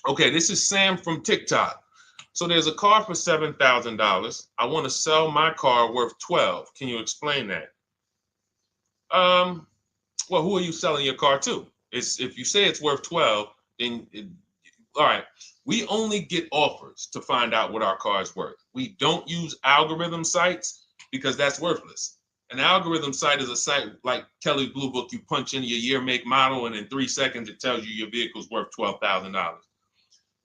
Okay, this is Sam from TikTok. So there's a car for $7,000. I want to sell my car worth 12. Can you explain that? Um, well, who are you selling your car to? It's if you say it's worth 12, then all right. We only get offers to find out what our car is worth. We don't use algorithm sites because that's worthless. An algorithm site is a site like Kelly's Blue Book. You punch in your year, make, model, and in 3 seconds it tells you your vehicle's worth $12,000.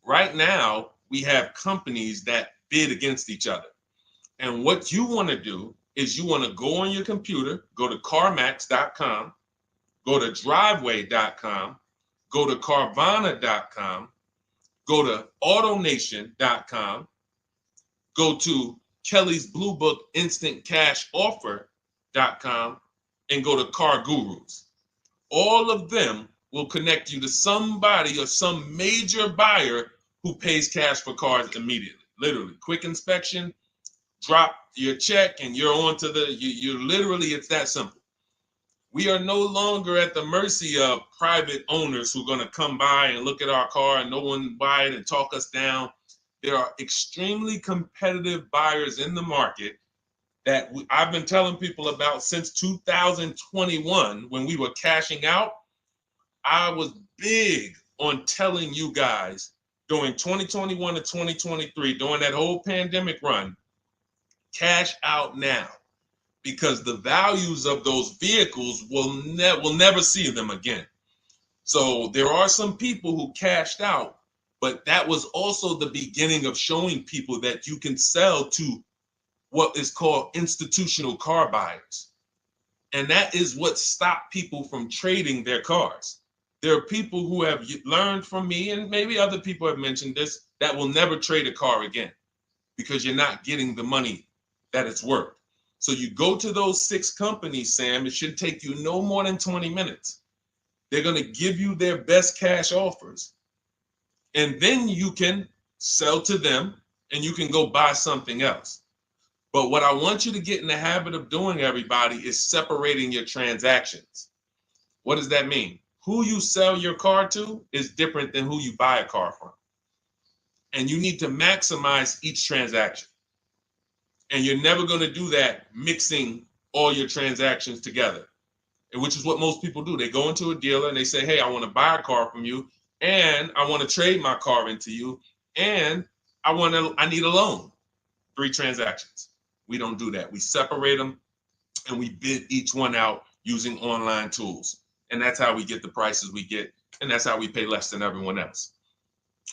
Right now, we have companies that bid against each other. And what you want to do is you want to go on your computer, go to CarMax.com, go to Driveway.com, go to Carvana.com, go to AutoNation.com, go to Kelly's Blue Book Instant Cash Offer.com, and go to Car Gurus. All of them will connect you to somebody or some major buyer who pays cash for cars immediately. Literally, quick inspection, drop your check, and you're on to you literally, it's that simple. We are no longer at the mercy of private owners who are going to come by and look at our car and no one buy it and talk us down. There are extremely competitive buyers in the market that I've been telling people about since 2021 when we were cashing out. I was big on telling you guys during 2021 to 2023, during that whole pandemic run, cash out now, because the values of those vehicles will never see them again. So there are some people who cashed out, but that was also the beginning of showing people that you can sell to what is called institutional car buyers. And that is what stopped people from trading their cars. There are people who have learned from me, and maybe other people have mentioned this, that will never trade a car again because you're not getting the money that it's worth. So you go to those 6 companies, Sam, it should take you no more than 20 minutes. They're going to give you their best cash offers. And then you can sell to them and you can go buy something else. But what I want you to get in the habit of doing, everybody, is separating your transactions. What does that mean? Who you sell your car to is different than who you buy a car from. And you need to maximize each transaction. And you're never going to do that mixing all your transactions together, which is what most people do. They go into a dealer and they say, hey, I want to buy a car from you, and I want to trade my car into you, and I need a loan. 3 transactions. We don't do that. We separate them and we bid each one out using online tools. And that's how we get the prices we get. And that's how we pay less than everyone else.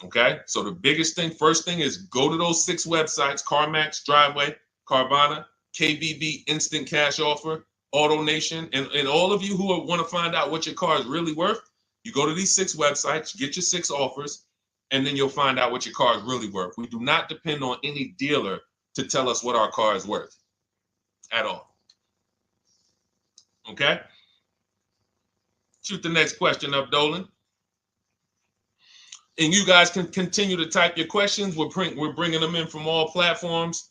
Okay. So the biggest thing, first thing, is go to those 6 websites: CarMax, Driveway, Carvana, KBB, Instant Cash Offer, AutoNation. And all of you who want to find out what your car is really worth, you go to these 6 websites, get your 6 offers, and then you'll find out what your car is really worth. We do not depend on any dealer to tell us what our car is worth at all. Okay? Shoot the next question up, Dolan. And you guys can continue to type your questions. We're bringing them in from all platforms.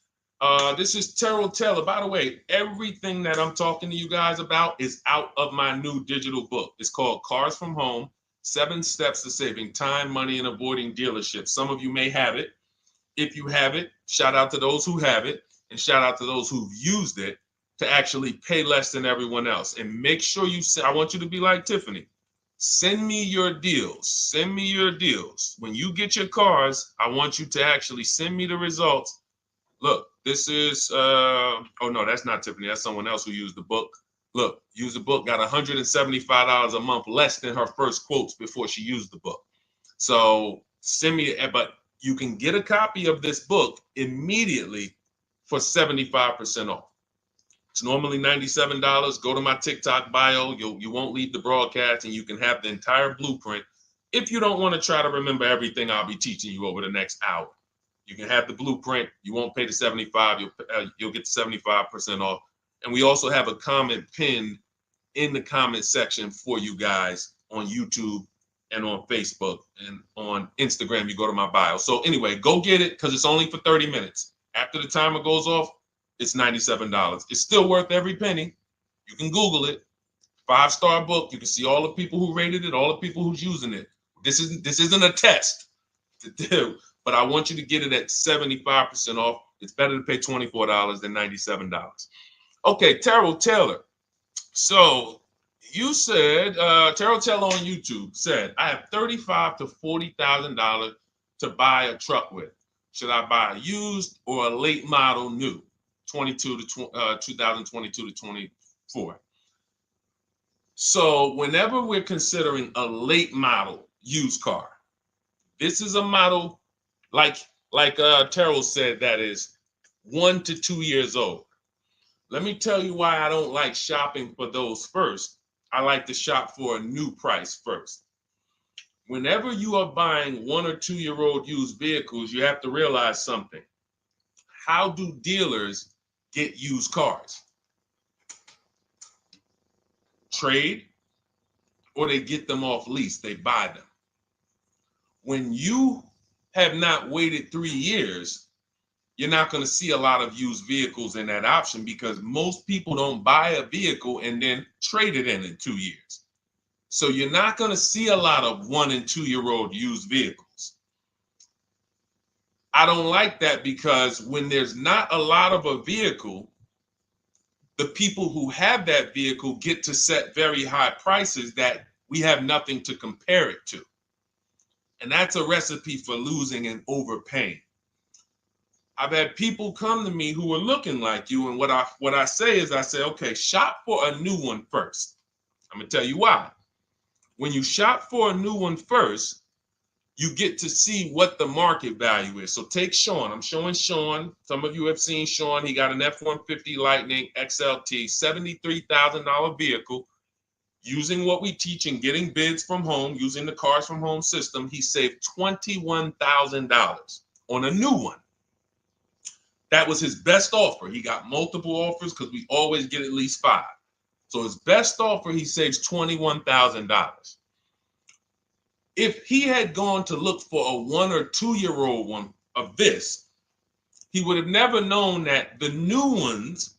This is Terrell Taylor. By the way, everything that I'm talking to you guys about is out of my new digital book. It's called Cars from Home, 7 Steps to Saving Time, Money, and Avoiding Dealerships. Some of you may have it. If you have it, shout out to those who have it, and shout out to those who've used it to actually pay less than everyone else. And make sure I want you to be like Tiffany. Send me your deals. Send me your deals. When you get your cars, I want you to actually send me the results. Look, this is, oh no, that's not Tiffany. That's someone else who used the book. Look, used the book, got $175 a month less than her first quotes before she used the book. So send me, but you can get a copy of this book immediately for 75% off. It's normally $97. Go to my TikTok bio. You won't leave the broadcast, and you can have the entire blueprint. If you don't want to try to remember everything I'll be teaching you over the next hour, you can have the blueprint. You won't pay the $75. You'll get the 75% off. And we also have a comment pinned in the comment section for you guys on YouTube and on Facebook, and on Instagram. You go to my bio. So anyway, go get it, because it's only for 30 minutes. After the timer goes off, it's $97. It's still worth every penny. You can Google it. 5-star book. You can see all the people who rated it, all the people who's using it. This isn't a test. to do, but I want you to get it at 75% off. It's better to pay $24 than $97. Okay, Terrell Taylor. So you said, Terrell Taylor on YouTube said, I have $35,000 to $40,000 to buy a truck with. Should I buy a used or a late model new, 2022 to 24? So whenever we're considering a late model used car, this is a model like Terrell said that is 1 to 2 years old. Let me tell you why I don't like shopping for those first. I like to shop for a new price first. Whenever you are buying 1 or 2 year old used vehicles, you have to realize something. How do dealers get used cars? Trade, or they get them off lease, they buy them. When you have not waited 3 years, you're not going to see a lot of used vehicles in that option because most people don't buy a vehicle and then trade it in 2 years. So you're not going to see a lot of 1 and 2 year old used vehicles. I don't like that because when there's not a lot of a vehicle, the people who have that vehicle get to set very high prices that we have nothing to compare it to. And that's a recipe for losing and overpaying. I've had people come to me who are looking like you, and what I say is, I say, okay, shop for a new one first. I'm gonna tell you why. When you shop for a new one first, you get to see what the market value is. So take Sean. I'm showing Sean. Some of you have seen Sean. He got an F-150 Lightning XLT, $73,000 vehicle. Using what we teach and getting bids from home, using the Cars from Home system, he saved $21,000 on a new one. That was his best offer. He got multiple offers because we always get at least 5. So his best offer, he saves $21,000. If he had gone to look for a 1 or 2 year old one of this, he would have never known that the new ones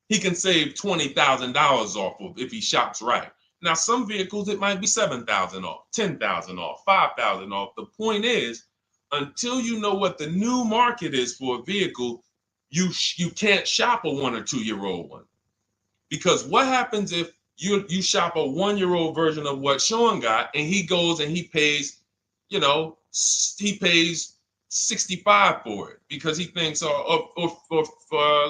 he can save $20,000 off of if he shops right. Now, some vehicles, it might be $7,000 off, $10,000 off, $5,000 off. The point is, until you know what the new market is for a vehicle, you can't shop a 1 or 2 year old one. Because what happens if you shop a 1 year old version of what Sean got and he goes and he pays, he pays 65 for it because he thinks, or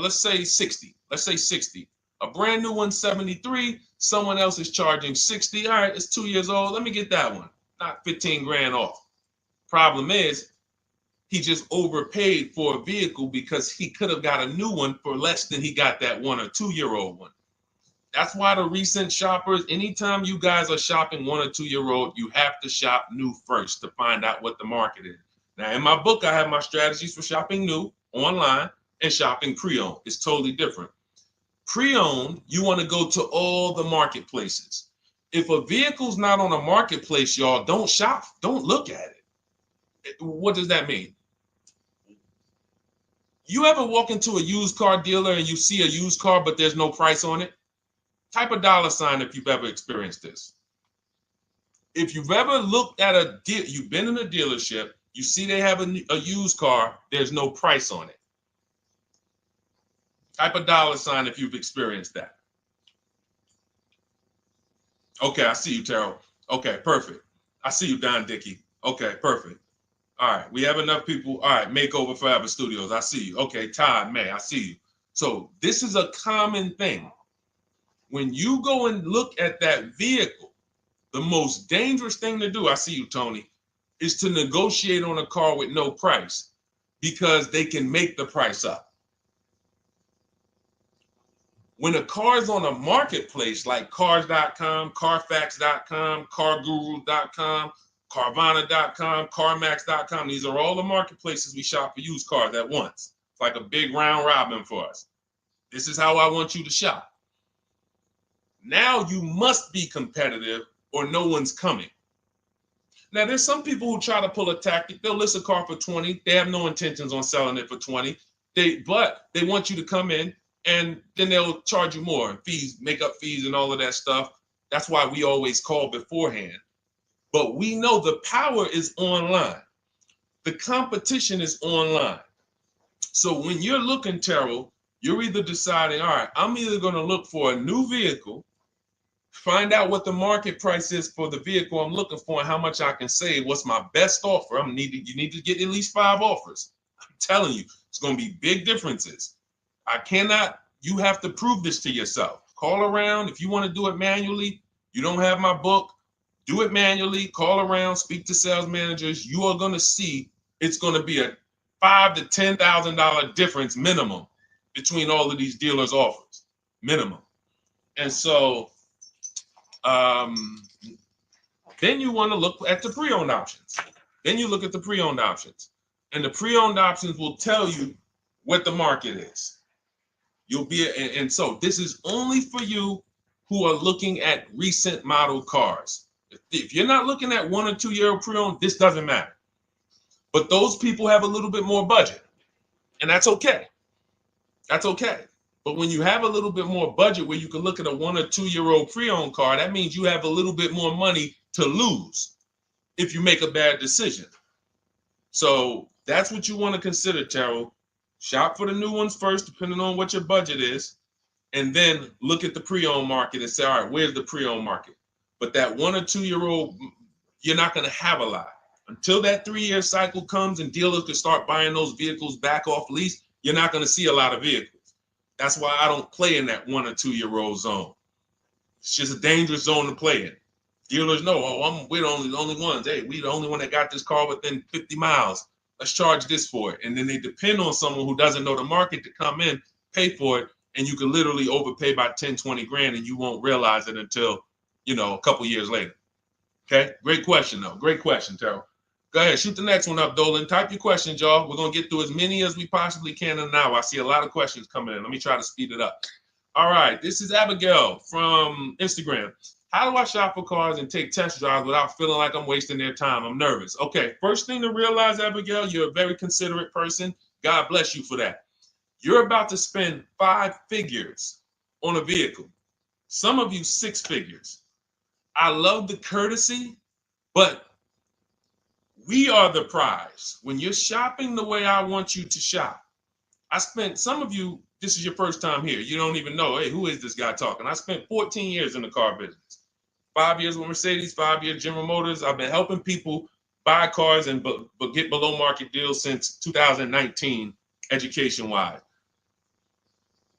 let's say 60. Let's say 60. A brand new one, 73. Someone else is charging 60. All right, it's 2 years old. Let me get that one. Not 15 grand off. Problem is, he just overpaid for a vehicle because he could have got a new one for less than he got that 1 or 2 year old one. That's why the recent shoppers, anytime you guys are shopping 1 or 2 year old, you have to shop new first to find out what the market is. Now, in my book, I have my strategies for shopping new online and shopping pre-owned. It's totally different. Pre-owned, you want to go to all the marketplaces. If a vehicle's not on a marketplace, y'all, don't shop. Don't look at it. What does that mean? You ever walk into a used car dealer and you see a used car, but there's no price on it? Type a $ if you've ever experienced this. If you've ever looked at a deal, you've been in a dealership, you see they have a used car, there's no price on it. Type a $ if you've experienced that. Okay, I see you, Terrell. Okay, perfect. I see you, Don Dickey. Okay, perfect. All right, we have enough people. All right, Makeover Forever Studios. I see you. Okay, Todd May, I see you. So this is a common thing. When you go and look at that vehicle, the most dangerous thing to do, I see you, Tony, is to negotiate on a car with no price because they can make the price up. When a car is on a marketplace like cars.com, carfax.com, carguru.com, carvana.com, carmax.com, these are all the marketplaces we shop for used cars at once. It's like a big round robin for us. This is how I want you to shop. Now you must be competitive or no one's coming. Now there's some people who try to pull a tactic. They'll list a car for 20. They have no intentions on selling it for 20. But they want you to come in and then they'll charge you more, fees, makeup fees and all of that stuff. That's why we always call beforehand. But we know the power is online. The competition is online. So when you're looking, Terrell, you're either deciding, all right, I'm either going to look for a new vehicle, find out what the market price is for the vehicle I'm looking for and how much I can save. What's my best offer? You need to get at least 5 offers. I'm telling you, it's going to be big differences. You have to prove this to yourself. Call around. If you want to do it manually, you don't have my book, do it manually, call around, speak to sales managers. You are going to see it's going to be a $5,000 to $10,000 difference minimum between all of these dealers' offers, minimum. And so then you want to look at the pre-owned options. Then you look at the pre-owned options. And the pre-owned options will tell you what the market is. And so this is only for you who are looking at recent model cars. If you're not looking at 1 or 2 year old pre-owned, this doesn't matter. But those people have a little bit more budget, and that's okay. That's okay. But when you have a little bit more budget where you can look at a 1 or 2 year old pre-owned car, that means you have a little bit more money to lose if you make a bad decision. So that's what you want to consider, Terrell. Shop for the new ones first, depending on what your budget is, and then look at the pre-owned market and say, all right, where's the pre-owned market? But that 1 or 2 year old, you're not going to have a lot. Until that 3 year cycle comes and dealers can start buying those vehicles back off lease, you're not going to see a lot of vehicles. That's why I don't play in that 1 or 2 year old zone. It's just a dangerous zone to play in. Dealers know, we're the only ones. Hey, we the only one that got this car within 50 miles. Let's charge this for it. And then they depend on someone who doesn't know the market to come in, pay for it, and you can literally overpay by 10, 20 grand and you won't realize it until, a couple years later. Okay, great question though. Great question, Terrell. Go ahead, shoot the next one up, Dolan. Type your questions, y'all. We're going to get through as many as we possibly can in an hour. I see a lot of questions coming in. Let me try to speed it up. All right, this is Abigail from Instagram. How do I shop for cars and take test drives without feeling like I'm wasting their time? I'm nervous. Okay, first thing to realize, Abigail, you're a very considerate person. God bless you for that. You're about to spend 5 figures on a vehicle. Some of you 6 figures. I love the courtesy, but we are the prize. When you're shopping the way I want you to shop, some of you, this is your first time here. You don't even know, hey, who is this guy talking? I spent 14 years in the car business. 5 years with Mercedes, 5 years General Motors. I've been helping people buy cars and get below market deals since 2019, education-wise.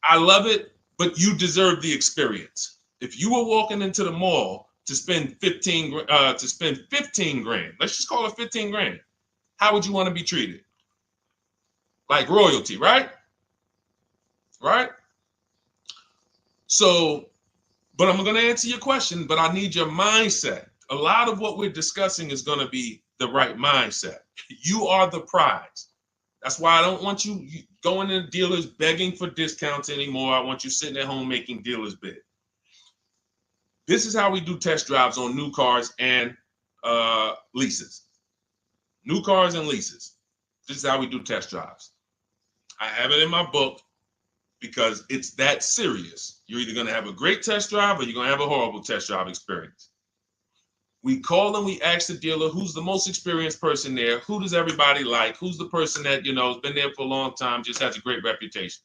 I love it, but you deserve the experience. If you were walking into the mall to spend 15 grand, let's just call it 15 grand. How would you want to be treated? Like royalty, right? Right? So, but I'm going to answer your question, but I need your mindset. A lot of what we're discussing is going to be the right mindset. You are the prize. That's why I don't want you going to dealers begging for discounts anymore. I want you sitting at home making dealers bid. This is how we do test drives on new cars and leases. New cars and leases. This is how we do test drives. I have it in my book because it's that serious. You're either going to have a great test drive or you're going to have a horrible test drive experience. We call and we ask the dealer, who's the most experienced person there? Who does everybody like? Who's the person that, has been there for a long time, just has a great reputation?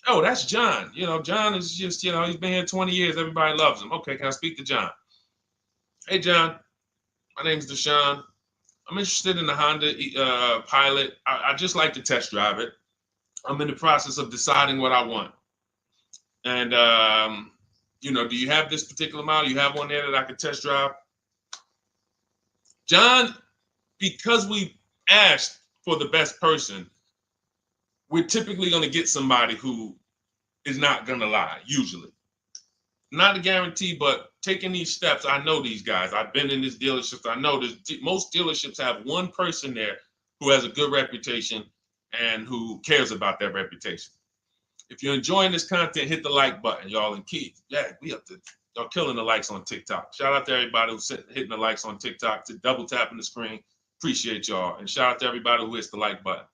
Oh, that's John. John is just, he's been here 20 years. Everybody loves him. Okay, can I speak to John? Hey, John, my name's Deshone. I'm interested in the Honda Pilot. I just like to test drive it. I'm in the process of deciding what I want. And, do you have this particular model? You have one there that I could test drive? John, because we asked for the best person, we're typically going to get somebody who is not going to lie, usually. Not a guarantee, but taking these steps, I know these guys. I've been in this dealership. I know most dealerships have one person there who has a good reputation and who cares about that reputation. If you're enjoying this content, hit the like button, y'all. And Keith, y'all killing the likes on TikTok. Shout out to everybody who's hitting the likes on TikTok, to double tapping the screen. Appreciate y'all. And shout out to everybody who hits the like button.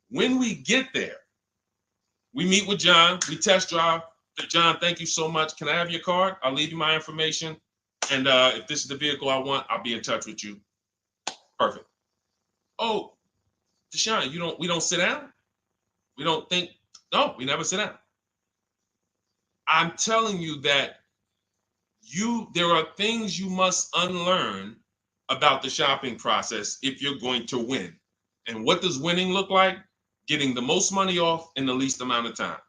When we get there, we meet with John. We test drive. John, thank you so much. Can I have your card? I'll leave you my information. And if this is the vehicle I want, I'll be in touch with you. Perfect. Oh, Deshone, we don't sit down? We don't think, no, we never sit down. I'm telling you that there are things you must unlearn about the shopping process if you're going to win. And what does winning look like? Getting the most money off in the least amount of time.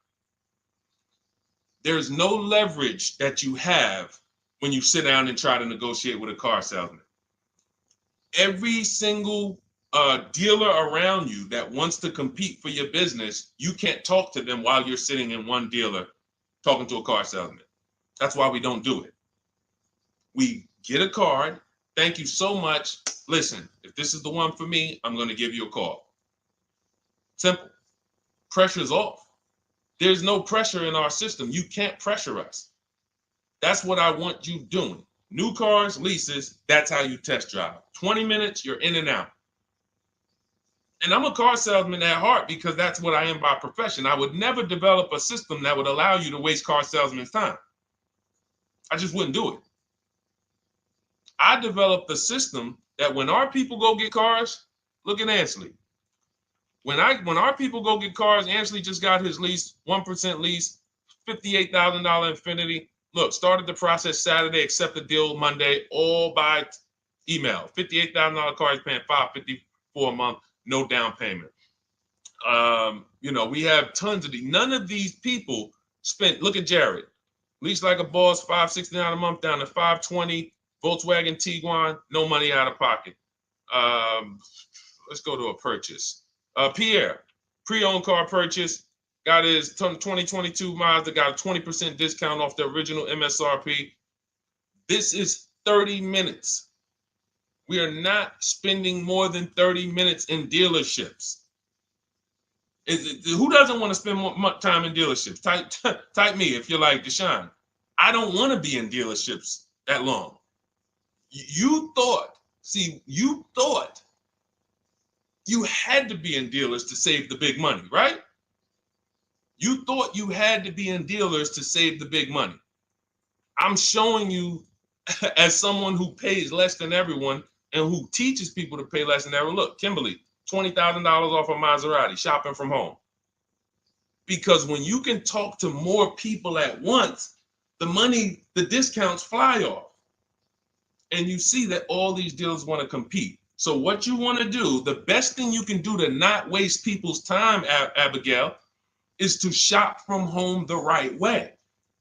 There's no leverage that you have when you sit down and try to negotiate with a car salesman. Every single dealer around you that wants to compete for your business, you can't talk to them while you're sitting in one dealer talking to a car salesman. That's why we don't do it. We get a card. Thank you so much. Listen, if this is the one for me, I'm going to give you a call. Simple. Pressure's off. There's no pressure in our system. You can't pressure us. That's what I want you doing. New cars, leases, that's how you test drive. 20 minutes, you're in and out. And I'm a car salesman at heart because that's what I am by profession. I would never develop a system that would allow you to waste car salesmen's time. I just wouldn't do it. I developed a system that when our people go get cars, look at Ansley. When our people go get cars, Ansley just got his lease, 1% lease, $58,000 Infiniti. Look, started the process Saturday, accept the deal Monday, all by email. $58,000 car, he's paying $554 a month, no down payment. We have tons of these. None of these people spent, look at Jared, lease like a boss, $569 a month down to $520, Volkswagen Tiguan, no money out of pocket. Let's go to a purchase. Pierre, pre-owned car purchase, got his 2022 Mazda, got a 20% discount off the original MSRP. This is 30 minutes. We are not spending more than 30 minutes in dealerships. Who doesn't want to spend more time in dealerships? Type me if you're like Deshone. I don't want to be in dealerships that long. You thought you had to be in dealers to save the big money, right? You thought you had to be in dealers to save the big money. I'm showing you as someone who pays less than everyone and who teaches people to pay less than everyone. Look, Kimberly, $20,000 off a Maserati, shopping from home. Because when you can talk to more people at once, the discounts fly off. And you see that all these dealers want to compete. So what you want to do, the best thing you can do to not waste people's time, Abigail, is to shop from home the right way.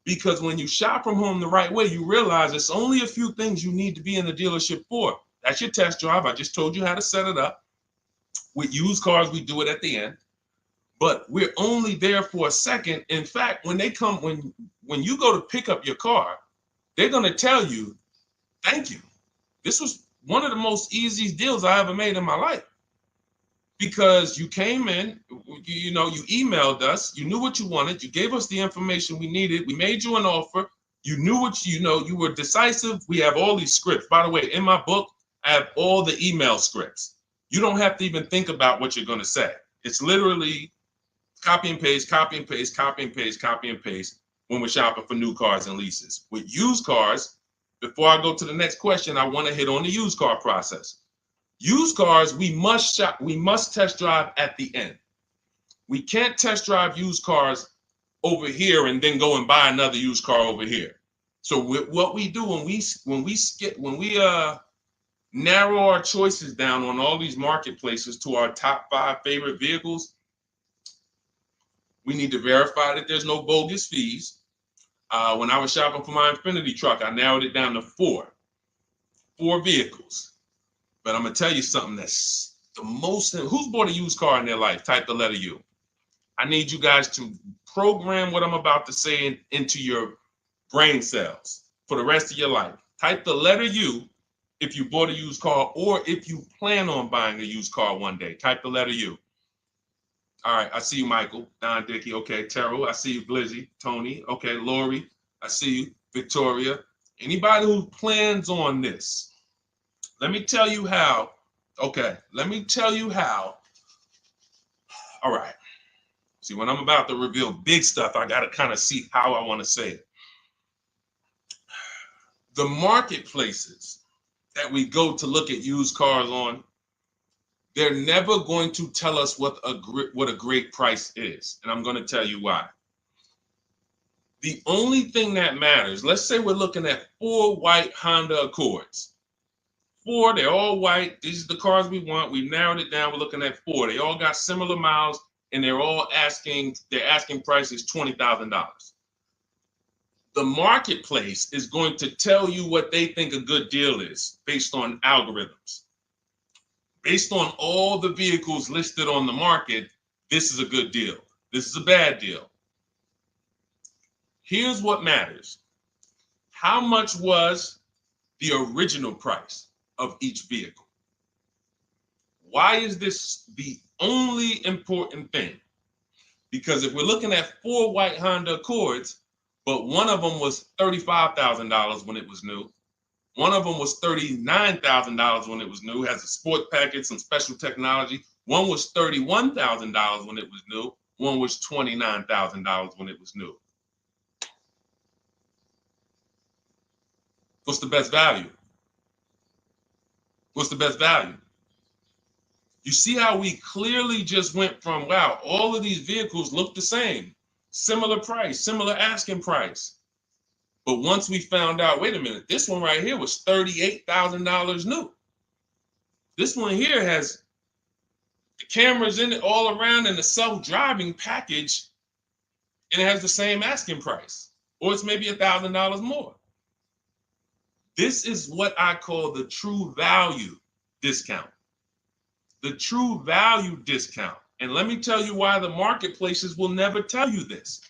Because when you shop from home the right way, you realize it's only a few things you need to be in the dealership for. That's your test drive. I just told you how to set it up. With used cars, we do it at the end. But we're only there for a second. In fact, when you go to pick up your car, they're going to tell you, thank you. This was one of the most easiest deals I ever made in my life. Because you came in, you emailed us, you knew what you wanted, you gave us the information we needed, we made you an offer, you knew what you were decisive. We have all these scripts. By the way, in my book, I have all the email scripts. You don't have to even think about what you're going to say. It's literally copy and paste, copy and paste, copy and paste, copy and paste when we're shopping for new cars and leases. With used cars, before I go to the next question, I want to hit on the used car process. Used cars, we must test drive at the end. We can't test drive used cars over here and then go and buy another used car over here. So what we do when we narrow our choices down on all these marketplaces to our top 5 favorite vehicles, we need to verify that there's no bogus fees. When I was shopping for my Infiniti truck, I narrowed it down to 4 vehicles. But I'm going to tell you something that's the most, who's bought a used car in their life? Type the letter U. I need you guys to program what I'm about to say into your brain cells for the rest of your life. Type the letter U if you bought a used car or if you plan on buying a used car one day. Type the letter U. All right, I see you, Michael. Don Dickey, okay. Terrell, I see you. Glizzy, Tony, okay. Lori, I see you. Victoria. Anybody who plans on this, let me tell you how. Okay, let me tell you how. All right. See, when I'm about to reveal big stuff, I got to kind of see how I want to say it. The marketplaces that we go to look at used cars on, They're never going to tell us what a great price is. And I'm going to tell you why. The only thing that matters, let's say we're looking at 4 white Honda Accords. 4, they're all white. These are the cars we want. We've narrowed it down. We're looking at 4. They all got similar miles, and they're asking price is $20,000. The marketplace is going to tell you what they think a good deal is based on algorithms. Based on all the vehicles listed on the market, this is a good deal. This is a bad deal. Here's what matters. How much was the original price of each vehicle? Why is this the only important thing? Because if we're looking at 4 white Honda Accords, but one of them was $35,000 when it was new, one of them was $39,000 when it was new, has a sport package, some special technology. One was $31,000 when it was new. One was $29,000 when it was new. What's the best value? What's the best value? You see how we clearly just went from, wow, all of these vehicles look the same, similar price, similar asking price. But once we found out, wait a minute, this one right here was $38,000 new. This one here has the cameras in it all around and the self-driving package, and it has the same asking price, or it's maybe $1,000 more. This is what I call the true value discount. The true value discount. And let me tell you why the marketplaces will never tell you this.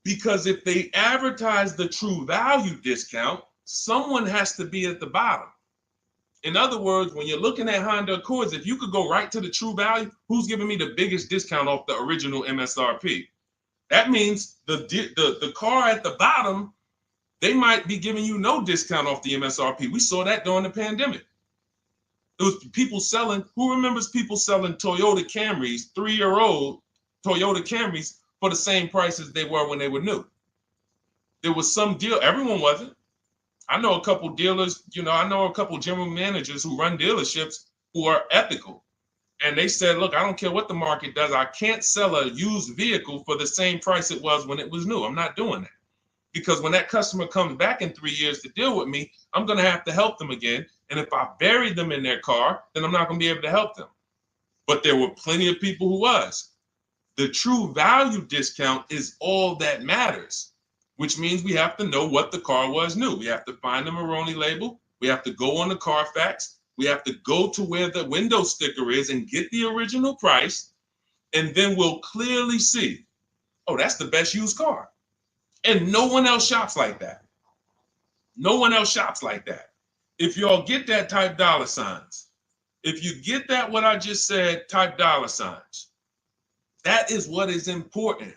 Because if they advertise the true value discount, someone has to be at the bottom. In other words, when you're looking at Honda Accords, if you could go right to the true value, who's giving me the biggest discount off the original MSRP? That means the car at the bottom, they might be giving you no discount off the MSRP. We saw that during the pandemic. It was people selling, who remembers people selling Toyota Camrys, 3-year-old Toyota Camrys for the same price as they were when they were new? There was some deal, everyone wasn't. I know a couple dealers, I know a couple general managers who run dealerships who are ethical. And they said, look, I don't care what the market does. I can't sell a used vehicle for the same price it was when it was new. I'm not doing that. Because when that customer comes back in 3 years to deal with me, I'm going to have to help them again. And if I bury them in their car, then I'm not going to be able to help them. But there were plenty of people who was. The true value discount is all that matters, which means we have to know what the car was new. We have to find the Maroni label. We have to go on the Carfax. We have to go to where the window sticker is and get the original price. And then we'll clearly see, oh, that's the best used car. And no one else shops like that. No one else shops like that. If y'all get that, type dollar signs. If you get that, what I just said, type dollar signs. That is what is important,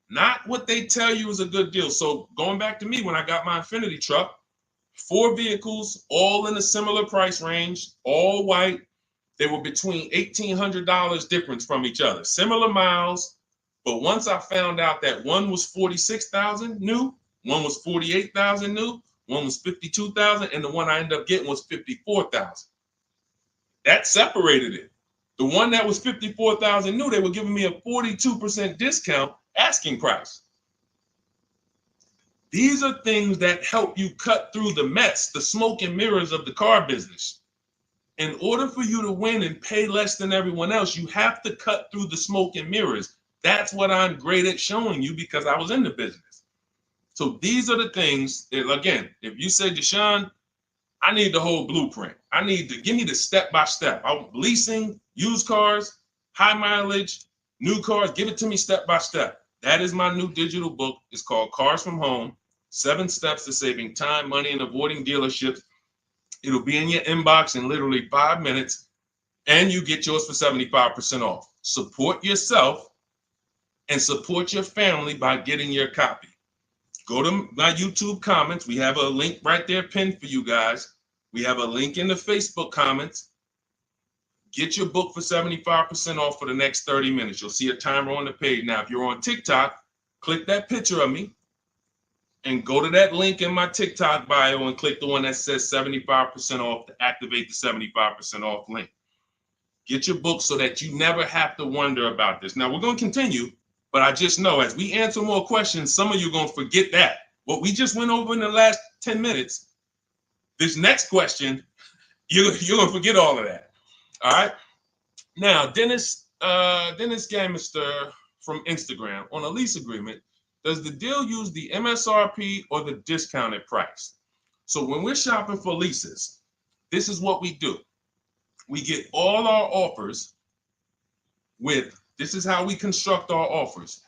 not what they tell you is a good deal. So going back to me, when I got my Infiniti truck, 4 vehicles, all in a similar price range, all white. They were between $1,800 difference from each other, similar miles. But once I found out that one was 46,000 new, one was 48,000 new, one was 52,000, and the one I ended up getting was 54,000. That separated it. The one that was 54,000 new, they were giving me a 42% discount asking price. These are things that help you cut through the mess, the smoke and mirrors of the car business. In order for you to win and pay less than everyone else, you have to cut through the smoke and mirrors. That's what I'm great at showing you because I was in the business. So these are the things that, again, if you say, Deshone, I need the whole blueprint. I need to give me the step-by-step. I'm leasing, used cars, high mileage, new cars. Give it to me step-by-step. That is my new digital book. It's called Cars from Home, 7 Steps to Saving Time, Money, and Avoiding Dealerships. It'll be in your inbox in literally 5 minutes, and you get yours for 75% off. Support yourself and support your family by getting your copy. Go to my YouTube comments. We have a link right there pinned for you guys. We have a link in the Facebook comments. Get your book for 75% off for the next 30 minutes. You'll see a timer on the page. Now, if you're on TikTok, click that picture of me and go to that link in my TikTok bio and click the one that says 75% off to activate the 75% off link. Get your book so that you never have to wonder about this. Now, we're going to continue, but I just know as we answer more questions, some of you are going to forget that. What we just went over in the last 10 minutes, this next question, you're going to forget all of that. All right? Now, Dennis Gamister from Instagram, on a lease agreement, does the deal use the MSRP or the discounted price? So when we're shopping for leases, this is what we do. We get all our offers this is how we construct our offers.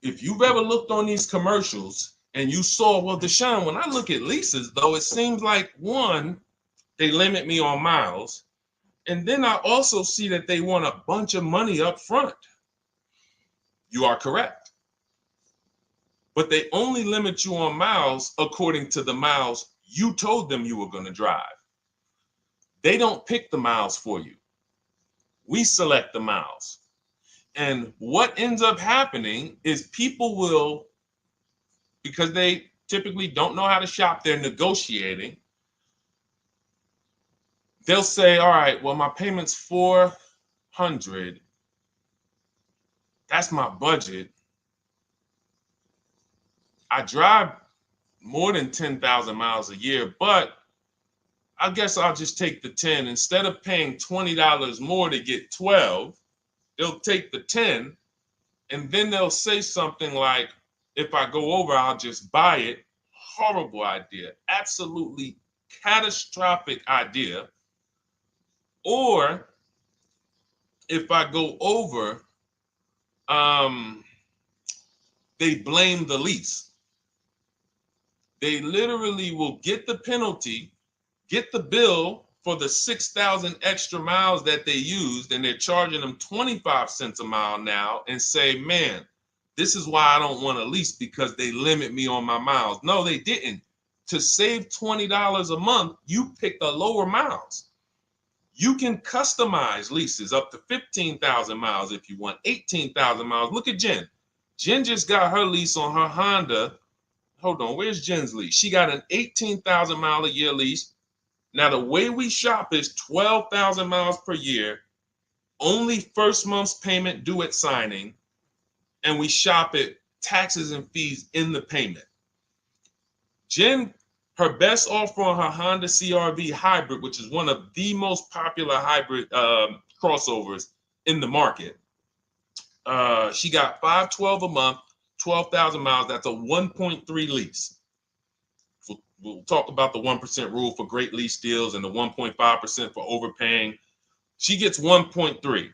If you've ever looked on these commercials and you saw, well, Deshone, when I look at leases, though, it seems like, one, they limit me on miles. And then I also see that they want a bunch of money up front. You are correct. But they only limit you on miles according to the miles you told them you were going to drive. They don't pick the miles for you. We select the miles. And what ends up happening is people will, because they typically don't know how to shop, they're negotiating. They'll say, all right, well, my payment's $400. That's my budget. I drive more than 10,000 miles a year, but I guess I'll just take the 10. Instead of paying $20 more to get 12, they'll take the 10, and then they'll say something like, if I go over, I'll just buy it. Horrible idea. Absolutely catastrophic idea. Or if I go over, they blame the lease. They literally will get the penalty, get the bill for the 6,000 extra miles that they used, and they're charging them 25 cents a mile now, and say, man, this is why I don't want to lease, because they limit me on my miles. No, they didn't. To save $20 a month, you pick the lower miles. You can customize leases up to 15,000 miles if you want, 18,000 miles. Look at Jen. Jen just got her lease on her Honda. Hold on, where's Jen's lease? She got an 18,000 mile a year lease. Now, the way we shop is 12,000 miles per year, only first month's payment due at signing, and we shop it taxes and fees in the payment. Jen, her best offer on her Honda CR-V hybrid, which is one of the most popular hybrid crossovers in the market, she got $512 a month, 12,000 miles. That's a 1.3 lease. We'll talk about the 1% rule for great lease deals and the 1.5% for overpaying. She gets 1.3.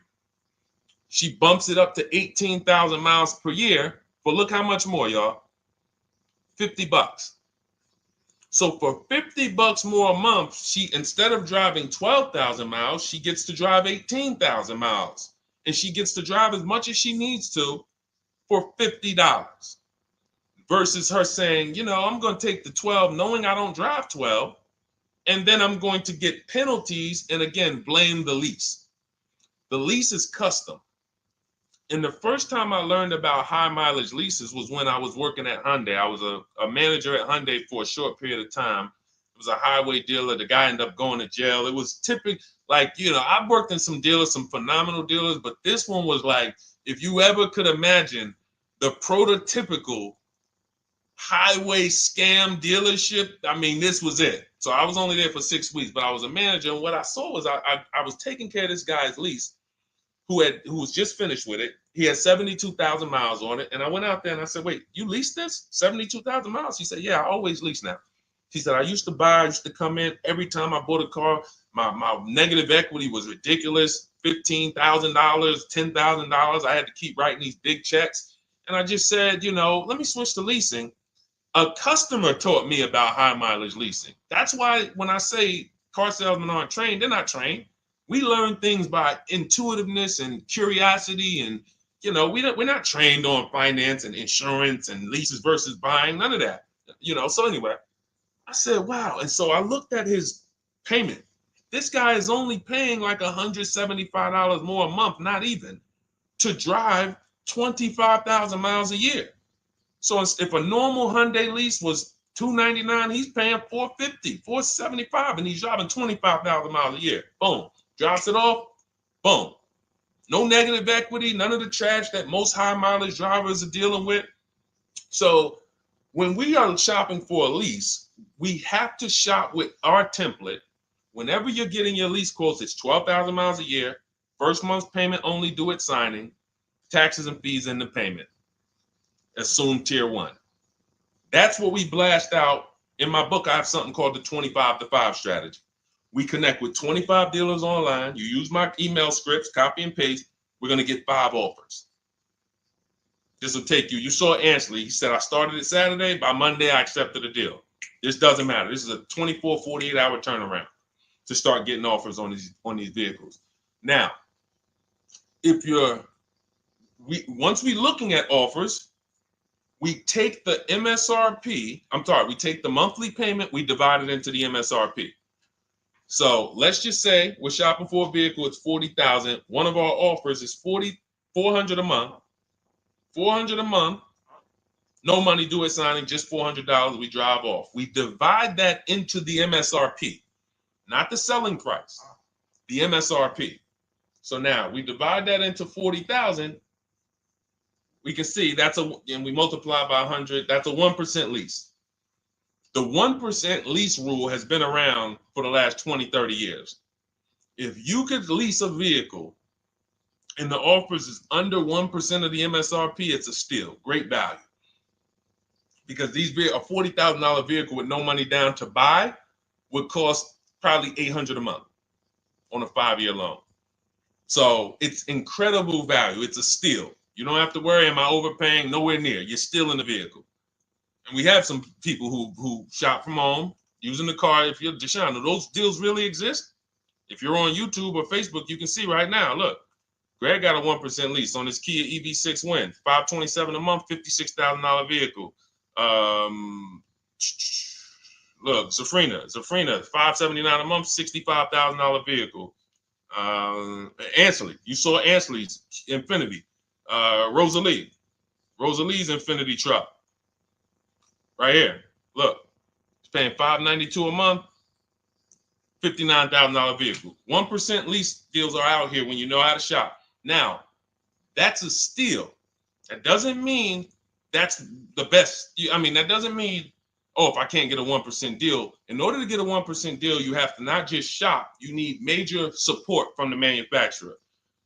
She bumps it up to 18,000 miles per year. But look how much more, y'all. $50. So for $50 more a month, she, instead of driving 12,000 miles, she gets to drive 18,000 miles. And she gets to drive as much as she needs to for $50. Versus her saying, you know, I'm going to take the 12 knowing I don't drive 12, and then I'm going to get penalties and, again, blame the lease. The lease is custom. And the first time I learned about high mileage leases was when I was working at Hyundai. I was a manager at Hyundai for a short period of time. It was a highway dealer. The guy ended up going to jail. It was typical, like, you know, I've worked in some dealers, some phenomenal dealers, but this one was like, if you ever could imagine the prototypical highway scam dealership, I mean, this was it. So I was only there for 6 weeks, but I was a manager, and what I saw was I was taking care of this guy's lease who was just finished with it. He had 72,000 miles on it, and I went out there and I said, wait, you leased this? 72,000 miles? He said, yeah, I always lease now. He said, I used to come in every time I bought a car, my negative equity was ridiculous, $15,000, $10,000. I had to keep writing these big checks. And I just said, you know, let me switch to leasing. A customer taught me about high mileage leasing. That's why when I say car salesmen aren't trained, they're not trained. We learn things by intuitiveness and curiosity, and you know, we're not trained on finance and insurance and leases versus buying, none of that. You know, so anyway, I said, wow. And so I looked at his payment. This guy is only paying like $175 more a month, not even, to drive 25,000 miles a year. So if a normal Hyundai lease was $299, he's paying $450, $475, and he's driving 25,000 miles a year. Boom, drops it off, Boom. No negative equity, none of the trash that most high mileage drivers are dealing with. So when we are shopping for a lease, we have to shop with our template. Whenever you're getting your lease quotes, it's 12,000 miles a year, first month's payment only due at signing, taxes and fees in the payment. Assume tier 1. That's what we blast out. In my book, I have something called the 25 to 5 strategy. We connect with 25 dealers online. You use my email scripts, copy and paste. We're going to get 5 offers. This will take you. You saw Ansley. He said, I started it Saturday. By Monday, I accepted a deal. This doesn't matter. This is a 24, 48-hour turnaround to start getting offers on these vehicles. Now, once we're looking at offers, we take the MSRP. We take the monthly payment. We divide it into the MSRP. So let's just say we're shopping for a vehicle. It's $40,000. One of our offers is $400 a month. $400 a month. No money due at signing, just $400. We drive off. We divide that into the MSRP, not the selling price, the MSRP. So now we divide that into 40,000. We can see and we multiply by 100. That's a 1% lease. The 1% lease rule has been around for the last 20, 30 years. If you could lease a vehicle and the offers is under 1% of the MSRP, it's a steal. Great value. Because a $40,000 vehicle with no money down to buy would cost probably $800 a month on a 5-year loan. So it's incredible value. It's a steal. You don't have to worry, am I overpaying? Nowhere near. You're still in the vehicle. And we have some people who shop from home using the car. If you're Deshone, do those deals really exist? If you're on YouTube or Facebook, you can see right now. Look, Greg got a 1% lease on his Kia EV6 Win, $527 a month, $56,000 vehicle. Look, Zafrina, $579 a month, $65,000 vehicle. Ansley, you saw Ansley's Infinity. Rosalie's Infinity truck. Right here. Look, it's paying $592 a month, $59,000 vehicle. 1% lease deals are out here when you know how to shop. Now, that's a steal. That doesn't mean that's the best. That doesn't mean, if I can't get a 1% deal. In order to get a 1% deal, you have to not just shop. You need major support from the manufacturer.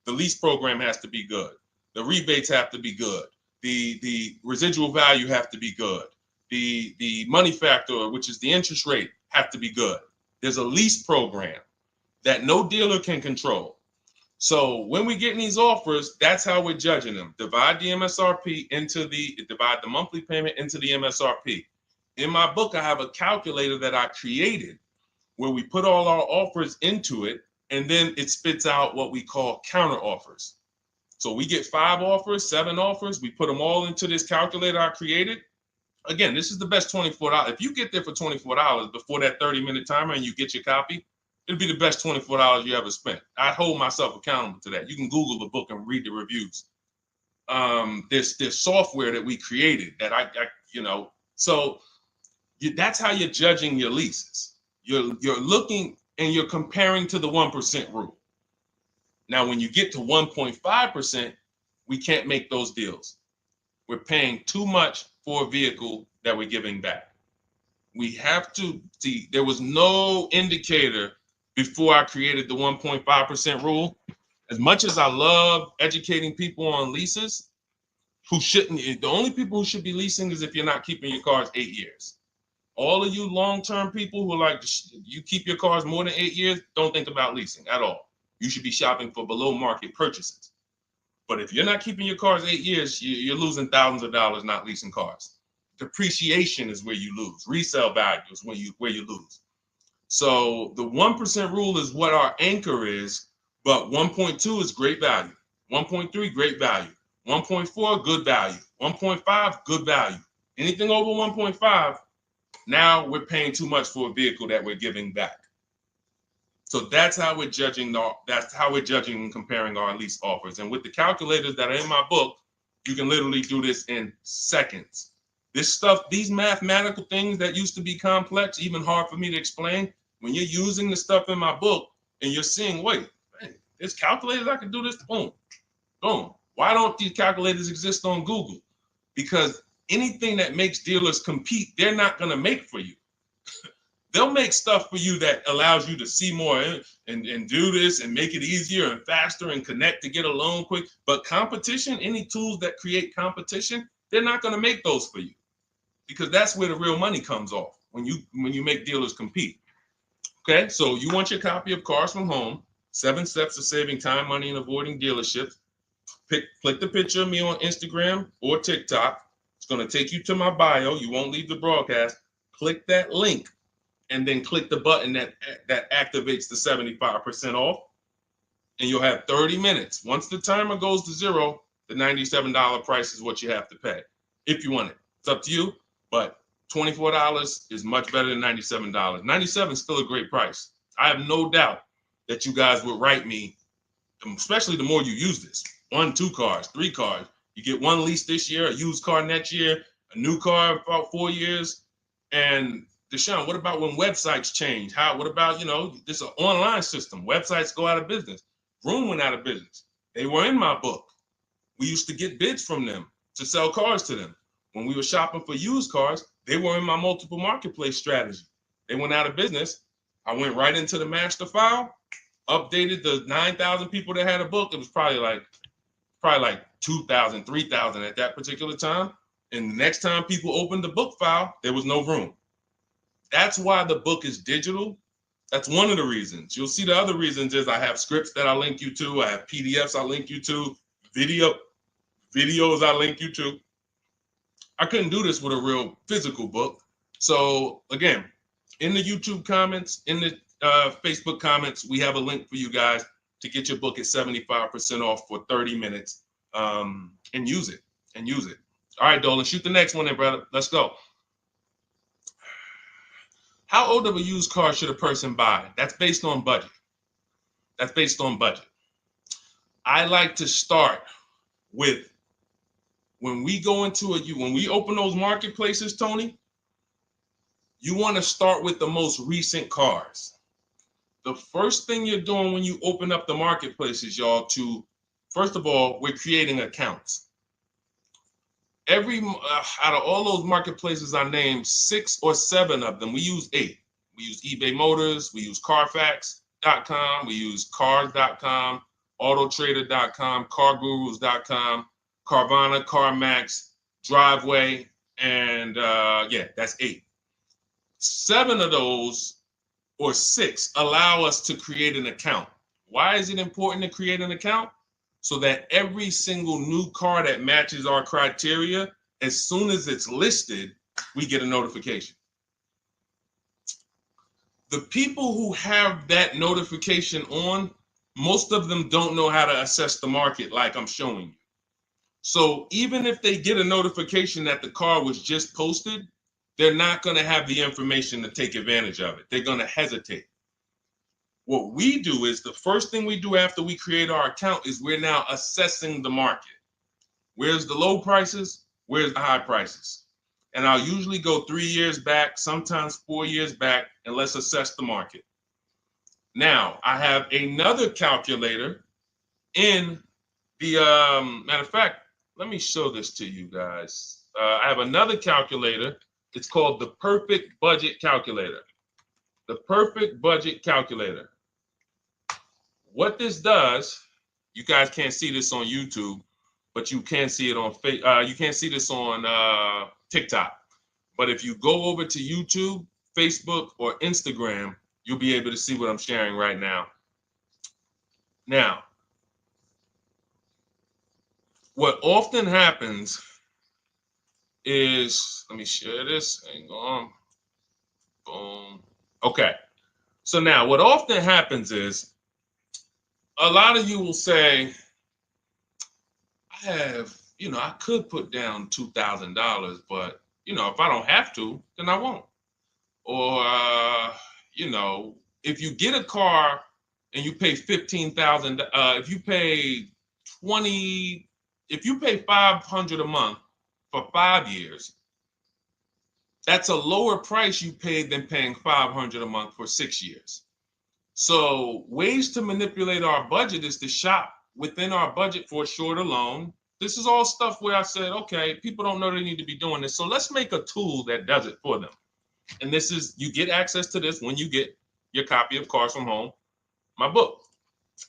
The lease program has to be good. The rebates have to be good. The residual value have to be good. The money factor, which is the interest rate, have to be good. There's a lease program that no dealer can control. So when we get these offers, that's how we're judging them. Divide the monthly payment into the MSRP. In my book, I have a calculator that I created where we put all our offers into it, and then it spits out what we call counter offers. So we get 5 offers, 7 offers. We put them all into this calculator I created. Again, this is the best $24. If you get there for $24 before that 30-minute timer and you get your copy, it'll be the best $24 you ever spent. I hold myself accountable to that. You can Google the book and read the reviews. There's software that we created that that's how you're judging your leases. You're looking and you're comparing to the 1% rule. Now, when you get to 1.5%, we can't make those deals. We're paying too much for a vehicle that we're giving back. We have to see, there was no indicator before I created the 1.5% rule. As much as I love educating people on leases, the only people who should be leasing is if you're not keeping your cars 8 years. All of you long-term people who you keep your cars more than 8 years, don't think about leasing at all. You should be shopping for below market purchases. But if you're not keeping your cars 8 years, you're losing thousands of dollars not leasing cars. Depreciation is where you lose. Resale value is where you lose. So the 1% rule is what our anchor is, but 1.2 is great value. 1.3, great value. 1.4, good value. 1.5, good value. Anything over 1.5, now we're paying too much for a vehicle that we're giving back. So that's how we're judging. That's how we're judging and comparing our lease offers. And with the calculators that are in my book, you can literally do this in seconds. This stuff, these mathematical things that used to be complex, even hard for me to explain, when you're using the stuff in my book and you're seeing, wait, There's calculators I can do this. Boom, boom. Why don't these calculators exist on Google? Because anything that makes dealers compete, they're not going to make for you. They'll make stuff for you that allows you to see more and do this and make it easier and faster and connect to get a loan quick. But competition, any tools that create competition, they're not going to make those for you, because that's where the real money comes off when you make dealers compete. Okay, so you want your copy of Cars from Home, 7 Steps to Saving Time, Money, and Avoiding Dealerships. Click the picture of me on Instagram or TikTok. It's going to take you to my bio. You won't leave the broadcast. Click that link and then click the button that activates the 75% off, and you'll have 30 minutes. Once the timer goes to 0, the $97 price is what you have to pay if you want it. It's up to you, but $24 is much better than $97. $97 is still a great price. I have no doubt that you guys would write me, especially the more you use this. 1, 2 cars, 3 cars. You get 1 lease this year, a used car next year, a new car in about 4 years. And Deshone, what about when websites change? What about, this is an online system. Websites go out of business. Vroom went out of business. They were in my book. We used to get bids from them to sell cars to them. When we were shopping for used cars, they were in my multiple marketplace strategy. They went out of business. I went right into the master file, updated the 9,000 people that had a book. It was probably like 2,000, 3,000 at that particular time. And the next time people opened the book file, there was no room. That's why the book is digital. That's one of the reasons. You'll see the other reasons is I have scripts that I link you to. I have PDFs I link you to. Videos I link you to. I couldn't do this with a real physical book. So again, in the YouTube comments, in the Facebook comments, we have a link for you guys to get your book at 75% off for 30 minutes and use it. All right, Dolan, shoot the next one then, brother. Let's go. How old of a used car should a person buy? That's based on budget. I like to start with, when we open those marketplaces, Tony, you want to start with the most recent cars. The first thing you're doing when you open up the marketplaces, y'all, first of all, we're creating accounts. Out of all those marketplaces I named, 6 or 7 of them, we use 8. We use eBay Motors, we use Carfax.com, we use Cars.com, Autotrader.com, CarGurus.com, Carvana, CarMax, Driveway, and that's 8. 7 of those, or 6, allow us to create an account. Why is it important to create an account? So that every single new car that matches our criteria, as soon as it's listed, we get a notification. The people who have that notification on, most of them don't know how to assess the market like I'm showing you. So even if they get a notification that the car was just posted, they're not going to have the information to take advantage of it. They're going to hesitate. What we do is, the first thing we do after we create our account is we're now assessing the market. Where's the low prices? Where's the high prices? And I'll usually go 3 years back, sometimes 4 years back, and let's assess the market. Now, I have another calculator in the, matter of fact, let me show this to you guys. I have another calculator. It's called the Perfect Budget Calculator. The Perfect Budget Calculator. What this does, you guys can't see this on YouTube, but you can see it on you can't see this on TikTok. But if you go over to YouTube, Facebook, or Instagram, you'll be able to see what I'm sharing right now. Now, what often happens is, let me share this. Hang on. Boom. Okay. So now what often happens is, a lot of you will say, I could put down $2,000, but, if I don't have to, then I won't. Or, if you get a car and you pay $15,000, if you pay $500 a month for 5 years, that's a lower price you paid than paying $500 a month for 6 years. So ways to manipulate our budget is to shop within our budget for a shorter loan. This is all stuff where I said, okay, people don't know they need to be doing this. So let's make a tool that does it for them. And this is, you get access to this when you get your copy of Cars from Home, my book.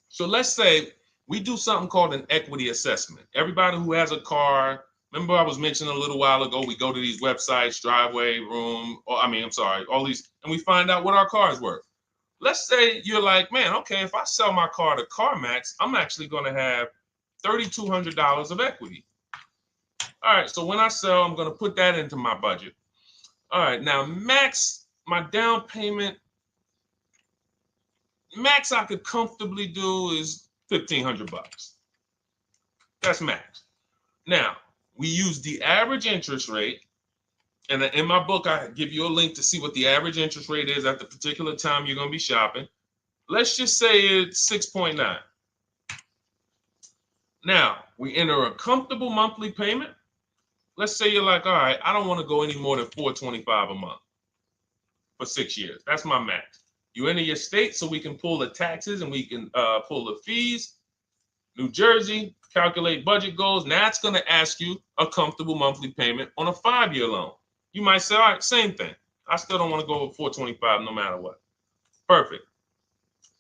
So let's say we do something called an equity assessment. Everybody who has a car, remember I was mentioning a little while ago, we go to these websites, Driveway, Room, or all these, and we find out what our car is worth. Let's say you're like, man, okay, if I sell my car to CarMax, I'm actually going to have $3,200 of equity. All right, so when I sell, I'm going to put that into my budget. All right, now max, my down payment, max I could comfortably do is $1,500. That's max. Now, we use the average interest rate, and in my book, I give you a link to see what the average interest rate is at the particular time you're going to be shopping. Let's just say it's 6.9. Now, we enter a comfortable monthly payment. Let's say you're like, all right, I don't want to go any more than $425 a month for 6 years. That's my max. You enter your state so we can pull the taxes and we can pull the fees. New Jersey, calculate budget goals. Now it's going to ask you a comfortable monthly payment on a 5-year loan. You might say, all right, same thing. I still don't want to go over 425 no matter what. Perfect.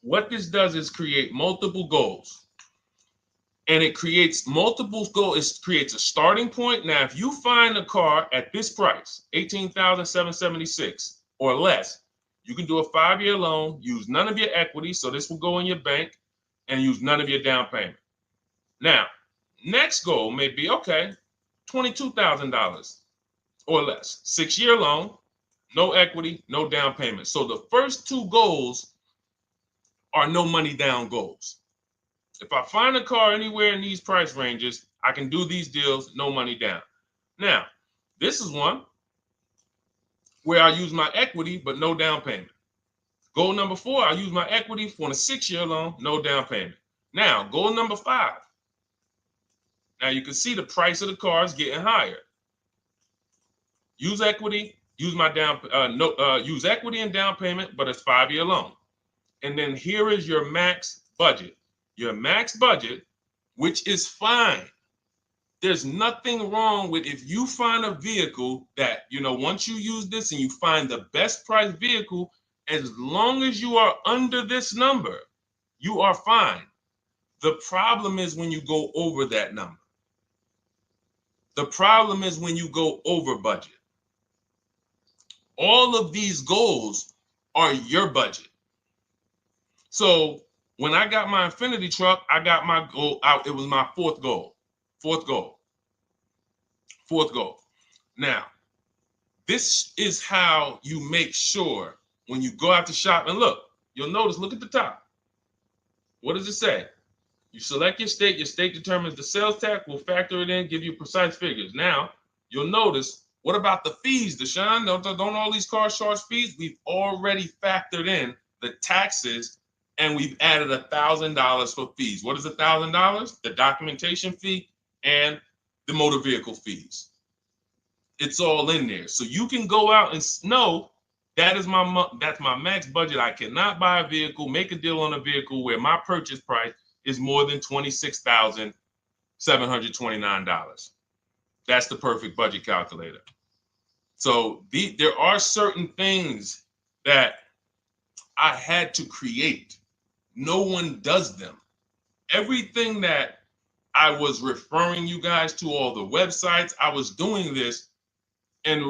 What this does is create multiple goals. And it creates multiple goals. It creates a starting point. Now, if you find a car at this price, $18,776 or less, you can do a 5-year loan, use none of your equity, so this will go in your bank, and use none of your down payment. Now, next goal may be, okay, $22,000 or less. 6-year loan, no equity, no down payment. So the first two goals are no money down goals. If I find a car anywhere in these price ranges, I can do these deals, no money down. Now, this is one where I use my equity, but no down payment. Goal number 4, I use my equity for a 6-year loan, no down payment. Now, goal number 5. Now you can see the price of the car is getting higher. Use equity, use my use equity and down payment, but it's 5-year loan. And then here is your max budget. Your max budget, which is fine. There's nothing wrong with if you find a vehicle that, once you use this and you find the best price vehicle, as long as you are under this number, you are fine. The problem is when you go over that number. The problem is when you go over budget. All of these goals are your budget. So when I got my Infiniti truck, I got my goal out. It was my fourth goal. Now, this is how you make sure when you go out to shop, and look at the top. What does it say? You select your state determines the sales tax, will factor it in, give you precise figures. Now, you'll notice, what about the fees, Deshone? Don't all these cars charge fees? We've already factored in the taxes, and we've added $1,000 for fees. What is $1,000? The documentation fee and the motor vehicle fees. It's all in there. So you can go out and know that's my max budget. I cannot buy a vehicle, make a deal on a vehicle where my purchase price is more than $26,729. That's the perfect budget calculator. So there are certain things that I had to create. No one does them. Everything that I was referring you guys to, all the websites, I was doing this, and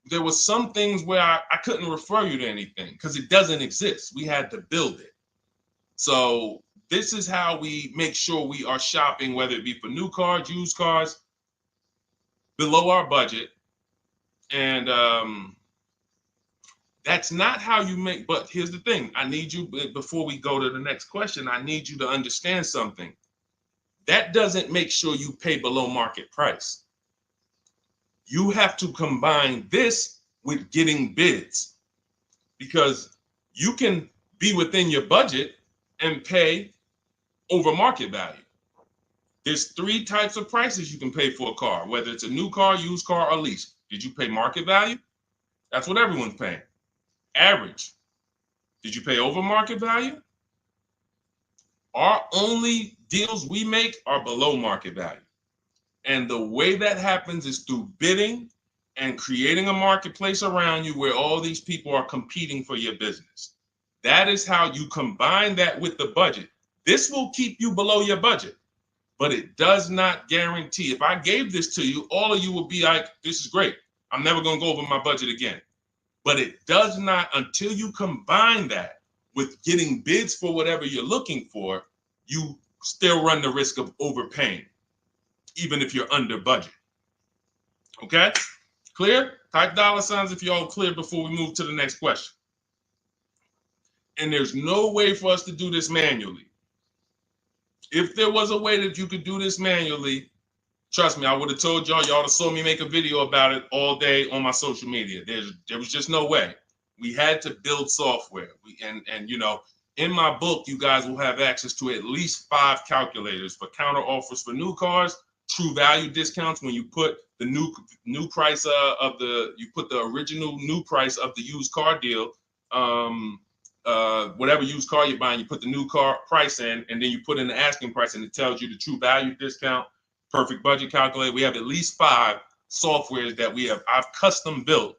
there was some things where I couldn't refer you to anything because it doesn't exist. We had to build it. So this is how we make sure we are shopping, whether it be for new cars, used cars, below our budget. And that's not how you make, but here's the thing. I need you, before we go to the next question, I need you to understand something. That doesn't make sure you pay below market price. You have to combine this with getting bids, because you can be within your budget and pay over market value. There's 3 types of prices you can pay for a car, whether it's a new car, used car, or lease. Did you pay market value? That's what everyone's paying. Average. Did you pay over market value? Our only deals we make are below market value. And the way that happens is through bidding and creating a marketplace around you where all these people are competing for your business. That is how you combine that with the budget. This will keep you below your budget, but it does not guarantee. If I gave this to you, all of you would be like, this is great. I'm never going to go over my budget again. But it does not, until you combine that with getting bids for whatever you're looking for, you still run the risk of overpaying, even if you're under budget. Okay? Clear? Type $ if you're all clear before we move to the next question. And there's no way for us to do this manually. If there was a way that you could do this manually, trust me, I would have told y'all to saw me make a video about it all day on my social media. There was just no way. We had to build software. And you know, in my book, you guys will have access to at least 5 calculators for counter offers for new cars, true value discounts when you put the new price you put the original new price of the used car deal, whatever used car you're buying, you put the new car price in, and then you put in the asking price, and it tells you the true value discount, perfect budget calculator. We have at least 5 softwares that I've custom built,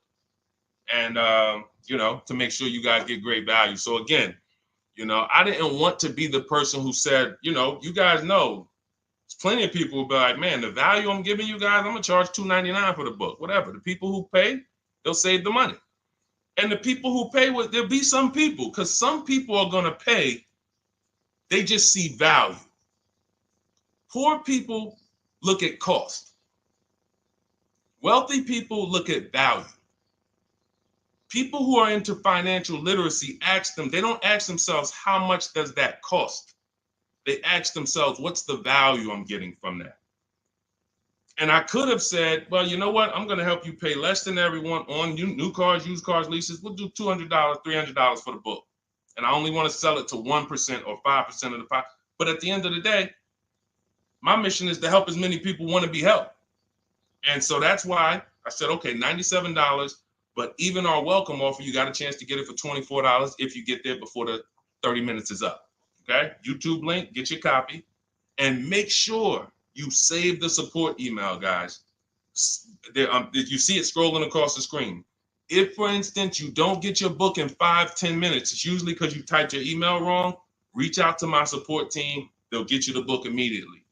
and you know, to make sure you guys get great value. So again, you know, I didn't want to be the person who said, you know, you guys know, there's plenty of people who be like, man, the value I'm giving you guys, I'm gonna charge $2.99 for the book, whatever. The people who pay, they'll save the money. And the people who pay, there'll be some people, because some people are gonna pay, they just see value. Poor people look at cost. Wealthy people look at value. People who are into financial literacy they don't ask themselves, how much does that cost? They ask themselves, what's the value I'm getting from that? And I could have said, well, you know what? I'm going to help you pay less than everyone on new cars, used cars, leases. We'll do $200, $300 for the book. And I only want to sell it to 1% or 5% of the pie. But at the end of the day, my mission is to help as many people want to be helped. And so that's why I said, okay, $97. But even our welcome offer, you got a chance to get it for $24 if you get there before the 30 minutes is up. Okay? YouTube link, get your copy. And make sure you save the support email, guys. You see it scrolling across the screen. If, for instance, you don't get your book in 5-10 minutes, it's usually because you typed your email wrong. Reach out to my support team. They'll get you the book immediately.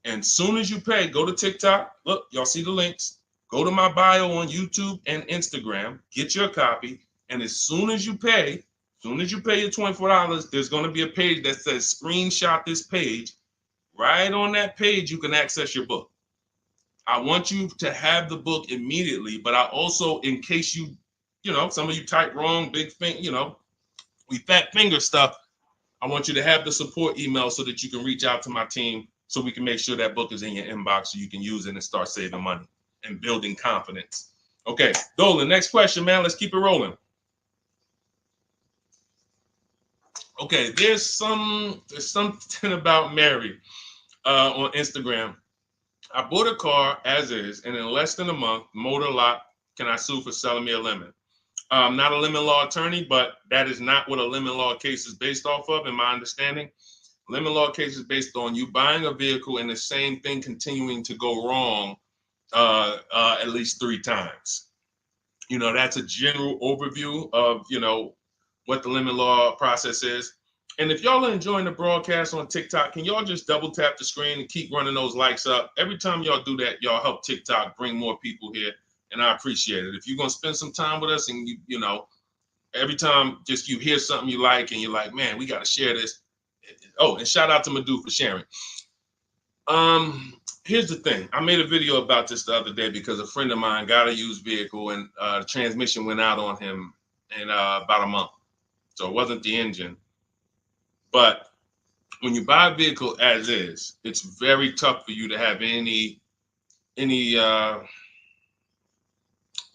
And soon as you pay, go to TikTok. Look, y'all see the links. Go to my bio on YouTube and Instagram. Get your copy. And as soon as you pay your $24, there's going to be a page that says screenshot this page. Right on that page, you can access your book. I want you to have the book immediately, but I also, in case you know, some of you type wrong, big thing, you know, we fat finger stuff. I want you to have the support email so that you can reach out to my team so we can make sure that book is in your inbox so you can use it and start saving money and building confidence. Okay, Dolan, next question, man. Let's keep it rolling. Okay, there's something about Mary on Instagram. I bought a car as is, and in less than a month, motor lock, can I sue for selling me a lemon? I'm not a lemon law attorney, but that is not what a lemon law case is based off of, in my understanding. Lemon law case is based on you buying a vehicle and the same thing continuing to go wrong at least 3 times. You know, that's a general overview of, you know, what the lemon law process is. And if y'all are enjoying the broadcast on TikTok, can y'all just double tap the screen and keep running those likes up? Every time y'all do that, y'all help TikTok bring more people here, and I appreciate it. If you're going to spend some time with us and, you know, every time just you hear something you like and you're like, man, we got to share this. Oh, and shout out to Madhu for sharing. Here's the thing. I made a video about this the other day because a friend of mine got a used vehicle and the transmission went out on him in about a month. So it wasn't the engine. But when you buy a vehicle as is, it's very tough for you to have any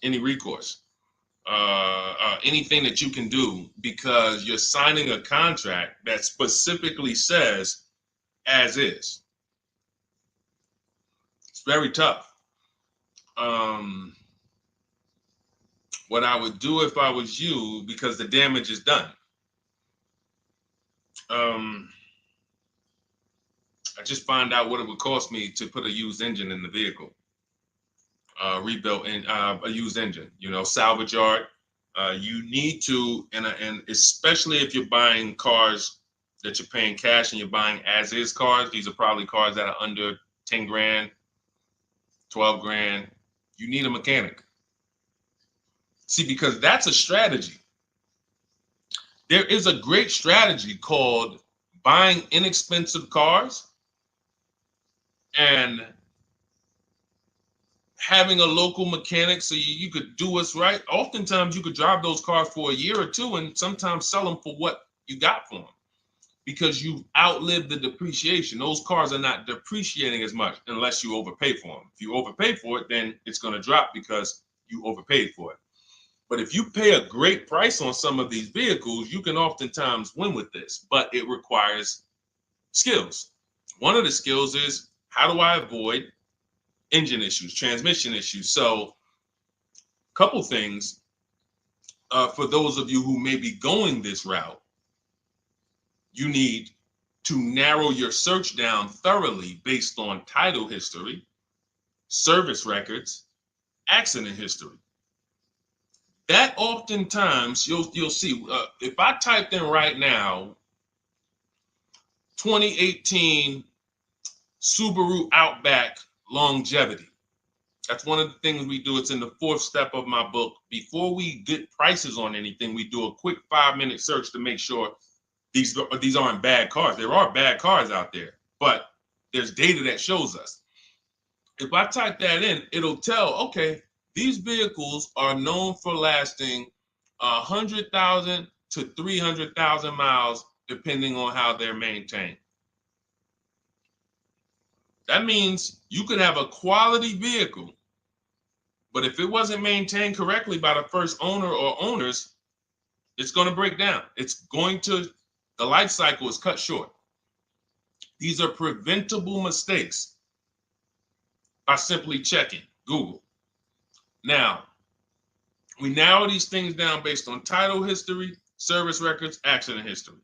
recourse, anything that you can do, because you're signing a contract that specifically says as is. It's very tough. What I would do if I was you, because the damage is done. I just find out what it would cost me to put a used engine in the vehicle, rebuilt in a used engine. You know, salvage yard. You need to, and especially if you're buying cars that you're paying cash and you're buying as is cars. These are probably cars that are under 10 grand, 12 grand. You need a mechanic. See, because that's a strategy. There is a great strategy called buying inexpensive cars and having a local mechanic so you could do what's right. Oftentimes you could drive those cars for a year or two and sometimes sell them for what you got for them because you've outlived the depreciation. Those cars are not depreciating as much unless you overpay for them. If you overpay for it, then it's going to drop because you overpaid for it. But if you pay a great price on some of these vehicles, you can oftentimes win with this, but it requires skills. One of the skills is, how do I avoid engine issues, transmission issues? So a couple things for those of you who may be going this route, you need to narrow your search down thoroughly based on title history, service records, accident history. That oftentimes you'll see, if I typed in right now 2018 Subaru Outback longevity. That's one of the things we do. It's in the 4th step of my book. Before we get prices on anything, we do a quick 5-minute search to make sure these aren't bad cars. There are bad cars out there, but there's data that shows us. If I type that in, it'll tell, okay, these vehicles are known for lasting 100,000 to 300,000 miles, depending on how they're maintained. That means you could have a quality vehicle, but if it wasn't maintained correctly by the first owner or owners, it's going to break down. The life cycle is cut short. These are preventable mistakes by simply checking Google. Now, we narrow these things down based on title history, service records, accident history.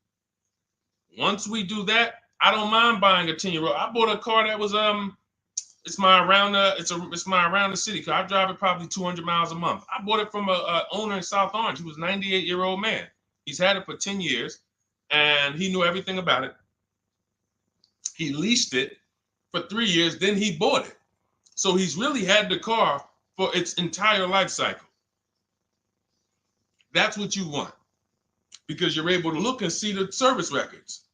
Once we do that, I don't mind buying a 10-year-old. I bought a car that was it's my around the city car. I drive it probably 200 miles a month. I bought it from a owner in South Orange. He was a 98-year-old man. He's had it for 10 years and he knew everything about it. He leased it for 3 years, then he bought it. So he's really had the car for its entire life cycle. That's what you want because you're able to look and see the service records.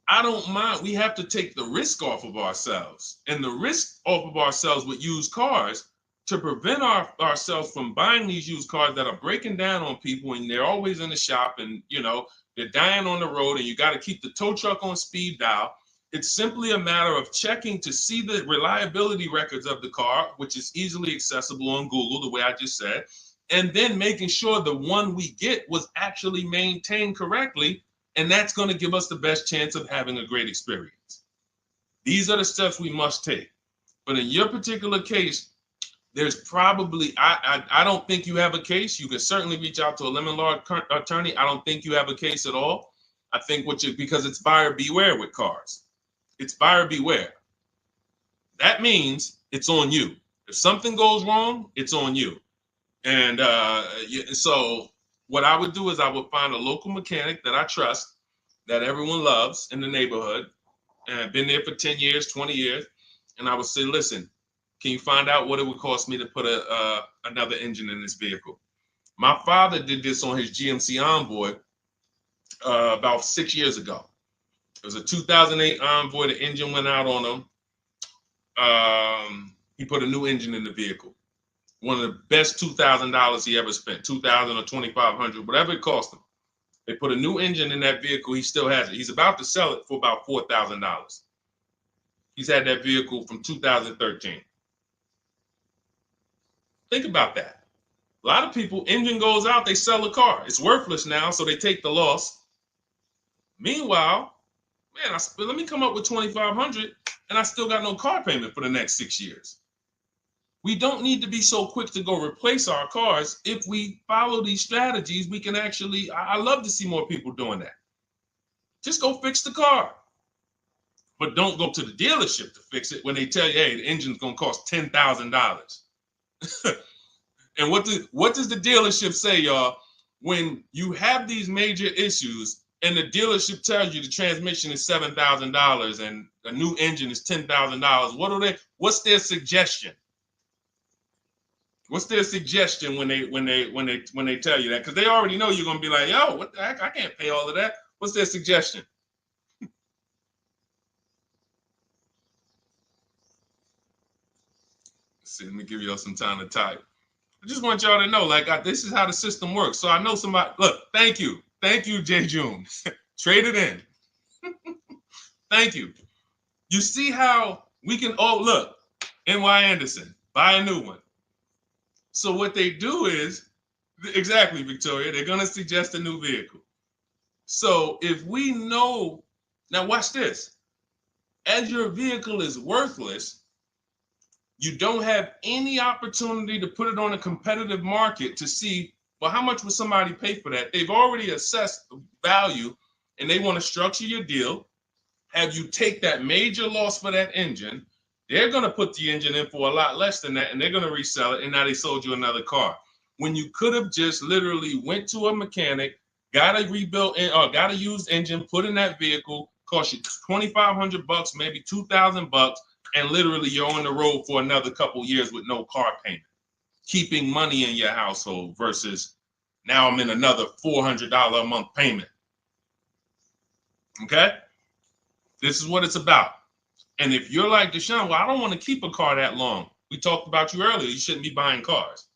I don't mind. We have to take the risk off of ourselves, and the risk off of ourselves with used cars to prevent ourselves from buying these used cars that are breaking down on people and they're always in the shop and, they're dying on the road and you got to keep the tow truck on speed dial. It's simply a matter of checking to see the reliability records of the car, which is easily accessible on Google, the way I just said, and then making sure the one we get was actually maintained correctly. And that's going to give us the best chance of having a great experience. These are the steps we must take. But in your particular case, there's probably, I don't think you have a case. You can certainly reach out to a lemon law attorney. I don't think you have a case at all. I think because it's buyer beware with cars. It's buyer beware. That means it's on you. If something goes wrong, it's on you. And so what I would do is I would find a local mechanic that I trust, that everyone loves in the neighborhood, and I've been there for 10 years, 20 years. And I would say, listen, can you find out what it would cost me to put another engine in this vehicle? My father did this on his GMC Envoy about 6 years ago. It was a 2008 Envoy. The engine went out on him. He put a new engine in the vehicle. One of the best $2,000 he ever spent, $2,000 or $2,500, whatever it cost him. They put a new engine in that vehicle. He still has it. He's about to sell it for about $4,000. He's had that vehicle from 2013. Think about that. A lot of people, engine goes out, they sell the car. It's worthless now, so they take the loss. Meanwhile, man, let me come up with $2,500 and I still got no car payment for the next 6 years. We don't need to be so quick to go replace our cars. If we follow these strategies, we can actually, I love to see more people doing that. Just go fix the car. But don't go to the dealership to fix it when they tell you, hey, the engine's gonna cost $10,000. And what does the dealership say, y'all? When you have these major issues and the dealership tells you the transmission is $7,000 and a new engine is $10,000, what's their suggestion? What's their suggestion when they tell you that? Because they already know you're gonna be like, yo, what the heck? I can't pay all of that. What's their suggestion? Let's see, let me give y'all some time to type. I just want y'all to know, like, this is how the system works. So I know somebody, look, thank you, Jay June. Trade it in. Thank you. You see how we can, oh, look, NY Anderson, buy a new one. So what they do is, exactly, Victoria, they're going to suggest a new vehicle. So if we know, now watch this, as your vehicle is worthless, you don't have any opportunity to put it on a competitive market to see, well, how much would somebody pay for that? They've already assessed the value and they want to structure your deal, have you take that major loss for that engine. They're going to put the engine in for a lot less than that and they're going to resell it, and now they sold you another car. When you could have just literally went to a mechanic, got a rebuilt or got a used engine, put in that vehicle, cost you $2,500, maybe $2,000, and literally you're on the road for another couple years with no car payment, keeping money in your household versus now I'm in another $400 a month payment. Okay? This is what it's about. And if you're like Deshone, well, I don't want to keep a car that long. We talked about you earlier. You shouldn't be buying cars.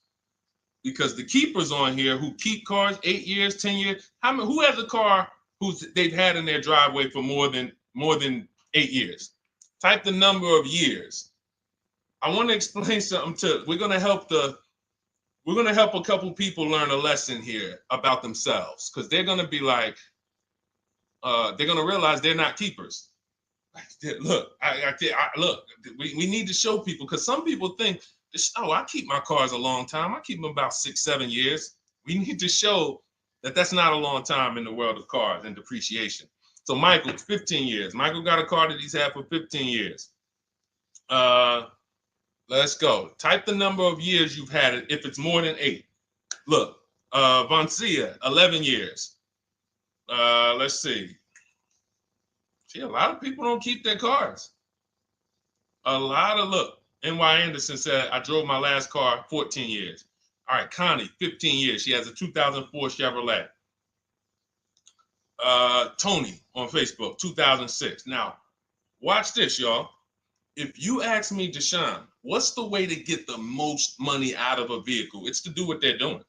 Because the keepers on here who keep cars 8 years, 10 years, who has a car they've had in their driveway for more than 8 years? Type the number of years. I want to explain something we're going to help a couple people learn a lesson here about themselves, because they're going to be like, they're going to realize they're not keepers. Look, look, we need to show people, because some people think, oh, I keep my cars a long time. I keep them about 6-7 years. We need to show that that's not a long time in the world of cars and depreciation. So Michael, 15 years. Michael got a car that he's had for 15 years. Let's go. Type the number of years you've had it if it's more than 8. Look, Vancia, 11 years. Let's see. See, a lot of people don't keep their cars. Look, NY Anderson said, I drove my last car 14 years. All right, Connie, 15 years. She has a 2004 Chevrolet. Tony on Facebook, 2006. Now, watch this, y'all. If you ask me, Deshone, what's the way to get the most money out of a vehicle? It's to do what they're doing.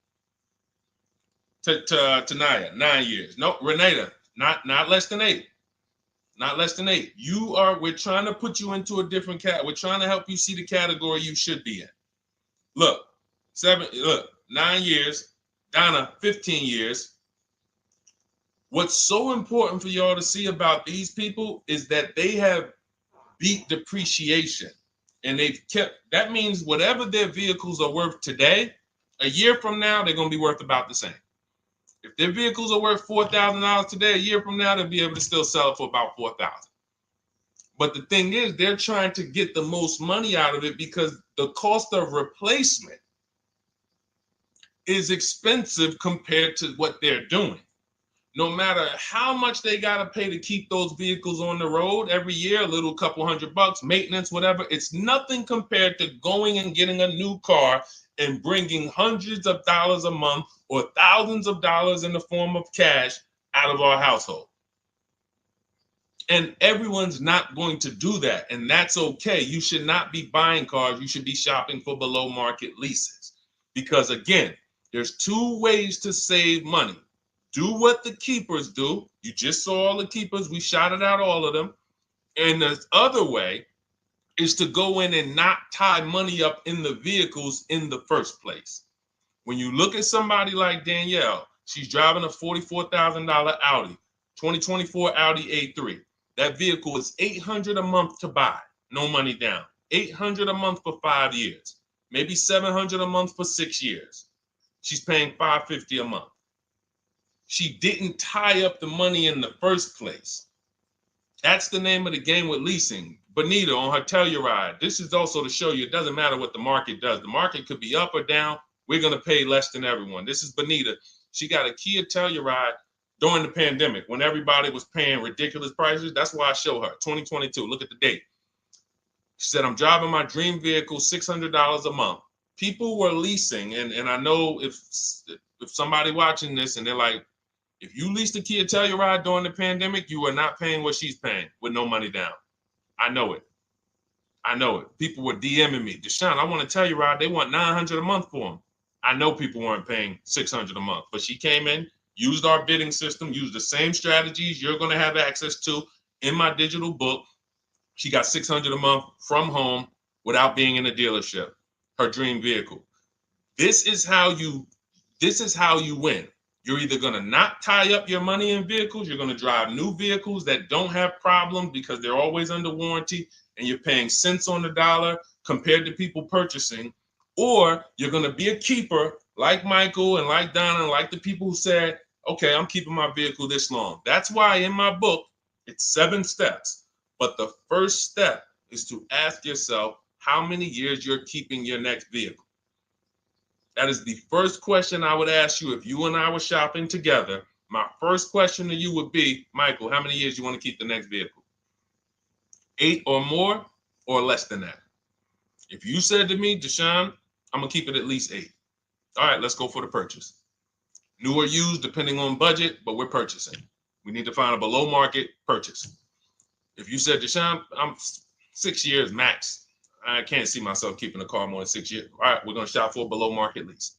Tanaya, 9 years. No, Renata, not less than 8. Not less than 8. We're trying to put you into a different we're trying to help you see the category you should be in. Look, 9 years. Donna, 15 years. What's so important for y'all to see about these people is that they have beat depreciation. And that means whatever their vehicles are worth today, a year from now, they're going to be worth about the same. If their vehicles are worth $4,000 today, a year from now, they'll be able to still sell it for about $4,000. But the thing is, they're trying to get the most money out of it because the cost of replacement is expensive compared to what they're doing. No matter how much they got to pay to keep those vehicles on the road every year, a little couple $100, maintenance, whatever, it's nothing compared to going and getting a new car and bringing hundreds of dollars a month or thousands of dollars in the form of cash out of our household. And everyone's not going to do that. And that's okay. You should not be buying cars. You should be shopping for below market leases. Because again, there's 2 ways to save money. Do what the keepers do. You just saw all the keepers. We shouted out all of them. And the other way is to go in and not tie money up in the vehicles in the first place. When you look at somebody like Danielle, she's driving a $44,000 Audi, 2024 Audi A3. That vehicle is $800 a month to buy, no money down. $800 a month for 5 years, maybe $700 a month for 6 years. She's paying $550 a month. She didn't tie up the money in the first place. That's the name of the game with leasing. Bonita on her Telluride. This is also to show you it doesn't matter what the market does. The market could be up or down. We're going to pay less than everyone. This is Bonita. She got a Kia Telluride during the pandemic when everybody was paying ridiculous prices. That's why I show her 2022. Look at the date. She said, I'm driving my dream vehicle, $600 a month. People were leasing. And I know if somebody watching this and they're like, if you leased a Kia Telluride during the pandemic, you are not paying what she's paying with no money down. I know it. I know it. People were DMing me, Deshone, I want a Telluride. They want $900 a month for them. I know people weren't paying $600 a month, but she came in, used our bidding system, used the same strategies you're going to have access to in my digital book. She got $600 a month from home without being in a dealership. Her dream vehicle. This is how you win. You're either going to not tie up your money in vehicles, you're going to drive new vehicles that don't have problems because they're always under warranty and you're paying cents on the dollar compared to people purchasing, or you're going to be a keeper like Michael and like Donna and like the people who said, okay, I'm keeping my vehicle this long. That's why in my book, it's 7 steps. But the first step is to ask yourself how many years you're keeping your next vehicle. That is the first question I would ask you if you and I were shopping together. My first question to you would be, Michael, how many years you want to keep the next vehicle? 8 or more or less than that? If you said to me, Deshone, I'm going to keep it at least 8. All right, let's go for the purchase. New or used, depending on budget, but we're purchasing. We need to find a below market purchase. If you said, Deshone, I'm 6 years max. I can't see myself keeping a car more than 6 years. All right, we're going to shop for a below market lease.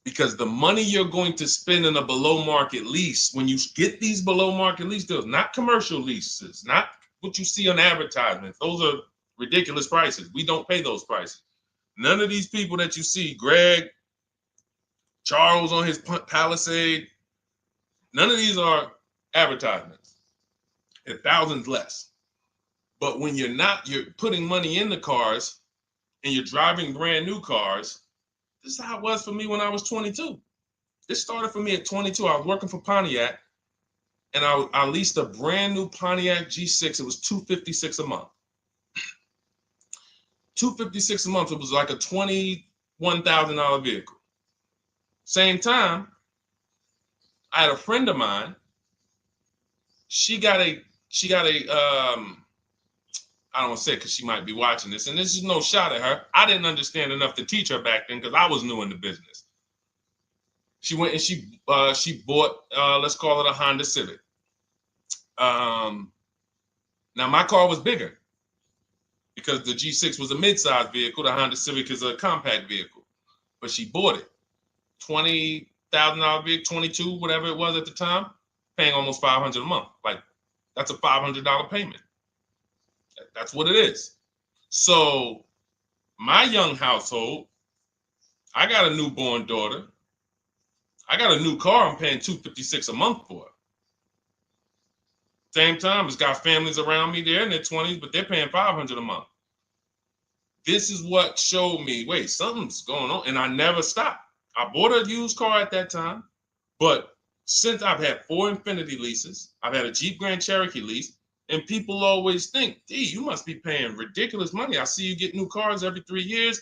Because the money you're going to spend in a below market lease, when you get these below market lease deals, not commercial leases, not what you see on advertisements. Those are ridiculous prices. We don't pay those prices. None of these people that you see, Greg, Charles on his Palisade, none of these are advertisements. They're thousands less. But when you're putting money in the cars and you're driving brand new cars, this is how it was for me when I was 22. This started for me at 22. I was working for Pontiac and I leased a brand new Pontiac G6. It was $256 a month. $256 a month. It was like a $21,000 vehicle. Same time, I had a friend of mine. She got a I don't want to say it because she might be watching this, and this is no shot at her. I didn't understand enough to teach her back then because I was new in the business. She went and she bought, let's call it a Honda Civic. Now my car was bigger because the G6 was a mid-size vehicle. The Honda Civic is a compact vehicle, but she bought it. $20,000 vehicle, 22, whatever it was at the time, paying almost $500 a month. Like that's a $500 payment. That's what it is. So my young household, I got a newborn daughter. I got a new car I'm paying $256 a month for. Same time, it's got families around me. They're in their 20s, but they're paying $500 a month. This is what showed me, wait, something's going on. And I never stopped. I bought a used car at that time, but since I've had 4 Infiniti leases, I've had a Jeep Grand Cherokee lease, and people always think, gee, you must be paying ridiculous money. I see you get new cars every 3 years,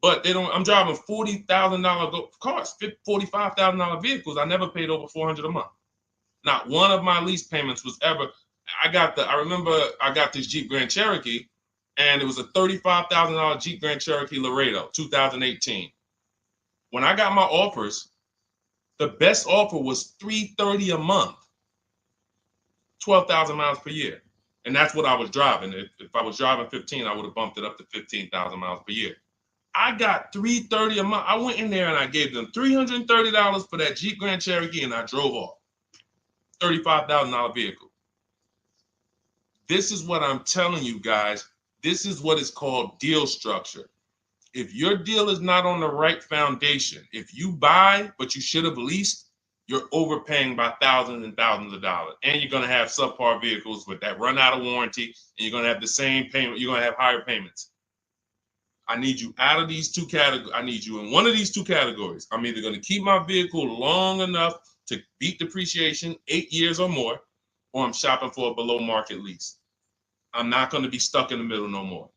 but they don't. I'm driving $40,000 cars, $45,000 vehicles. I never paid over $400 a month. Not one of my lease payments was ever. I remember I got this Jeep Grand Cherokee, and it was a $35,000 Jeep Grand Cherokee Laredo, 2018. When I got my offers, the best offer was $330 a month. 12,000 miles per year. And that's what I was driving. If I was driving 15, I would have bumped it up to 15,000 miles per year. I got $330 a month. I went in there and I gave them $330 for that Jeep Grand Cherokee and I drove off. $35,000 vehicle. This is what I'm telling you guys. This is what is called deal structure. If your deal is not on the right foundation, if you buy, but you should have leased, you're overpaying by thousands and thousands of dollars. And you're going to have subpar vehicles with that run out of warranty, and you're going to have the same payment. You're going to have higher payments. I need you out of these two categories. I need you in one of these two categories. I'm either going to keep my vehicle long enough to beat depreciation, 8 years or more, or I'm shopping for a below market lease. I'm not going to be stuck in the middle no more,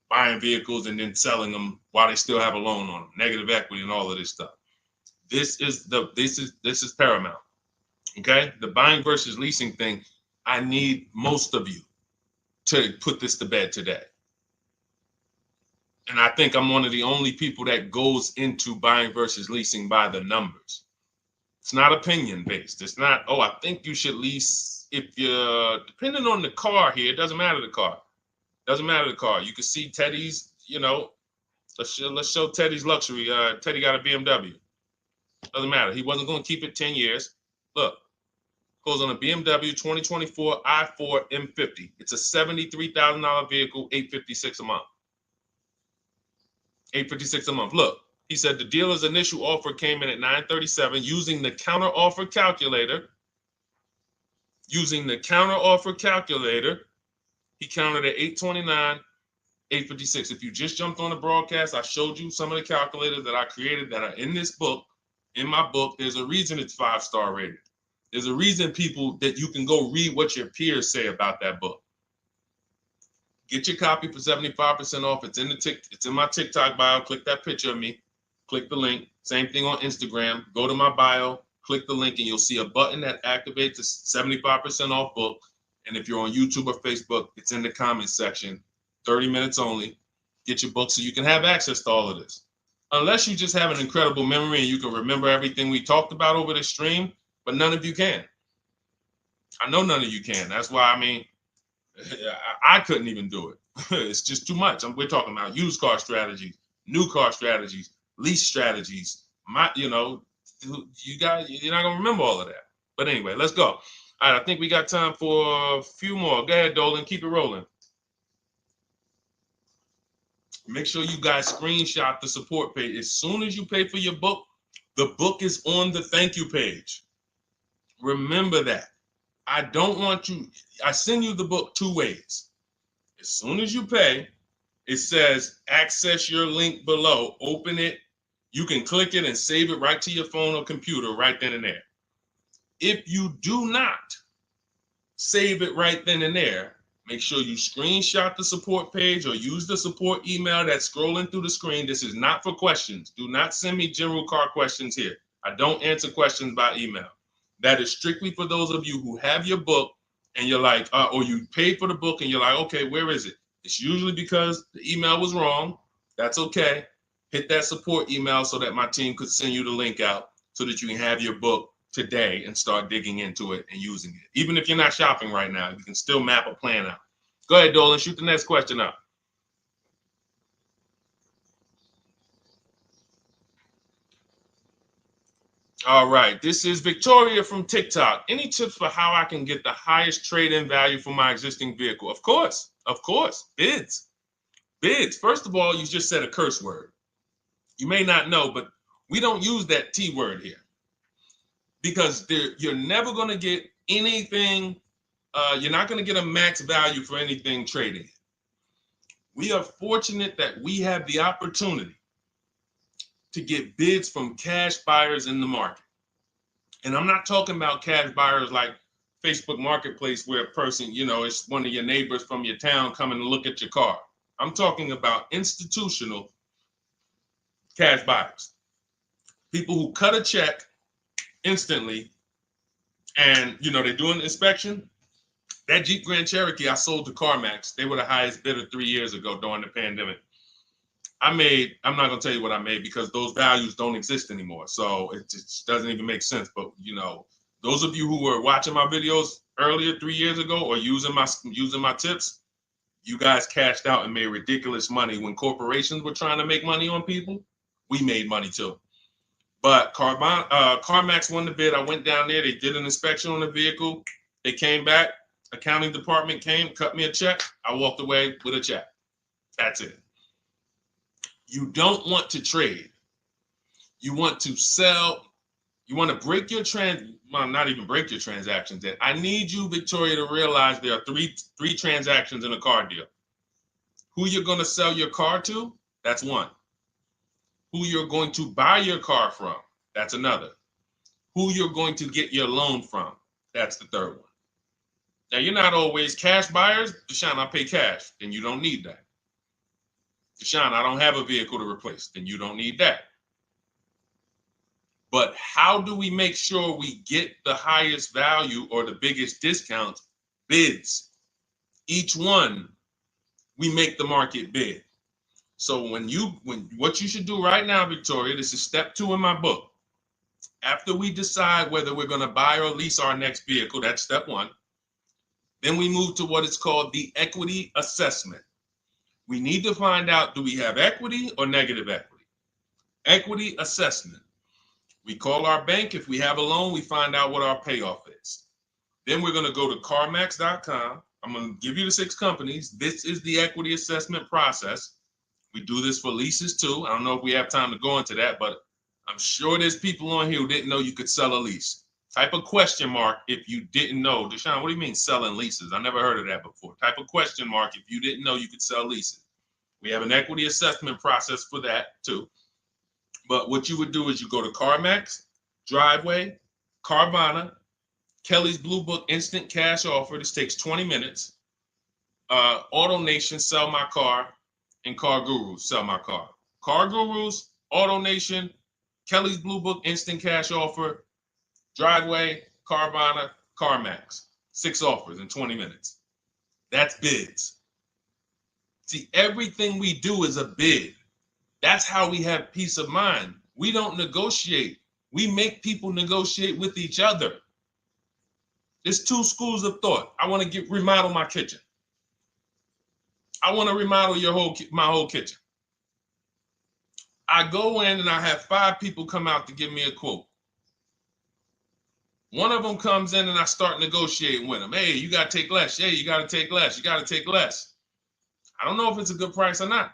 buying vehicles and then selling them while they still have a loan on them, negative equity and all of this stuff. This is paramount. Okay, the buying versus leasing thing. I need most of you to put this to bed today. And I think I'm one of the only people that goes into buying versus leasing by the numbers. It's not opinion based. It's not, oh, I think you should lease if you're, depending on the car here, it doesn't matter the car. Doesn't matter the car. You can see Teddy's, let's show Teddy's luxury. Teddy got a BMW. Doesn't matter. He wasn't going to keep it 10 years. Look, goes on a BMW 2024 i4 M50. It's a $73,000 vehicle, $856 a month. $856 a month. Look, he said the dealer's initial offer came in at $937 using the counter offer calculator. Using the counter offer calculator, he counted at $829, $856. If you just jumped on the broadcast, I showed you some of the calculators that I created that are in this book. In my book, there's a reason it's 5-star rated. There's a reason people that you can go read what your peers say about that book. Get your copy for 75% off. It's in my TikTok bio. Click that picture of me. Click the link. Same thing on Instagram. Go to my bio. Click the link, and you'll see a button that activates the 75% off book. And if you're on YouTube or Facebook, it's in the comments section. 30 minutes only. Get your book so you can have access to all of this. Unless you just have an incredible memory and you can remember everything we talked about over the stream, but none of you can. I know none of you can. That's why, I couldn't even do it. It's just too much. We're talking about used car strategies, new car strategies, lease strategies. You guys, you're not gonna remember all of that. But anyway, let's go. All right, I think we got time for a few more. Go ahead, Dolan, keep it rolling. Make sure you guys screenshot the support page. As soon as you pay for your book, the book is on the thank you page. Remember that. I don't want you, I send you the book 2 ways. As soon as you pay, it says access your link below, open it. You can click it and save it right to your phone or computer right then and there. If you do not save it right then and there, make sure you screenshot the support page or use the support email that's scrolling through the screen. This is not for questions. Do not send me general car questions here. I don't answer questions by email. That is strictly for those of you who have your book and you're like, or you paid for the book and you're like, okay, where is it? It's usually because the email was wrong. That's okay. Hit that support email so that my team could send you the link out so that you can have your book today and start digging into it and using it. Even if you're not shopping right now, you can still map a plan out. Go ahead, Dolan, shoot the next question up. All right, this is Victoria from TikTok. Any tips for how I can get the highest trade-in value for my existing vehicle? Of course, bids. Bids. First of all, you just said a curse word. You may not know, but we don't use that T word here because you're never going to get anything. You're not going to get a max value for anything trading. We are fortunate that we have the opportunity to get bids from cash buyers in the market. And I'm not talking about cash buyers like Facebook Marketplace where a person, it's one of your neighbors from your town coming to look at your car. I'm talking about institutional cash buyers. People who cut a check instantly and, they do an inspection. That Jeep Grand Cherokee I sold to CarMax, they were the highest bidder 3 years ago during the pandemic. I'm not going to tell you what I made because those values don't exist anymore. So it just doesn't even make sense. But, those of you who were watching my videos earlier 3 years ago or using my tips, you guys cashed out and made ridiculous money. When corporations were trying to make money on people, we made money too. But CarMax won the bid. I went down there. They did an inspection on the vehicle. They came back. Accounting department came, cut me a check. I walked away with a check. That's it. You don't want to trade. You want to sell. You want to break your not even break your transactions. I need you, Victoria, to realize there are three transactions in a car deal. Who you're going to sell your car to, That's one. Who you're going to buy your car from, that's another. Who you're going to get your loan from, that's the third one. Now, you're not always cash buyers. Deshone, I pay cash. Then you don't need that. Deshone, I don't have a vehicle to replace. Then you don't need that. But how do we make sure we get the highest value or the biggest discount? Bids. Each one, we make the market bid. So when what you should do right now, Victoria, this is step 2 in my book. After we decide whether we're going to buy or lease our next vehicle, that's step 1. Then we move to what is called the equity assessment. We need to find out, do we have equity or negative equity? Equity assessment. We call our bank. If we have a loan, we find out what our payoff is. Then we're going to go to carmax.com. I'm going to give you the 6 companies. This is the equity assessment process. We do this for leases too. I don't know if we have time to go into that, but I'm sure there's people on here who didn't know you could sell a lease. Type a question mark if you didn't know. Deshone, what do you mean selling leases? I never heard of that before. Type a question mark if you didn't know you could sell leases. We have an equity assessment process for that too. But what you would do is you go to CarMax, Driveway, Carvana, Kelly's Blue Book Instant Cash Offer. This takes 20 minutes. Auto Nation, Sell My Car, and Car Gurus, Sell My Car. Car Gurus, Auto Nation, Kelly's Blue Book Instant Cash Offer, Driveway, Carvana, CarMax. 6 offers in 20 minutes. That's bids. See, everything we do is a bid. That's how we have peace of mind. We don't negotiate. We make people negotiate with each other. There's 2 schools of thought. I want to remodel my kitchen. I want to remodel my whole kitchen. I go in and I have 5 people come out to give me a quote. One of them comes in and I start negotiating with them. Hey, you got to take less. Hey, you got to take less. You got to take less. I don't know if it's a good price or not.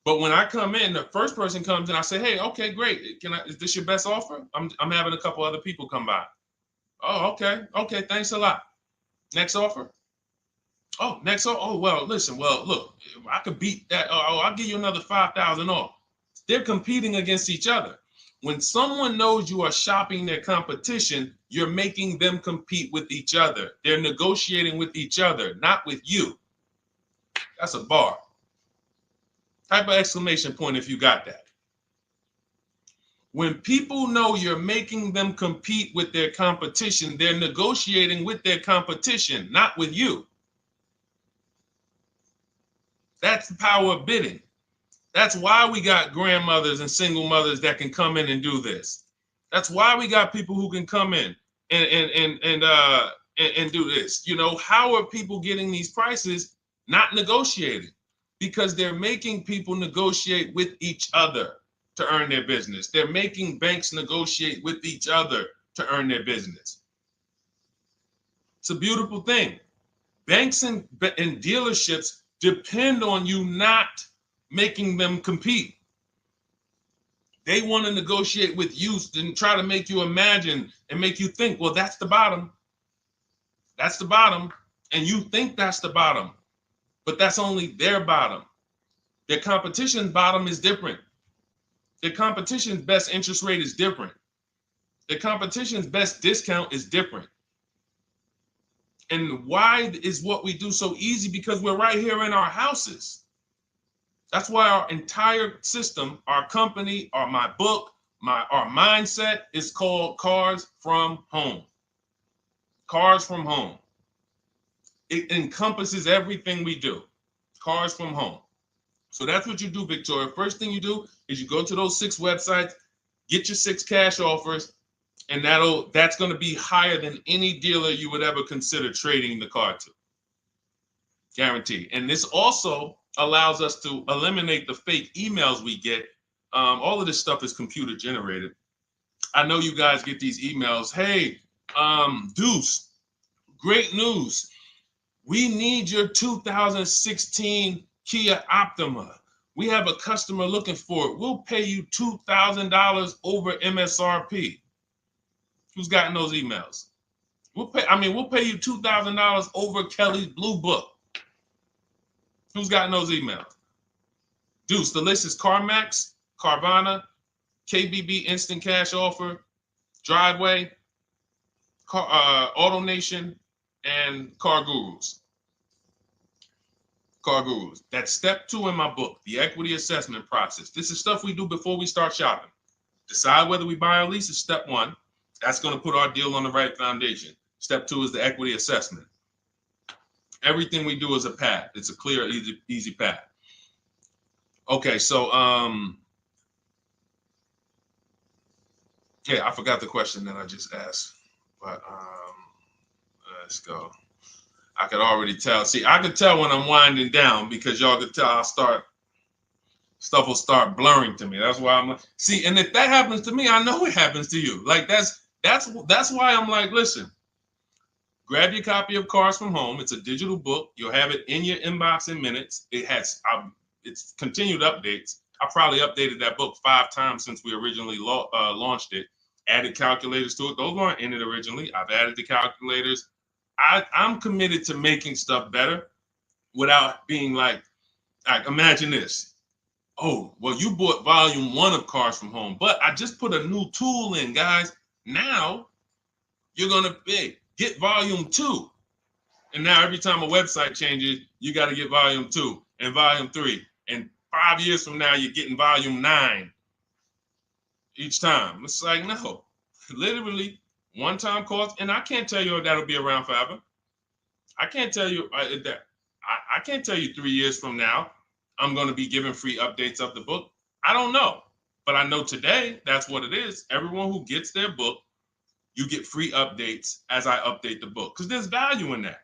But when I come in, the first person comes in, I say, hey, okay, great. Is this your best offer? I'm having a couple other people come by. Oh, okay. Okay, thanks a lot. Next offer. Oh, next offer. Oh, well, listen, look, I could beat that. Oh, I'll give you another 5,000 off. They're competing against each other. When someone knows you are shopping their competition, you're making them compete with each other. They're negotiating with each other, not with you. That's a bar. Type of exclamation point if you got that. When people know you're making them compete with their competition, they're negotiating with their competition, not with you. That's the power of bidding. That's why we got grandmothers and single mothers that can come in and do this. That's why we got people who can come in and do this. You know, how are people getting these prices? Not negotiating, because they're making people negotiate with each other to earn their business. They're making banks negotiate with each other to earn their business. It's a beautiful thing. Banks and dealerships depend on you not making them compete. They want to negotiate with you and try to make you imagine and make you think, well, that's the bottom. That's the bottom. And you think that's the bottom, but that's only their bottom. Their competition's bottom is different. Their competition's best interest rate is different. Their competition's best discount is different. And why is what we do so easy? Because we're right here in our houses. That's why our entire system, our company, my book, our mindset is called Cars from Home. Cars from Home. It encompasses everything we do. Cars from Home. So that's what you do, Victoria. First thing you do is you go to those 6 websites, get your 6 cash offers, and that's going to be higher than any dealer you would ever consider trading the car to. Guaranteed. And this also allows us to eliminate the fake emails we get. All of this stuff is computer generated. I know you guys get these emails. Hey, Deuce, great news. We need your 2016 Kia Optima. We have a customer looking for it. We'll pay you $2,000 over MSRP. Who's gotten those emails? We'll pay you $2,000 over Kelly's Blue Book. Who's gotten those emails? Deuce, the list is CarMax, Carvana, KBB Instant Cash Offer, Driveway, Auto Nation, and Car Gurus. Car Gurus. That's step 2 in my book, the equity assessment process. This is stuff we do before we start shopping. Decide whether we buy or lease is step 1. That's going to put our deal on the right foundation. Step 2 is the equity assessment. Everything we do is a path. It's a clear, easy path. Okay, so yeah, I forgot the question that I just asked, but let's go. I could already tell. See, I could tell when I'm winding down because y'all could tell stuff will start blurring to me. That's why I'm like, see, and if that happens to me, I know it happens to you. Like that's why I'm like, listen, grab your copy of Cars from Home. It's a digital book. You'll have it in your inbox in minutes. It has it's continued updates. I probably updated that book 5 times since we originally launched it. Added calculators to it. Those weren't in it originally. I've added the calculators. I'm committed to making stuff better without being like imagine this. Oh, well, you bought volume 1 of Cars from Home, but I just put a new tool in, guys. Now you're going to get volume 2. And now every time a website changes, you got to get volume 2 and volume 3. And 5 years from now, you're getting volume 9 each time. It's like, no, literally one-time cost. And I can't tell you if that'll be around forever. I can't tell you that. I can't tell you 3 years from now, I'm going to be giving free updates of the book. I don't know. But I know today, that's what it is. Everyone who gets their book, you get free updates as I update the book. Because there's value in that.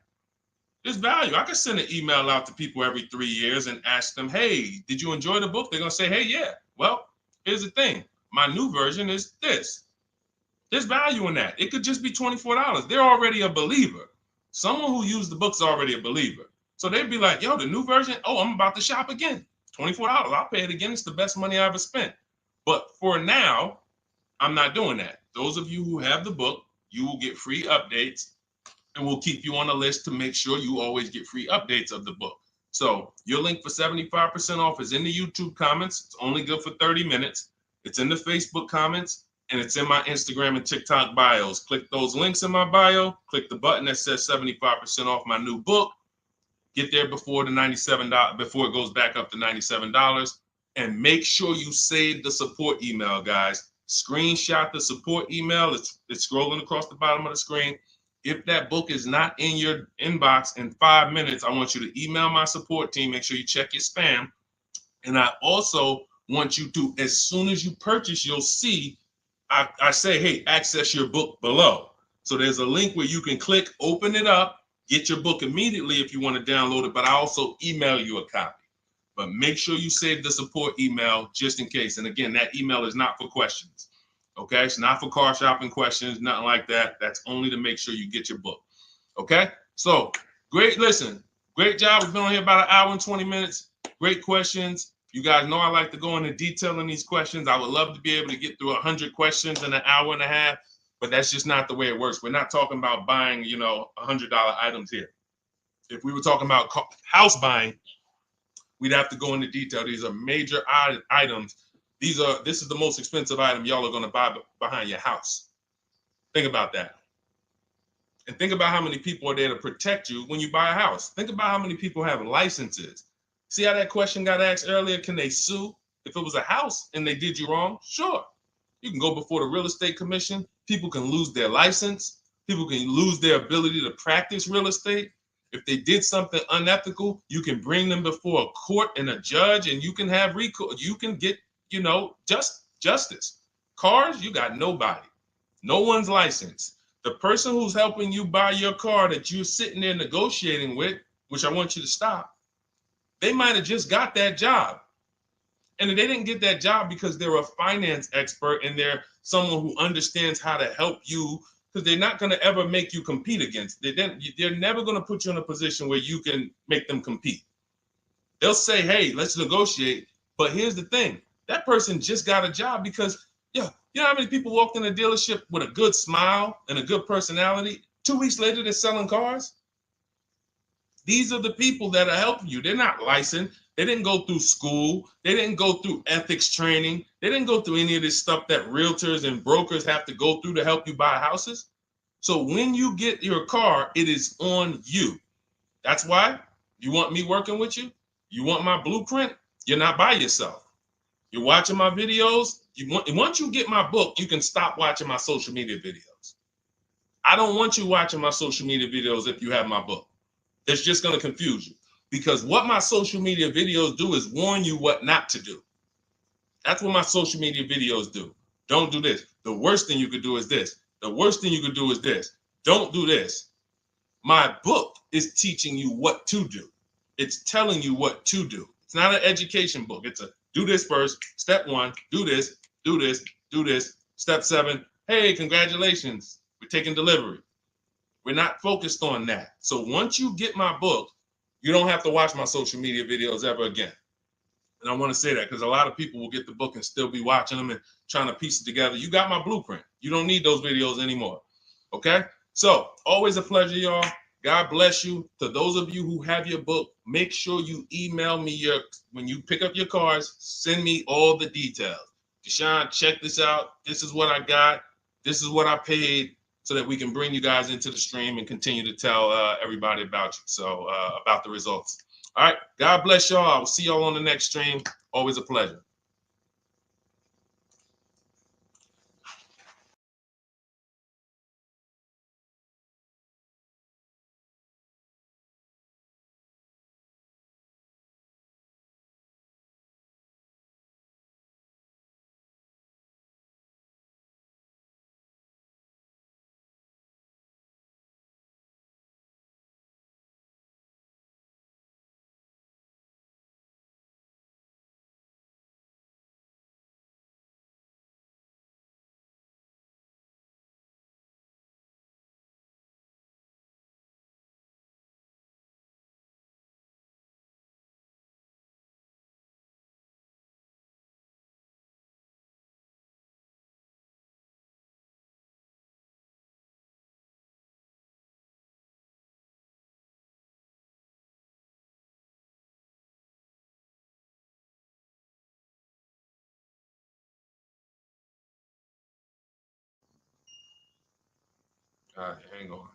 There's value. I could send an email out to people every 3 years and ask them, hey, did you enjoy the book? They're going to say, hey, yeah. Well, here's the thing. My new version is this. There's value in that. It could just be $24. They're already a believer. Someone who used the book's already a believer. So they'd be like, yo, the new version, oh, I'm about to shop again. $24. I'll pay it again. It's the best money I ever spent. But for now, I'm not doing that. Those of you who have the book, you will get free updates, and we'll keep you on the list to make sure you always get free updates of the book. So your link for 75% off is in the YouTube comments. It's only good for 30 minutes. It's in the Facebook comments, and it's in my Instagram and TikTok bios. Click those links in my bio. Click the button that says 75% off my new book. Get there before the $97, before it goes back up to $97. And make sure you save the support email, guys. Screenshot the support email. It's scrolling across the bottom of the screen. If that book is not in your inbox in 5 minutes, I want you to email my support team. Make sure you check your spam. And I also want you to, as soon as you purchase, you'll see, I say, hey, access your book below. So there's a link where you can click, open it up, get your book immediately if you want to download it, but I also email you a copy. But make sure you save the support email just in case. And again, that email is not for questions. Okay, it's not for car shopping questions, nothing like that. That's only to make sure you get your book. Okay, so great. Listen, great job. We've been on here about 1 hour and 20 minutes. Great questions. You guys know I like to go into detail in these questions. I would love to be able to get through 100 questions in 1.5 hours, but that's just not the way it works. We're not talking about buying, $100 items here. If we were talking about house buying, we'd have to go into detail. These are major items. This is the most expensive item y'all are going to buy behind your house. Think about that. And think about how many people are there to protect you when you buy a house. Think about how many people have licenses. See how that question got asked earlier? Can they sue if it was a house and they did you wrong? Sure. You can go before the real estate commission. People can lose their license. People can lose their ability to practice real estate. If they did something unethical, you can bring them before a court and a judge, and you can have recourse. You can get, justice. Cars, you got nobody. No one's licensed. The person who's helping you buy your car that you're sitting there negotiating with, which I want you to stop, they might have just got that job. And they didn't get that job because they're a finance expert and they're someone who understands how to help you, because they're not going to ever make you compete against. They're never going to put you in a position where you can make them compete. They'll say, hey, let's negotiate. But here's the thing. That person just got a job because, you know how many people walked in a dealership with a good smile and a good personality? 2 weeks later, they're selling cars. These are the people that are helping you. They're not licensed. They didn't go through school. They didn't go through ethics training. They didn't go through any of this stuff that realtors and brokers have to go through to help you buy houses. So when you get your car, it is on you. That's why you want me working with you. You want my blueprint. You're not by yourself. You're watching my videos. Once you get my book, you can stop watching my social media videos. I don't want you watching my social media videos if you have my book. It's just going to confuse you, because what my social media videos do is warn you what not to do. That's what my social media videos do. Don't do this. The worst thing you could do is this. The worst thing you could do is this. Don't do this. My book is teaching you what to do. It's telling you what to do. It's not an education book. It's a do this first. Step 1, do this, do this, do this. Step 7, hey, congratulations. We're taking delivery. We're not focused on that. So once you get my book, you don't have to watch my social media videos ever again. And I want to say that because a lot of people will get the book and still be watching them and trying to piece it together. You got my blueprint. You don't need those videos anymore. Okay? So always a pleasure, y'all. God bless you. To those of you who have your book, make sure you email me when you pick up your cars, send me all the details. Deshone, check this out. This is what I got. This is what I paid, so that we can bring you guys into the stream and continue to tell everybody about you. So about the results. All right. God bless y'all. I will see y'all on the next stream. Always a pleasure. All right, hang on.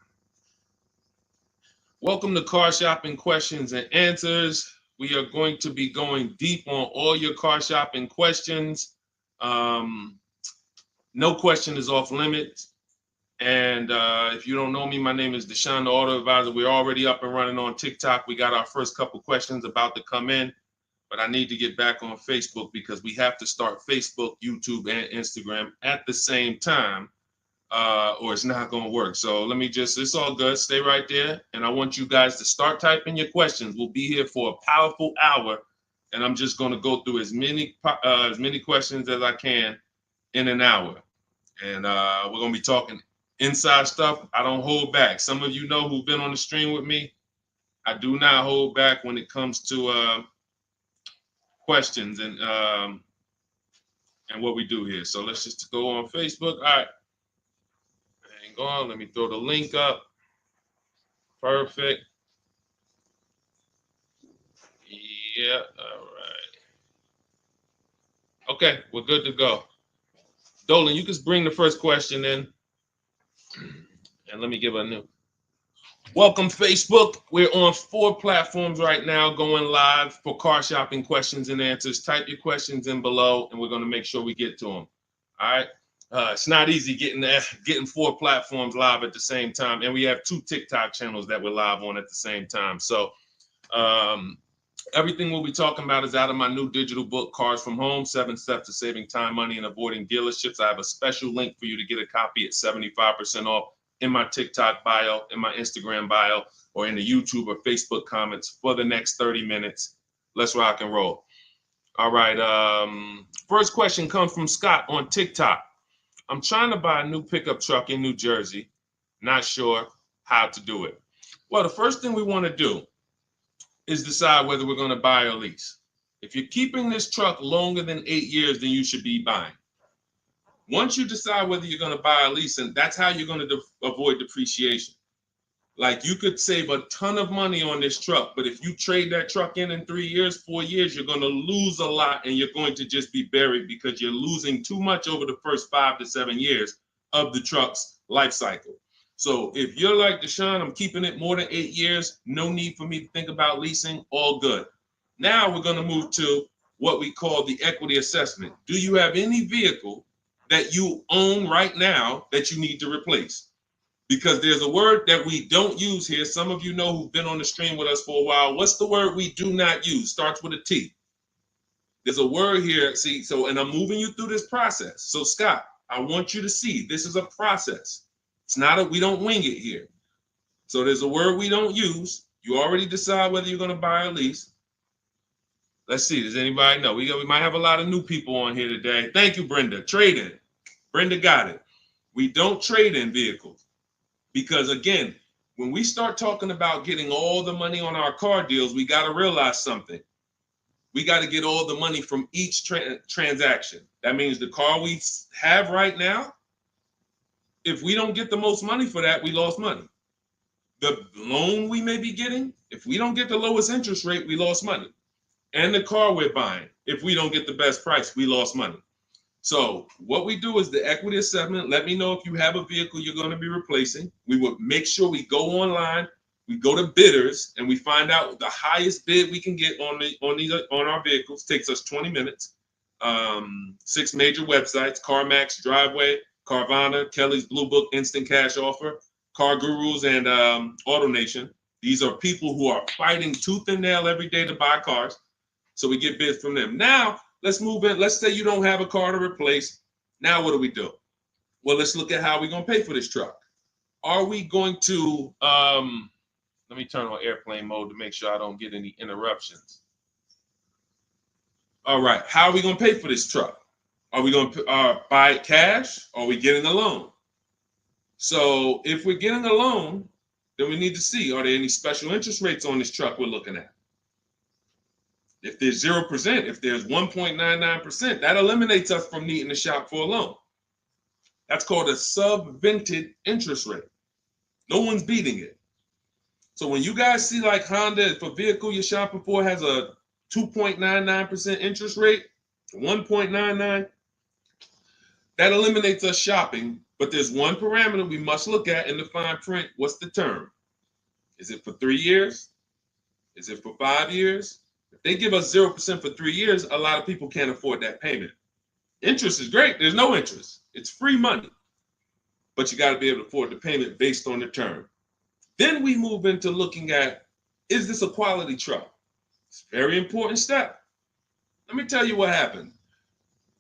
Welcome to Car Shopping Questions and Answers. We are going to be going deep on all your car shopping questions. No question is off limits. And if you don't know me, my name is Deshone the Auto Advisor. We're already up and running on TikTok. We got our first couple questions about to come in, but I need to get back on Facebook because we have to start Facebook, YouTube, and Instagram at the same time, or it's not going to work. So let me it's all good. Stay right there. And I want you guys to start typing your questions. We'll be here for a powerful hour, and I'm just going to go through as many questions as I can in an hour. And we're going to be talking inside stuff. I don't hold back. Some of you know who've been on the stream with me. I do not hold back when it comes to questions and what we do here. So let's just go on Facebook. All right. Hang on. Let me throw the link up. Perfect. Yeah. All right. Okay. We're good to go. Dolan, you can bring the first question in. And let me give a new. Welcome, Facebook. We're on 4 platforms right now going live for car shopping questions and answers. Type your questions in below, and we're going to make sure we get to them. All right. It's not easy getting 4 platforms live at the same time. And we have 2 TikTok channels that we're live on at the same time. So everything we'll be talking about is out of my new digital book, Cars from Home, 7 Steps to Saving Time, Money, and Avoiding Dealerships. I have a special link for you to get a copy at 75% off in my TikTok bio, in my Instagram bio, or in the YouTube or Facebook comments for the next 30 minutes. Let's rock and roll. All right. First question comes from Scott on TikTok. I'm trying to buy a new pickup truck in New Jersey. Not sure how to do it. Well, the first thing we want to do is decide whether we're going to buy or lease. If you're keeping this truck longer than 8 years, then you should be buying. Once you decide whether you're going to buy or lease, and that's how you're going to avoid depreciation. Like you could save a ton of money on this truck, but if you trade that truck in 3 years, 4 years, you're going to lose a lot and you're going to just be buried because you're losing too much over the first 5 to 7 years of the truck's life cycle. So if you're like Deshone, I'm keeping it more than 8 years, no need for me to think about leasing, all good. Now we're going to move to what we call the equity assessment. Do you have any vehicle that you own right now that you need to replace? Because there's a word that we don't use here. Some of you know who've been on the stream with us for a while. What's the word we do not use? Starts with a T. There's a word here. See, so, and I'm moving you through this process. So Scott, I want you to see this is a process. It's not we don't wing it here. So there's a word we don't use. You already decide whether you're going to buy or lease. Let's see. Does anybody know? We might have a lot of new people on here today. Thank you, Brenda. Trade in. Brenda got it. We don't trade in vehicles. Because again, when we start talking about getting all the money on our car deals, we got to realize something. We got to get all the money from each transaction. That means the car we have right now, if we don't get the most money for that, we lost money. The loan we may be getting, if we don't get the lowest interest rate, we lost money. And the car we're buying, if we don't get the best price, we lost money. So what we do is the equity assessment. Let me know if you have a vehicle you're going to be replacing. We would make sure we go online, we go to bidders, and we find out the highest bid we can get on our vehicles. Takes us 20 minutes. 6 major websites: CarMax, Driveway, Carvana, Kelly's Blue Book, Instant Cash Offer, Car Gurus, and AutoNation. These are people who are fighting tooth and nail every day to buy cars. So we get bids from them. Now, let's move in. Let's say you don't have a car to replace. Now what do? Well, let's look at how we're going to pay for this truck. Are we going to, let me turn on airplane mode to make sure I don't get any interruptions. All right, how are we going to pay for this truck? Are we going to buy it cash, or are we getting a loan? So if we're getting a loan, then we need to see, are there any special interest rates on this truck we're looking at? If there's 0%, if there's 1.99%, that eliminates us from needing to shop for a loan. That's called a subvented interest rate. No one's beating it. So when you guys see like Honda, if a vehicle you're shopping for has a 2.99% interest rate, 1.99, that eliminates us shopping. But there's one parameter we must look at in the fine print. What's the term? Is it for 3 years? Is it for 5 years? If they give us 0% for 3 years, a lot of people can't afford that payment. Interest is great. There's no interest. It's free money. But you got to be able to afford the payment based on the term. Then we move into looking at, is this a quality truck? It's a very important step. Let me tell you what happened.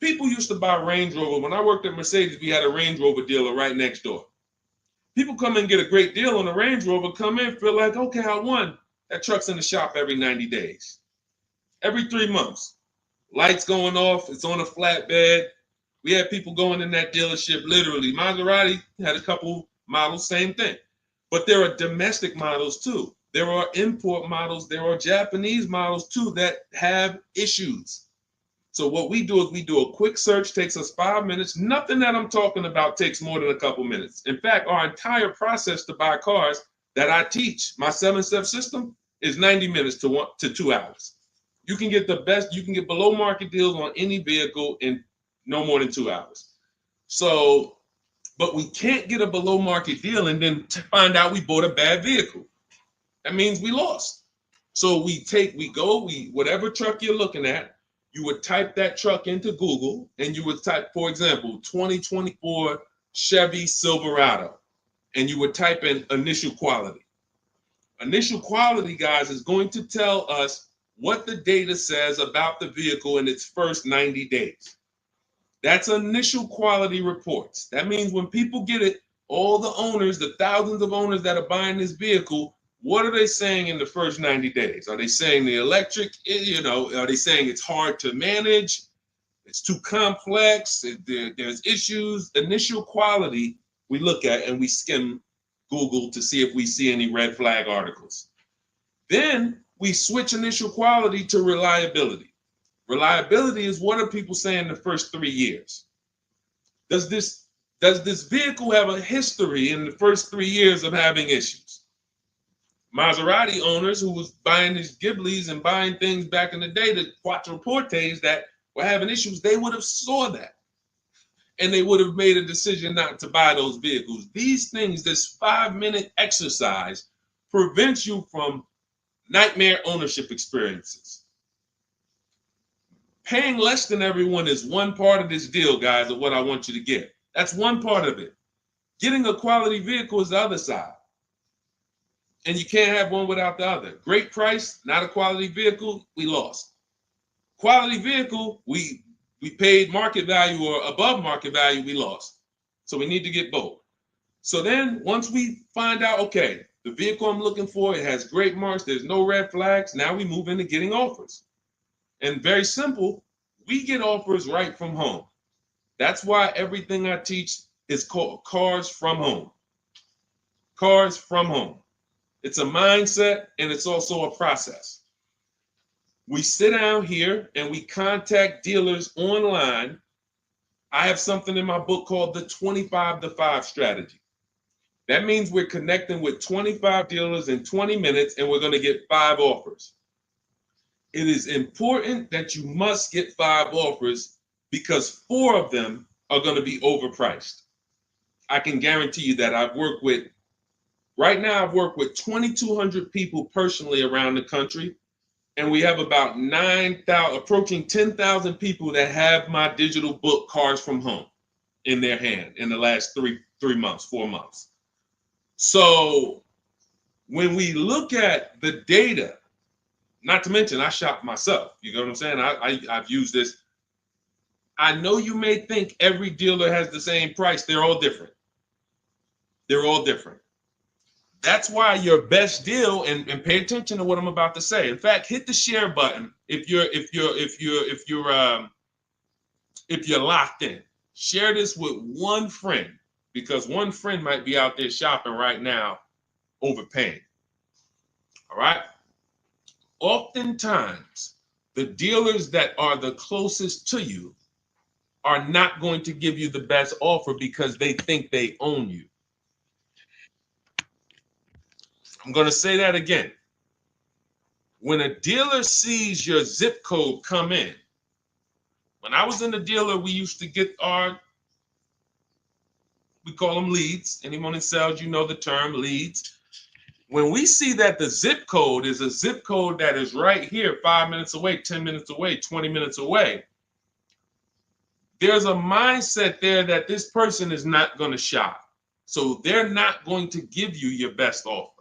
People used to buy Range Rover. When I worked at Mercedes, we had a Range Rover dealer right next door. People come in and get a great deal on a Range Rover, come in, feel like, okay, I won. That truck's in the shop every 90 days. Every 3 months. Lights going off, it's on a flatbed. We had people going in that dealership, literally. Maserati had a couple models, same thing. But there are domestic models too. There are import models. There are Japanese models too that have issues. So what we do is we do a quick search, takes us 5 minutes. Nothing that I'm talking about takes more than a couple minutes. In fact, our entire process to buy cars that I teach, my 7-step system, is 90 minutes to 2 hours. You can get the best, you can get below market deals on any vehicle in no more than 2 hours. So, but we can't get a below market deal and then find out we bought a bad vehicle. That means we lost. So whatever truck you're looking at, you would type that truck into Google and you would type, for example, 2024 Chevy Silverado, and you would type in initial quality. Initial quality, guys, is going to tell us what the data says about the vehicle in its first 90 days. That's initial quality reports. That means when people get it, all the owners, the thousands of owners that are buying this vehicle, what are they saying in the first 90 days? Are they saying the electric, are they saying it's hard to manage? It's too complex, there's issues. Initial quality we look at and we skim Google to see if we see any red flag articles. Then we switch initial quality to reliability. Reliability is what are people saying the first 3 years? Does this vehicle have a history in the first 3 years of having issues? Maserati owners who was buying these Ghiblis and buying things back in the day, the Quattroportes that were having issues, they would have saw that. And they would have made a decision not to buy those vehicles. These things, this 5-minute exercise prevents you from nightmare ownership experiences. Paying less than everyone is one part of this deal, guys, of what I want you to get. That's one part of it. Getting a quality vehicle is the other side. And you can't have one without the other. Great price, not a quality vehicle, we lost. Quality vehicle, we paid market value or above market value, we lost. So we need to get both. So then once we find out, okay, the vehicle I'm looking for, it has great marks, there's no red flags, now we move into getting offers. And very simple, we get offers right from home. That's why everything I teach is called Cars from Home. Cars from Home. It's a mindset and it's also a process. We sit down here and we contact dealers online. I have something in my book called the 25 to 5 strategy. That means we're connecting with 25 dealers in 20 minutes and we're going to get 5 offers. It is important that you must get 5 offers because 4 of them are going to be overpriced. I can guarantee you that. Right now I've worked with 2,200 people personally around the country, and we have about 9,000, approaching 10,000 people that have my digital book, Cars from Home, in their hand in the last 4 months. So when we look at the data, not to mention I shop myself, you know what I'm saying? I've used this. I know you may think every dealer has the same price. They're all different. They're all different. That's why your best deal, and pay attention to what I'm about to say. In fact, hit the share button if you're locked in. Share this with one friend because one friend might be out there shopping right now, overpaying. All right. Oftentimes, the dealers that are the closest to you are not going to give you the best offer because they think they own you. I'm going to say that again. When a dealer sees your zip code come in, when I was in the dealer, we used to get we call them leads. Anyone in sales, you know the term leads. When we see that the zip code is a zip code that is right here, 5 minutes away, 10 minutes away, 20 minutes away, there's a mindset there that this person is not going to shop. So they're not going to give you your best offer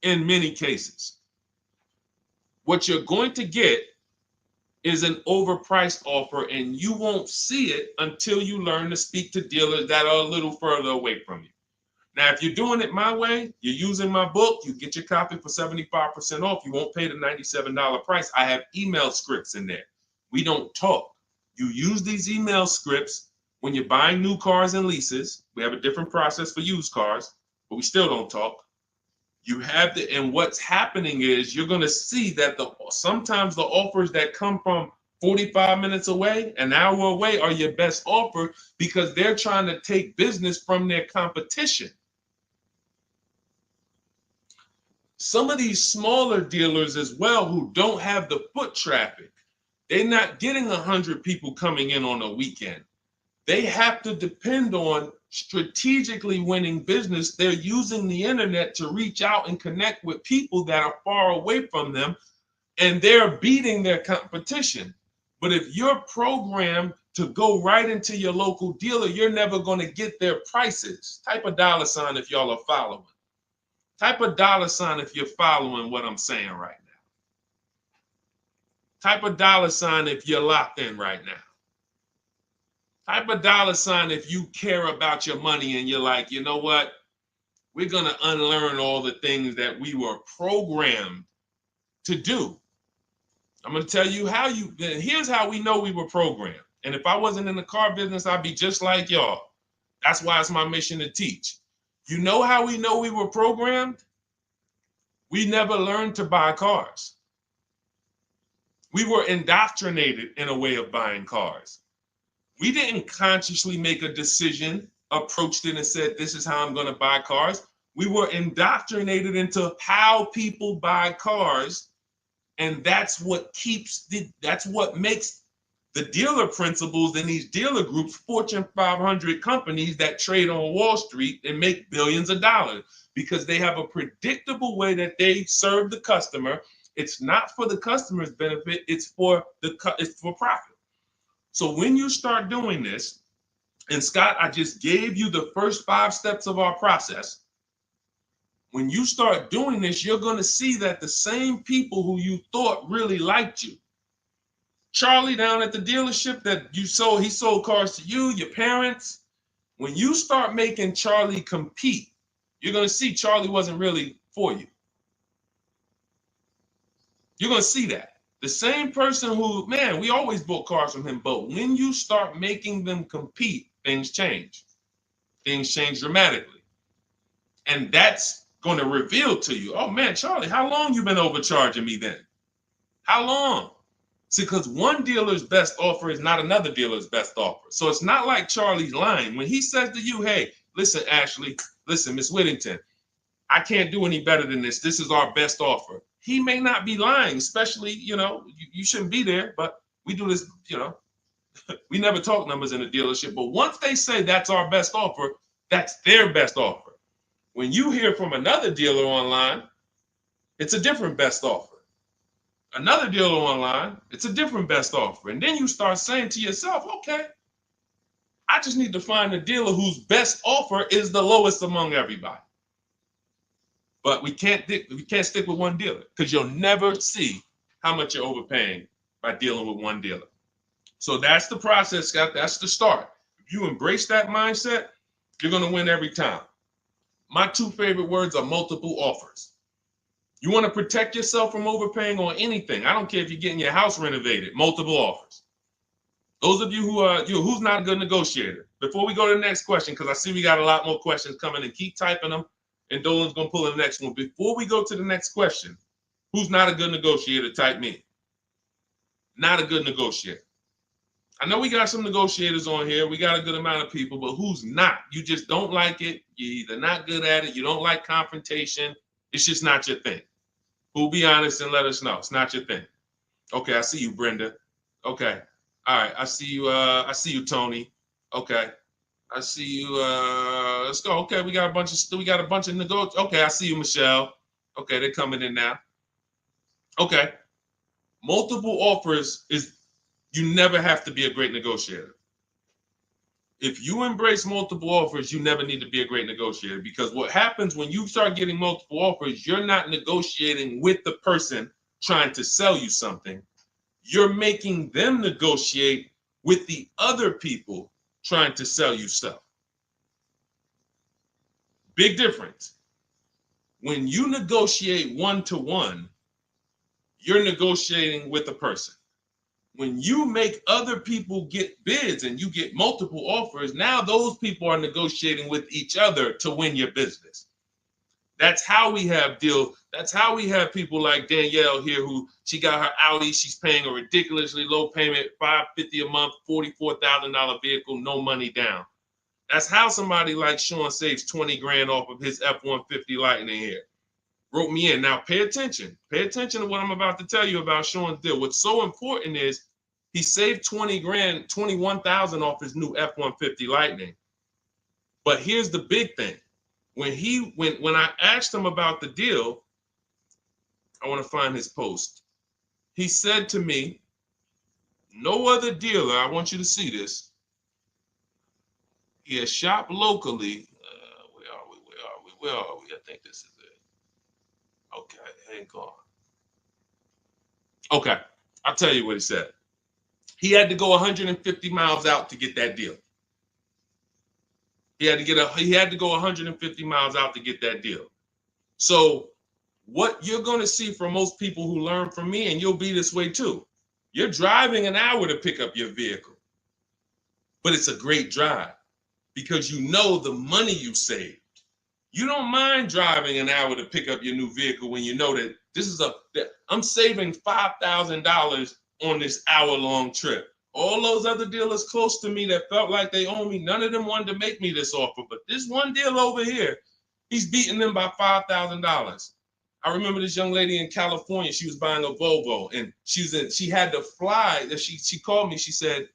in many cases. What you're going to get is an overpriced offer, and you won't see it until you learn to speak to dealers that are a little further away from you. Now, if you're doing it my way, you're using my book, you get your copy for 75% off. You won't pay the $97 price. I have email scripts in there. We don't talk. You use these email scripts when you're buying new cars and leases. We have a different process for used cars, but we still don't talk. You have to, and what's happening is you're going to see that sometimes the offers that come from 45 minutes away, an hour away, are your best offer because they're trying to take business from their competition. Some of these smaller dealers as well who don't have the foot traffic, they're not getting 100 people coming in on a weekend. They have to depend on strategically winning business. They're using the internet to reach out and connect with people that are far away from them, and they're beating their competition. But if you're programmed to go right into your local dealer, you're never going to get their prices. Type a $ if y'all are following. Type a $ if you're following what I'm saying right now. Type a $ if you're locked in right now. Type a $ if you care about your money and you're like, you know what? We're going to unlearn all the things that we were programmed to do. I'm going to tell you here's how we know we were programmed. And if I wasn't in the car business, I'd be just like y'all. That's why it's my mission to teach. You know how we know we were programmed? We never learned to buy cars. We were indoctrinated in a way of buying cars. We didn't consciously make a decision, approached it and said, this is how I'm going to buy cars. We were indoctrinated into how people buy cars, and that's what makes the dealer principals in these dealer groups, Fortune 500 companies that trade on Wall Street and make billions of dollars, because they have a predictable way that they serve the customer. It's not for the customer's benefit, it's for profit. So when you start doing this, and Scott, I just gave you the first 5 steps of our process. When you start doing this, you're going to see that the same people who you thought really liked you, Charlie down at the dealership that he sold cars to you, your parents. When you start making Charlie compete, you're going to see Charlie wasn't really for you. You're going to see that. The same person who, man, we always bought cars from him, but when you start making them compete, things change. Things change dramatically. And that's going to reveal to you, oh man, Charlie, how long you been overcharging me then? How long? See, because one dealer's best offer is not another dealer's best offer. So it's not like Charlie's lying. When he says to you, hey, listen, Ashley, listen, Miss Whittington, I can't do any better than this. This is our best offer. He may not be lying, especially, you shouldn't be there, but we do this, we never talk numbers in a dealership. But once they say that's our best offer, that's their best offer. When you hear from another dealer online, it's a different best offer. Another dealer online, it's a different best offer. And then you start saying to yourself, okay, I just need to find a dealer whose best offer is the lowest among everybody. But we can't stick with one dealer, because you'll never see how much you're overpaying by dealing with one dealer. So that's the process, Scott. That's the start. If you embrace that mindset, you're going to win every time. My 2 favorite words are multiple offers. You want to protect yourself from overpaying on anything. I don't care if you're getting your house renovated, multiple offers. Those of you who's not a good negotiator. Before we go to the next question, because I see we got a lot more questions coming, and keep typing them, and Dolan's going to pull the next one. Before we go to the next question, who's not a good negotiator? Type me. Not a good negotiator. I know we got some negotiators on here. We got a good amount of people, but who's not? You just don't like it. You're either not good at it. You don't like confrontation. It's just not your thing. Who'll be honest and let us know. It's not your thing. Okay, I see you, Brenda. Okay. All right, I see you, Tony. Okay. I see you. Let's go. Okay, we got a bunch of negotiators. Okay, I see you, Michelle. Okay, they're coming in now. Okay. Multiple offers is, you never have to be a great negotiator. If you embrace multiple offers, you never need to be a great negotiator, because what happens when you start getting multiple offers, you're not negotiating with the person trying to sell you something. You're making them negotiate with the other people trying to sell you stuff. Big difference. When you negotiate one-to-one, you're negotiating with a person. When you make other people get bids and you get multiple offers, now those people are negotiating with each other to win your business. That's how we have deals. That's how we have people like Danielle here, who she got her Audi. She's paying a ridiculously low payment, $550 a month, $44,000 vehicle, no money down. That's how somebody like Sean saves 20 grand off of his F-150 Lightning here. Wrote me in. Now pay attention. Pay attention to what I'm about to tell you about Sean's deal. What's so important is he saved 20 grand, 21,000 off his new F-150 Lightning. But here's the big thing. When I asked him about the deal, I want to find his post. He said to me, no other dealer, I want you to see this. He has shopped locally. Where are we? I think this is it. Okay, hang on. Okay, I'll tell you what he said. He had to go 150 miles out to get that deal. He had to go 150 miles out to get that deal. So what you're going to see from most people who learn from me, and you'll be this way too, you're driving an hour to pick up your vehicle, but it's a great drive because you know the money you saved. You don't mind driving an hour to pick up your new vehicle when you know that I'm saving $5,000 on this hour-long trip. All those other dealers close to me that felt like they owe me, none of them wanted to make me this offer. But this one deal over here, He's beating them by $5,000. I remember this young lady in California. She was buying a Volvo, and she had to fly. She called me. She said,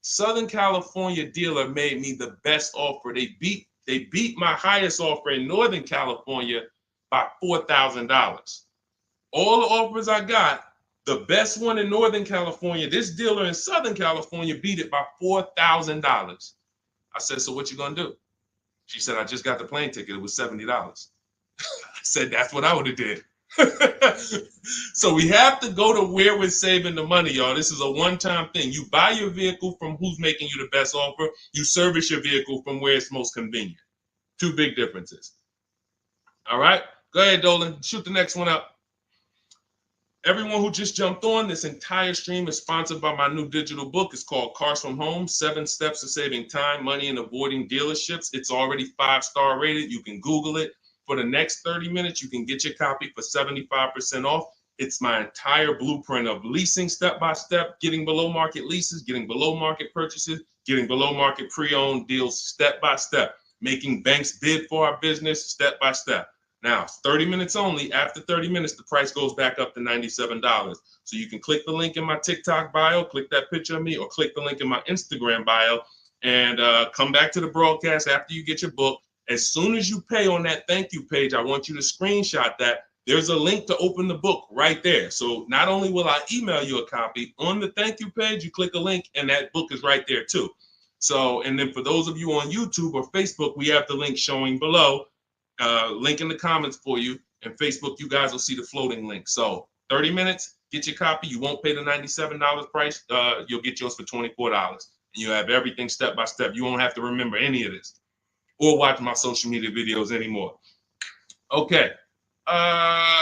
Southern California dealer made me the best offer. They beat my highest offer in Northern California by $4,000. All the offers I got, the best one in Northern California, this dealer in Southern California beat it by $4,000. I said, so what you gonna do? She said, I just got the plane ticket. It was $70. I said, that's what I would have did. So we have to go to where we're saving the money, y'all. This is a one-time thing. You buy your vehicle from who's making you the best offer. You service your vehicle from where it's most convenient. Two big differences. All right, go ahead, Dolan. Shoot the next one up. Everyone who just jumped on, this entire stream is sponsored by my new digital book. It's called Cars from Home, 7 Steps to Saving Time, Money, and Avoiding Dealerships. It's already 5-star rated. You can Google it. For the next 30 minutes, you can get your copy for 75% off. It's my entire blueprint of leasing step-by-step, getting below market leases, getting below market purchases, getting below market pre-owned deals step-by-step, making banks bid for our business step-by-step. Now, 30 minutes only. After 30 minutes, the price goes back up to $97. So you can click the link in my TikTok bio, click that picture of me, or click the link in my Instagram bio, and come back to the broadcast after you get your book. As soon as you pay on that thank you page, I want you to screenshot that. There's a link to open the book right there. So not only will I email you a copy, on the thank you page, you click a link, and that book is right there too. So, and then for those of you on YouTube or Facebook, we have the link showing below. Link in the comments for you, and Facebook, you guys will see the floating link. So 30 minutes, get your copy. You won't pay the $97 price. You'll get yours for $24, and you have everything step by step. You won't have to remember any of this or watch my social media videos anymore. Okay.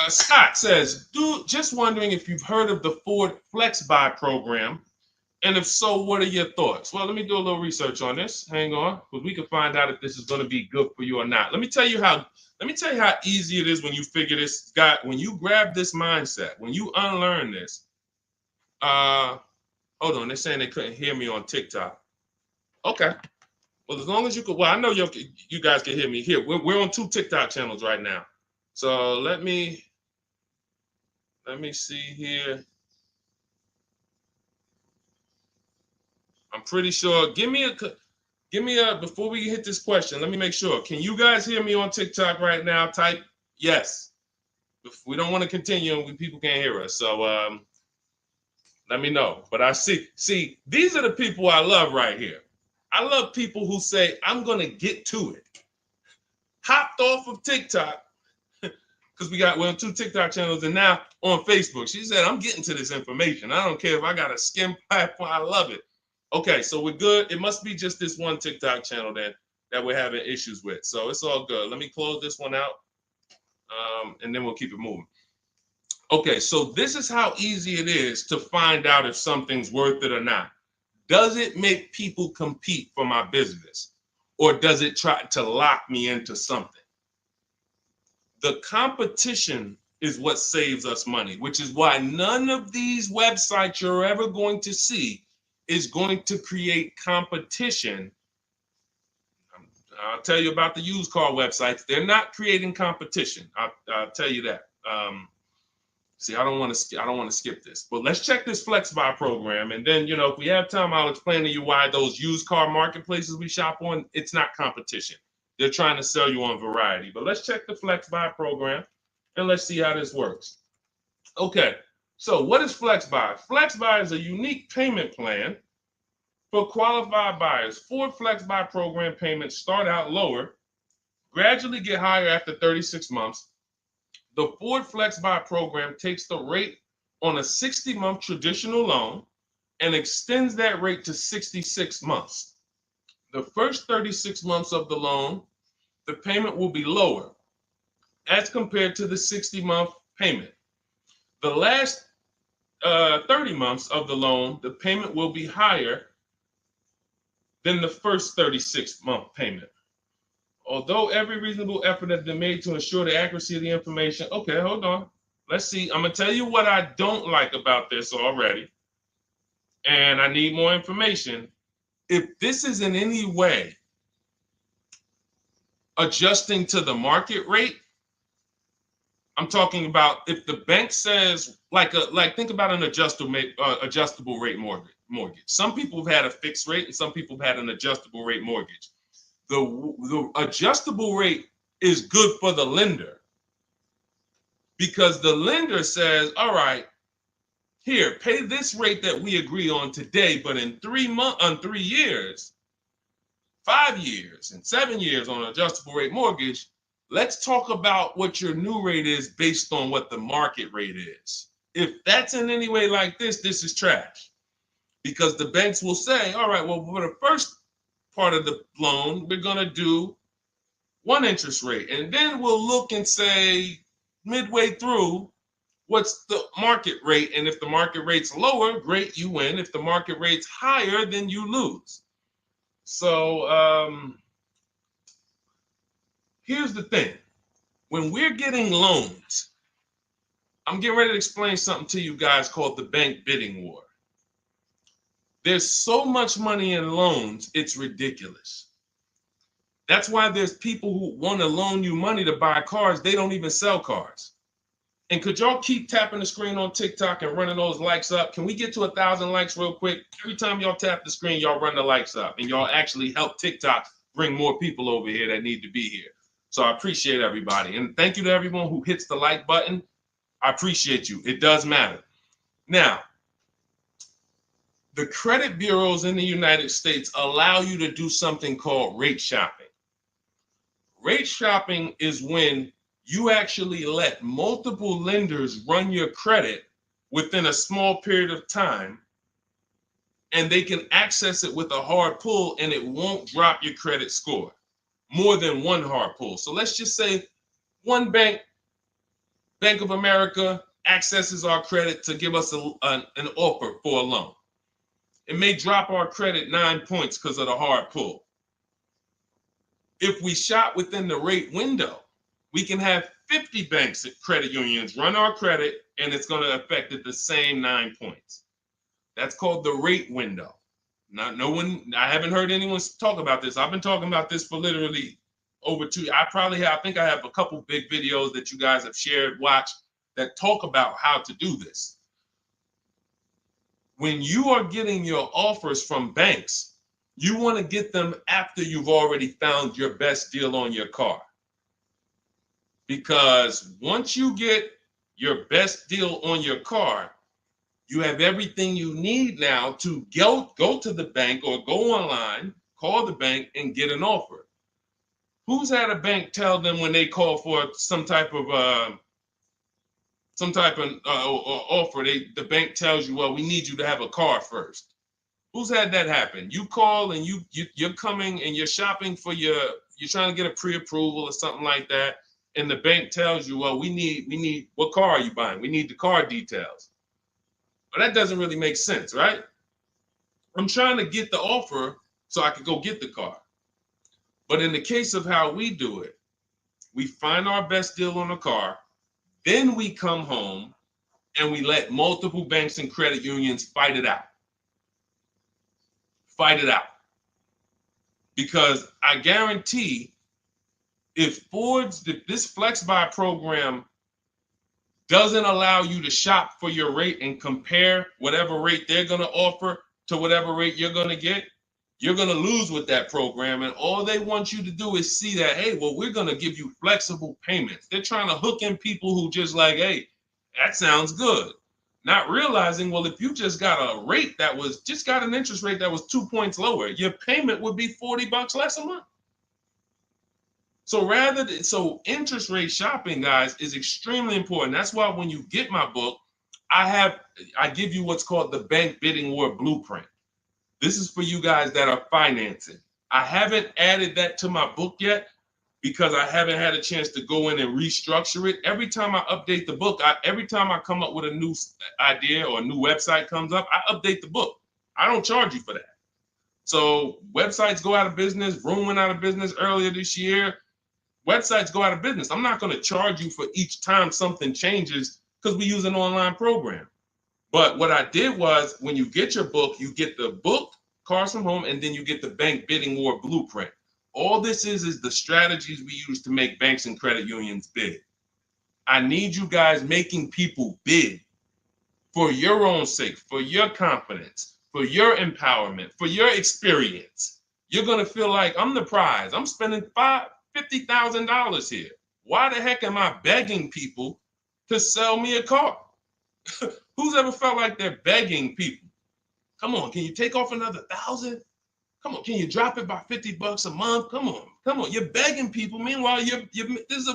Scott says, dude, just wondering if you've heard of the Ford Flex Buy program, and if so, what are your thoughts? Well, let me do a little research on this. Hang on, because we can find out if this is going to be good for you or not. Let me tell you how easy it is when you figure this, Scott, when you grab this mindset, when you unlearn this. Hold on, they're saying they couldn't hear me on TikTok. Okay. Well, as long as you could, well, I know you guys can hear me here. We're on 2 TikTok channels right now. So let me see here. I'm pretty sure. Give me a, before we hit this question, let me make sure. Can you guys hear me on TikTok right now? Type yes. If we don't want to continue and people can't hear us. So let me know. But I see, these are the people I love right here. I love people who say, I'm going to get to it. Hopped off of TikTok, because we're on 2 TikTok channels, and now on Facebook. She said, I'm getting to this information. I don't care if I got a skim platform. I love it. Okay, so we're good. It must be just this one TikTok channel then that we're having issues with. So it's all good. Let me close this one out, and then we'll keep it moving. Okay, so this is how easy it is to find out if something's worth it or not. Does it make people compete for my business, or does it try to lock me into something? The competition is what saves us money, which is why none of these websites you're ever going to see is going to create competition. I'll tell you about the used car websites. They're not creating competition. I'll tell you that. See, I don't want to skip this, but let's check this Flex Buy program, and then if we have time, I'll explain to you why those used car marketplaces we shop on, it's not competition. They're trying to sell you on variety. But let's check the Flex Buy program, and let's see how this works. Okay. So what is Flex Buy? Flex Buy is a unique payment plan for qualified buyers. Ford Flex Buy program payments start out lower, gradually get higher after 36 months. The Ford Flex Buy program takes the rate on a 60-month traditional loan and extends that rate to 66 months. The first 36 months of the loan, the payment will be lower as compared to the 60-month payment. The last 30 months of the loan, the payment will be higher than the first 36-month payment. Although every reasonable effort has been made to ensure the accuracy of the information. Okay, hold on. Let's see. I'm going to tell you what I don't like about this already, and I need more information. If this is in any way adjusting to the market rate. I'm talking about if the bank says like think about an adjustable rate mortgage. Some people have had a fixed rate and some people have had an adjustable rate mortgage. The adjustable rate is good for the lender because the lender says, all right, here, pay this rate that we agree on today, but in 3 years, 5 years, and 7 years on an adjustable rate mortgage, let's talk about what your new rate is based on what the market rate is. If that's in any way like this is trash. Because the banks will say, all right, well, for the first part of the loan, we're going to do one interest rate. And then we'll look and say, midway through, what's the market rate? And if the market rate's lower, great, you win. If the market rate's higher, then you lose. So here's the thing. When we're getting loans, I'm getting ready to explain something to you guys called the bank bidding war. There's so much money in loans, it's ridiculous. That's why there's people who want to loan you money to buy cars. They don't even sell cars. And could y'all keep tapping the screen on TikTok and running those likes up? Can we get to 1,000 likes real quick? Every time y'all tap the screen, y'all run the likes up and y'all actually help TikTok bring more people over here that need to be here. So I appreciate everybody. And thank you to everyone who hits the like button. I appreciate you. It does matter. Now, the credit bureaus in the United States allow you to do something called rate shopping. Rate shopping is when you actually let multiple lenders run your credit within a small period of time, and they can access it with a hard pull and it won't drop your credit score more than one hard pull. So let's just say one bank, Bank of America, accesses our credit to give us an offer for a loan. It may drop our credit 9 points because of the hard pull. If we shop within the rate window, we can have 50 banks at credit unions run our credit, and it's going to affect it the same 9 points. That's called the rate window. I haven't heard anyone talk about this. I've been talking about this for literally over 2 years. I think I have a couple big videos that you guys have shared, watched, that talk about how to do this. When you are getting your offers from banks, you want to get them after you've already found your best deal on your car. Because once you get your best deal on your car, you have everything you need now to go to the bank or go online, call the bank and get an offer. Who's had a bank tell them when they call for some type of offer, the bank tells you, well, we need you to have a car first. Who's had that happen? You call and you're coming and you're shopping for you're trying to get a pre-approval or something like that, and the bank tells you, well, we need what car are you buying? We need the car details. Well, that doesn't really make sense, right? I'm trying to get the offer so I can go get the car. But in the case of how we do it, we find our best deal on the car, then we come home and we let multiple banks and credit unions fight it out. Fight it out. Because I guarantee if this Flex Buy program doesn't allow you to shop for your rate and compare whatever rate they're going to offer to whatever rate you're going to get, you're going to lose with that program. And all they want you to do is see that, hey, well, we're going to give you flexible payments. They're trying to hook in people who just like, hey, that sounds good. Not realizing, well, if you just got a rate that was just got an interest rate that was 2 points lower, your payment would be $40 less a month. So interest rate shopping, guys, is extremely important. That's why when you get my book, I give you what's called the Bank Bidding War Blueprint. This is for you guys that are financing. I haven't added that to my book yet because I haven't had a chance to go in and restructure it. Every time I update the book, every time I come up with a new idea or a new website comes up, I update the book. I don't charge you for that. So websites go out of business. Room went out of business earlier this year. Websites go out of business. I'm not going to charge you for each time something changes because we use an online program. But what I did was when you get your book, you get the book, Cars from Home, and then you get the Bank Bidding War Blueprint. All this is the strategies we use to make banks and credit unions bid. I need you guys making people bid for your own sake, for your confidence, for your empowerment, for your experience. You're going to feel like I'm the prize. I'm spending $50,000 here. Why the heck am I begging people to sell me a car? Who's ever felt like they're begging people? Come on, can you take off another 1,000? Come on, can you drop it by $50 a month? Come on. You're begging people. Meanwhile, this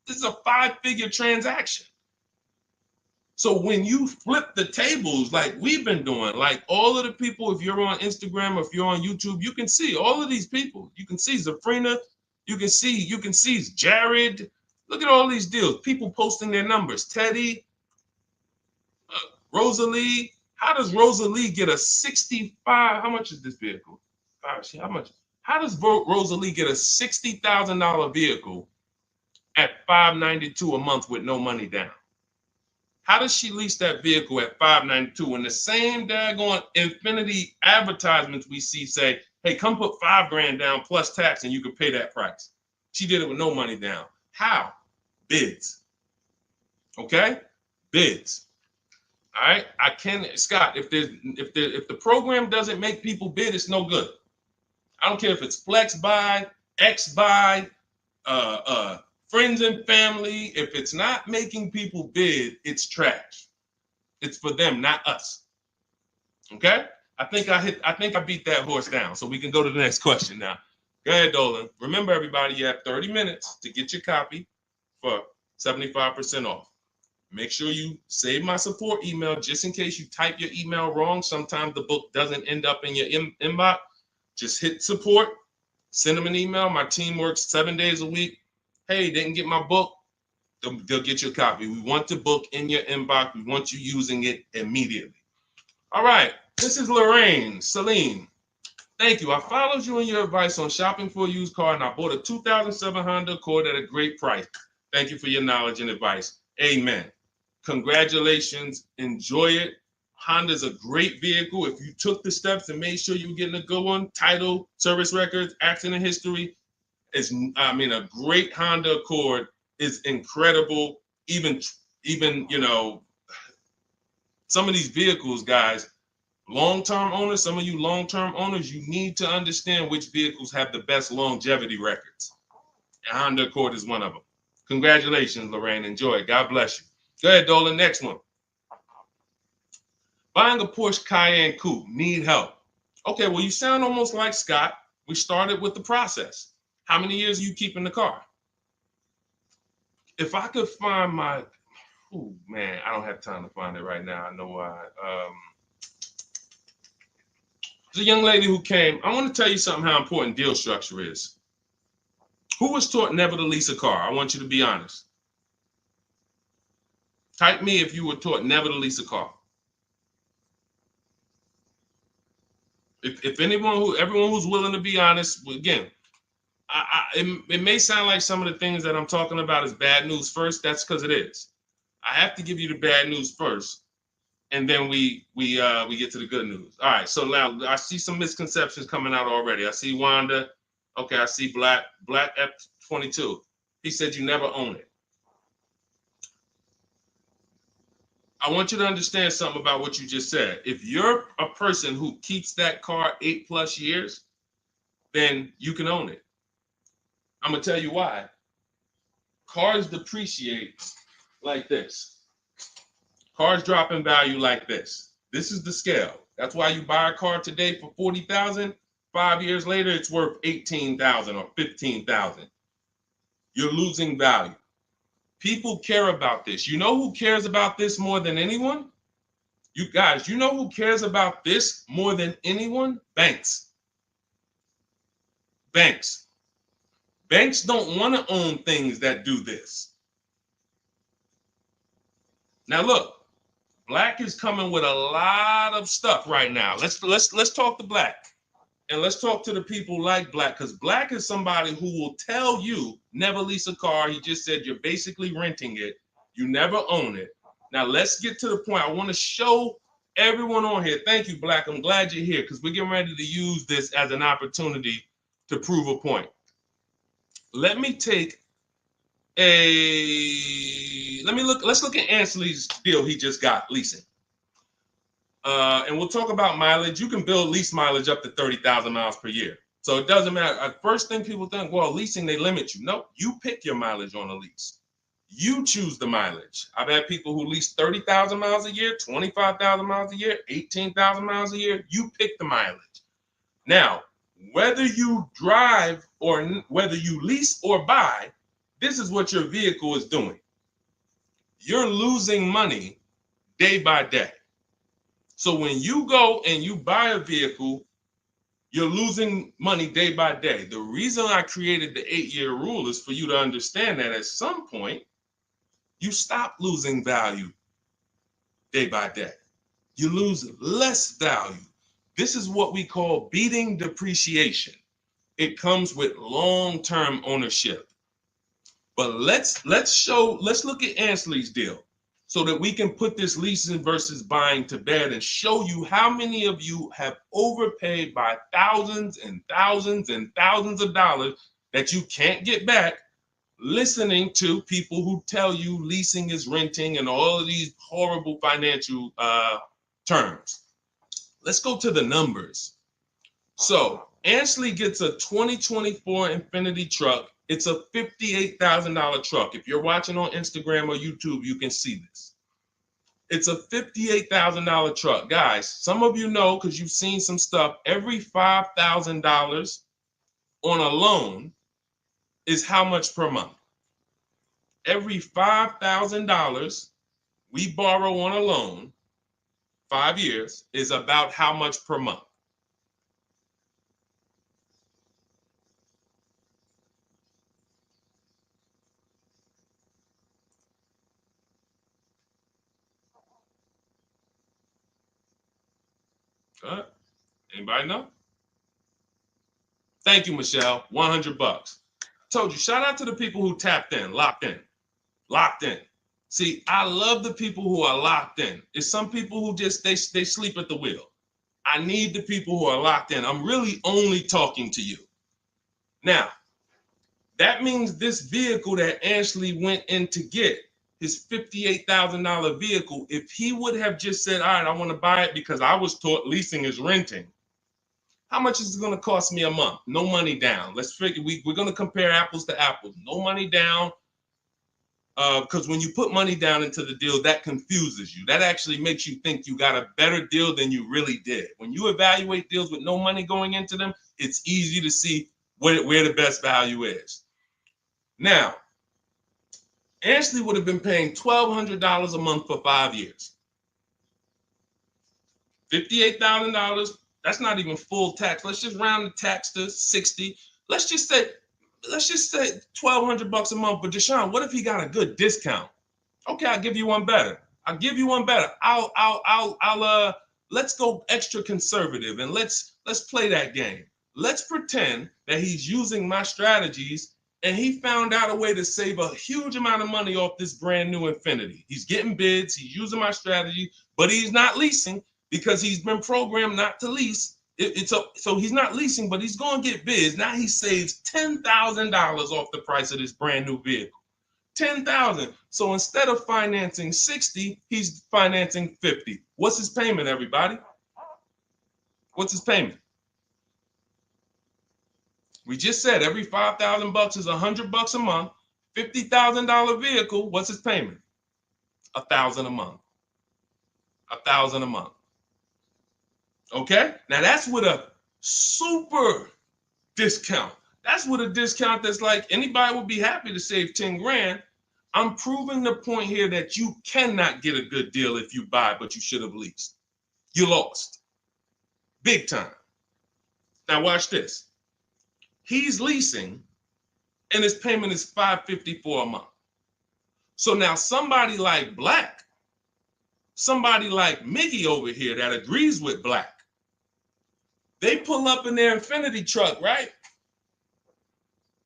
is a 5-figure transaction. So when you flip the tables like we've been doing, like all of the people, if you're on Instagram or if you're on YouTube, you can see all of these people. You can see Zafrina, you can see Jared. Look at all these deals. People posting their numbers. Teddy, Rosalie. How does Rosalie get a 65? How much is this vehicle? How much? How does Rosalie get a $60,000 vehicle at $592 a month with no money down? How does she lease that vehicle at $592 when the same daggone Infinity advertisements we see say, hey, come put $5,000 down plus tax and you can pay that price? She did it with no money down. How? Bids. Okay? Bids. All right. Scott, if the program doesn't make people bid, it's no good. I don't care if it's flex buy, X buy, friends and family. If it's not making people bid, it's trash. It's for them, not us. Okay? I think I beat that horse down. So we can go to the next question now. Go ahead, Dolan. Remember, everybody, you have 30 minutes to get your copy for 75% off. Make sure you save my support email just in case you type your email wrong. Sometimes the book doesn't end up in your inbox. Just hit support, send them an email. My team works 7 days a week. Hey, didn't get my book. They'll get you a copy. We want the book in your inbox. We want you using it immediately. All right. This is Lorraine Celine. Thank you. I followed you in your advice on shopping for a used car, and I bought a 2007 Honda Accord at a great price. Thank you for your knowledge and advice. Amen. Congratulations. Enjoy it. Honda's a great vehicle. If you took the steps and made sure you were getting a good one, title, service records, accident history, a great Honda Accord is incredible. Even some of these vehicles, guys, long-term owners, some of you long-term owners, you need to understand which vehicles have the best longevity records. And Honda Accord is one of them. Congratulations, Lorraine. Enjoy it. God bless you. Go ahead, Dolan. Next one. Buying a Porsche Cayenne Coupe. Need help. Okay, well, you sound almost like Scott. We started with the process. How many years are you keeping the car? If I could find my, oh man, I don't have time to find it right now. I know why. There's a young lady who came. I want to tell you something how important deal structure is. Who was taught never to lease a car? I want you to be honest. Type me if you were taught never to lease a car. If everyone who's willing to be honest, again, it may sound like some of the things that I'm talking about is bad news first. That's because it is. I have to give you the bad news first, and then we get to the good news. All right. So now I see some misconceptions coming out already. I see Wanda. Okay. I see Black F22. He said you never own it. I want you to understand something about what you just said. If you're a person who keeps that car 8+ years, then you can own it. I'm going to tell you why. Cars depreciate like this. Cars drop in value like this. This is the scale. That's why you buy a car today for $40,000. 5 years later, it's worth $18,000 or $15,000. You're losing value. People care about this. You know who cares about this more than anyone? You guys, you know who cares about this more than anyone? Banks. Banks. Banks don't want to own things that do this. Now look, Black is coming with a lot of stuff right now. Let's talk to Black. And let's talk to the people like Black, because Black is somebody who will tell you never lease a car. He just said you're basically renting it. You never own it. Now let's get to the point. I want to show everyone on here. Thank you, Black. I'm glad you're here because we're getting ready to use this as an opportunity to prove a point. Let me take let's look at Ansley's deal he just got leasing. And we'll talk about mileage. You can build lease mileage up to 30,000 miles per year. So it doesn't matter. First thing people think, well, leasing, they limit you. No, you pick your mileage on a lease. You choose the mileage. I've had people who lease 30,000 miles a year, 25,000 miles a year, 18,000 miles a year. You pick the mileage. Now, whether you drive or whether you lease or buy, this is what your vehicle is doing. You're losing money day by day. So when you go and you buy a vehicle, you're losing money day by day. The reason I created the 8-year rule is for you to understand that at some point, you stop losing value day by day. You lose less value. This is what we call beating depreciation. It comes with long-term ownership. But let's look at Ansley's deal so that we can put this leasing versus buying to bed and show you how many of you have overpaid by thousands and thousands and thousands of dollars that you can't get back listening to people who tell you leasing is renting and all of these horrible financial terms. Let's go to the numbers. So Ansley gets a 2024 Infiniti truck. It's a $58,000 truck. If you're watching on Instagram or YouTube, you can see this. It's a $58,000 truck. Guys, some of you know because you've seen some stuff, every $5,000 on a loan is how much per month? Every $5,000 we borrow on a loan, 5 years, is about how much per month? Anybody know? Thank you, Michelle. $100. Told you, shout out to the people who tapped in, locked in, locked in. See, I love the people who are locked in. It's some people who just, they sleep at the wheel. I need the people who are locked in. I'm really only talking to you. Now, that means this vehicle that Ashley went in to get, his $58,000 vehicle, if he would have just said, all right, I want to buy it because I was taught leasing is renting, how much is it going to cost me a month? No money down. Let's figure, we're going to compare apples to apples. No money down, because when you put money down into the deal, that confuses you. That actually makes you think you got a better deal than you really did. When you evaluate deals with no money going into them, it's easy to see where the best value is. Now, Ashley would have been paying $1,200 a month for 5 years. $58,000. That's not even full tax. Let's just round the tax to 60. Let's just say $1,200 a month. But Deshone, what if he got a good discount? Okay, I'll give you one better. Let's go extra conservative and let's play that game. Let's pretend that he's using my strategies and he found out a way to save a huge amount of money off this brand new Infiniti. He's getting bids, he's using my strategy, but he's not leasing because he's been programmed not to lease. So he's not leasing, but he's going to get bids. Now he saves $10,000 off the price of this brand new vehicle. $10,000. So instead of financing 60, he's financing 50. What's his payment, everybody? What's his payment? We just said every $5,000 is $100 a month. $50,000 vehicle. What's his payment? $1,000 a month. $1,000 a month. Okay. Now that's with a super discount. That's with a discount that's like anybody would be happy to save 10 grand. I'm proving the point here that you cannot get a good deal if you buy, but you should have leased. You lost. Big time. Now watch this. He's leasing and his payment is $554 a month. So now somebody like Black, somebody like Miggy over here that agrees with Black, they pull up in their Infiniti truck, right?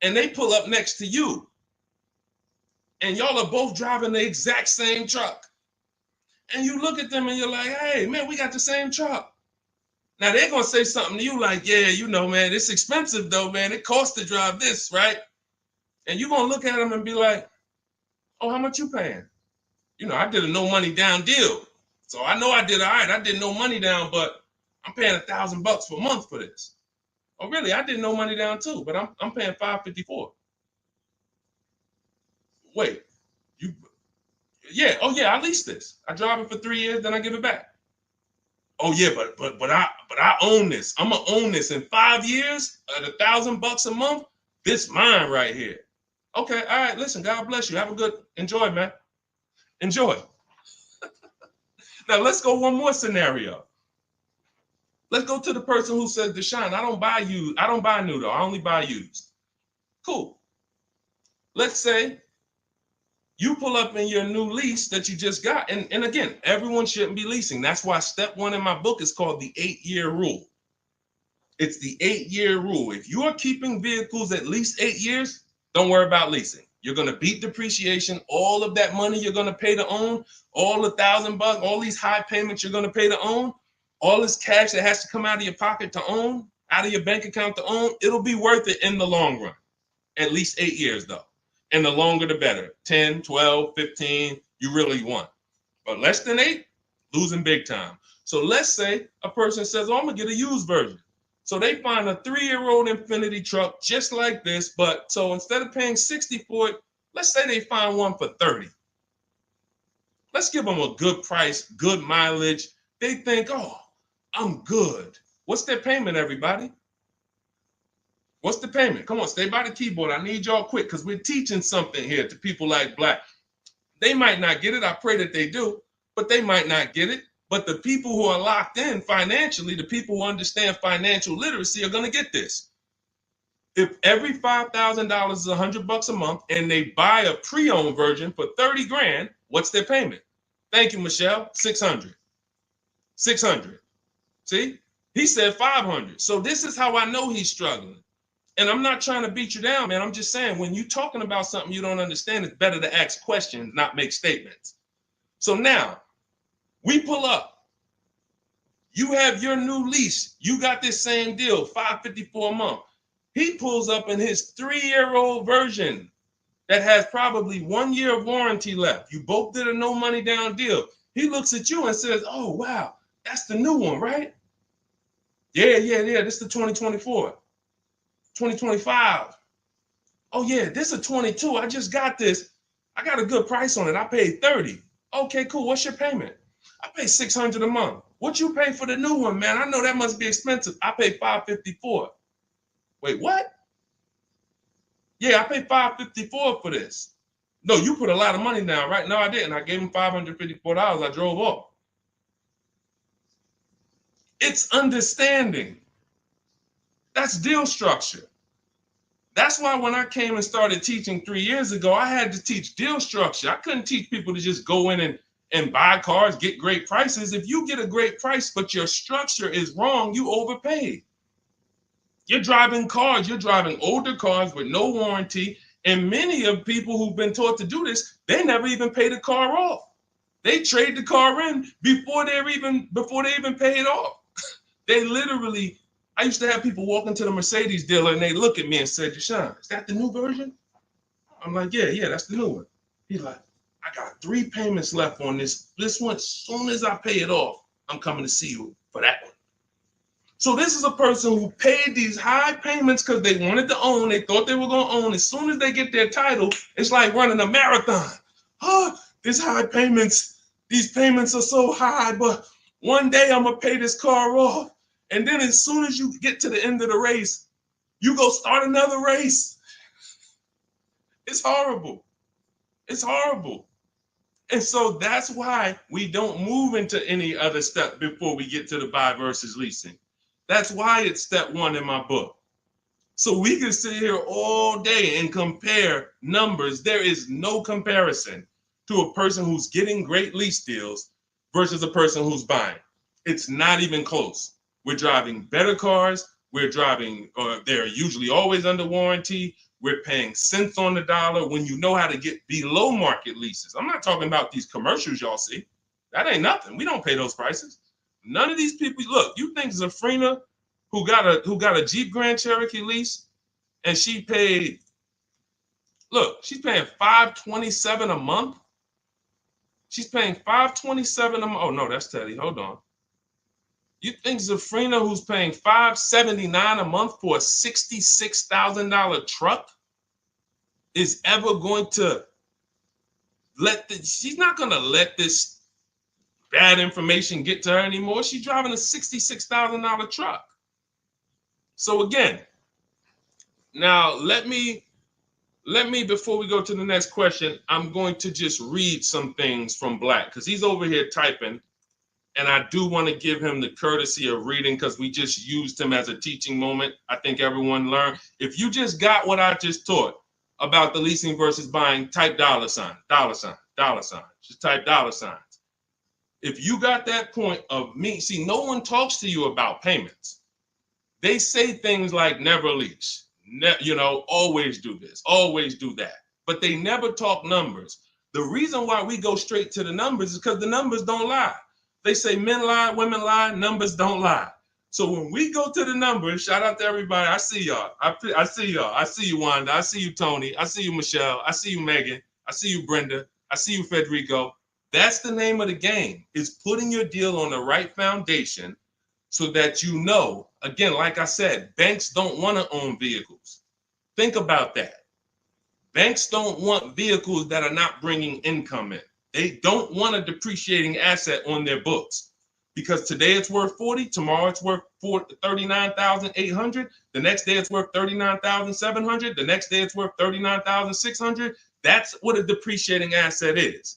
And they pull up next to you. And y'all are both driving the exact same truck. And you look at them and you're like, hey, man, we got the same truck. Now they're going to say something to you like, yeah, you know, man, it's expensive though, man. It costs to drive this, right? And you're going to look at them and be like, oh, how much you paying? You know, I did a no money down deal. So I know I did all right. I did no money down, but I'm paying $1,000 per month for this. Oh, really? I did no money down too, but I'm paying $554. Wait, you? Yeah. Oh, yeah. I leased this. I drive it for 3 years, then I give it back. Oh, yeah, but I own this. I'm gonna own this in 5 years at $1,000 a month. This mine right here. Okay. All right. Listen. God bless you. Have a good enjoy, man. Enjoy. Now let's go one more scenario. Let's go to the person who says, Deshone, I don't buy used. I don't buy new though. I only buy used. Cool. Let's say you pull up in your new lease that you just got. And again, everyone shouldn't be leasing. That's why step 1 in my book is called the 8-year rule. It's the 8-year rule. If you are keeping vehicles at least 8 years, don't worry about leasing. You're going to beat depreciation. All of that money you're going to pay to own, all the $1,000, all these high payments you're going to pay to own, all this cash that has to come out of your pocket to own, out of your bank account to own, it'll be worth it in the long run. At least 8 years though. And the longer the better. 10, 12, 15, you really want. But less than 8, losing big time. So let's say a person says, oh, I'm going to get a used version. So they find a 3-year-old Infiniti truck just like this, but so instead of paying $60 for it, let's say they find one for $30. Let's give them a good price, good mileage. They think, oh, I'm good. What's their payment, everybody? What's the payment? Come on, stay by the keyboard. I need y'all quick because we're teaching something here to people like Black. They might not get it. I pray that they do, but they might not get it. But the people who are locked in financially, the people who understand financial literacy are going to get this. If every $5,000 is $100 a month and they buy a pre-owned version for 30 grand, what's their payment? Thank you, Michelle. 600. 600. See, he said 500. So this is how I know he's struggling. And I'm not trying to beat you down, man. I'm just saying when you're talking about something you don't understand, it's better to ask questions, not make statements. So now, we pull up. You have your new lease. You got this same deal, $554 a month. He pulls up in his 3-year-old version that has probably 1 year of warranty left. You both did a no money down deal. He looks at you and says, oh, wow, that's the new one, right? Yeah. This is the 2024. 2025. Oh, yeah, this is a 22. I just got this. I got a good price on it. I paid 30. Okay, cool. What's your payment? I pay 600 a month. What you pay for the new one, man? I know that must be expensive. I pay 554. Wait, what? Yeah, I paid 554 for this. No, you put a lot of money down, right? No, I didn't. I gave him $554. I drove off. It's understanding. That's deal structure. That's why when I came and started teaching 3 years ago, I had to teach deal structure. I couldn't teach people to just go in and buy cars, get great prices. If you get a great price, but your structure is wrong, you overpaid. You're driving cars, you're driving older cars with no warranty. And many of people who've been taught to do this, they never even pay the car off. They trade the car in before they even pay it off. They literally, I used to have people walk into the Mercedes dealer and they look at me and say, Deshone, is that the new version? I'm like, yeah, that's the new one. He's like, I got 3 payments left on this. This one, as soon as I pay it off, I'm coming to see you for that one. So this is a person who paid these high payments because they wanted to own. They thought they were going to own. As soon as they get their title, it's like running a marathon. Oh, these high payments, these payments are so high, but one day I'm going to pay this car off. And then as soon as you get to the end of the race, you go start another race. It's horrible. It's horrible. And so that's why we don't move into any other step before we get to the buy versus leasing. That's why it's step 1 in my book. So we can sit here all day and compare numbers. There is no comparison to a person who's getting great lease deals versus a person who's buying. It's not even close. We're driving better cars. We're driving, they're usually always under warranty. We're paying cents on the dollar when you know how to get below market leases. I'm not talking about these commercials y'all see. That ain't nothing. We don't pay those prices. None of these people, look, you think Zafrina, who got a Jeep Grand Cherokee lease, and she paid Look, she's paying $527 a month. She's paying $527 a month. Oh no, that's Teddy. Hold on. You think Zafrina, who's paying $579 a month for a $66,000 truck, is ever going to she's not going to let this bad information get to her anymore. She's driving a $66,000 truck. So again, now let me, before we go to the next question, I'm going to just read some things from Black because he's over here typing. And I do want to give him the courtesy of reading because we just used him as a teaching moment. I think everyone learned. If you just got what I just taught about the leasing versus buying, type $sign. Just type $signs. If you got that point of me, see, no one talks to you about payments. They say things like never lease, always do this, always do that. But they never talk numbers. The reason why we go straight to the numbers is because the numbers don't lie. They say men lie, women lie, numbers don't lie. So when we go to the numbers, shout out to everybody. I see y'all. I see y'all. I see you, Wanda. I see you, Tony. I see you, Michelle. I see you, Megan. I see you, Brenda. I see you, Federico. That's the name of the game, is putting your deal on the right foundation so that you know, again, like I said, banks don't want to own vehicles. Think about that. Banks don't want vehicles that are not bringing income in. They don't want a depreciating asset on their books because today it's worth 40, tomorrow it's worth 39,800, the next day it's worth 39,700, the next day it's worth 39,600. That's what a depreciating asset is.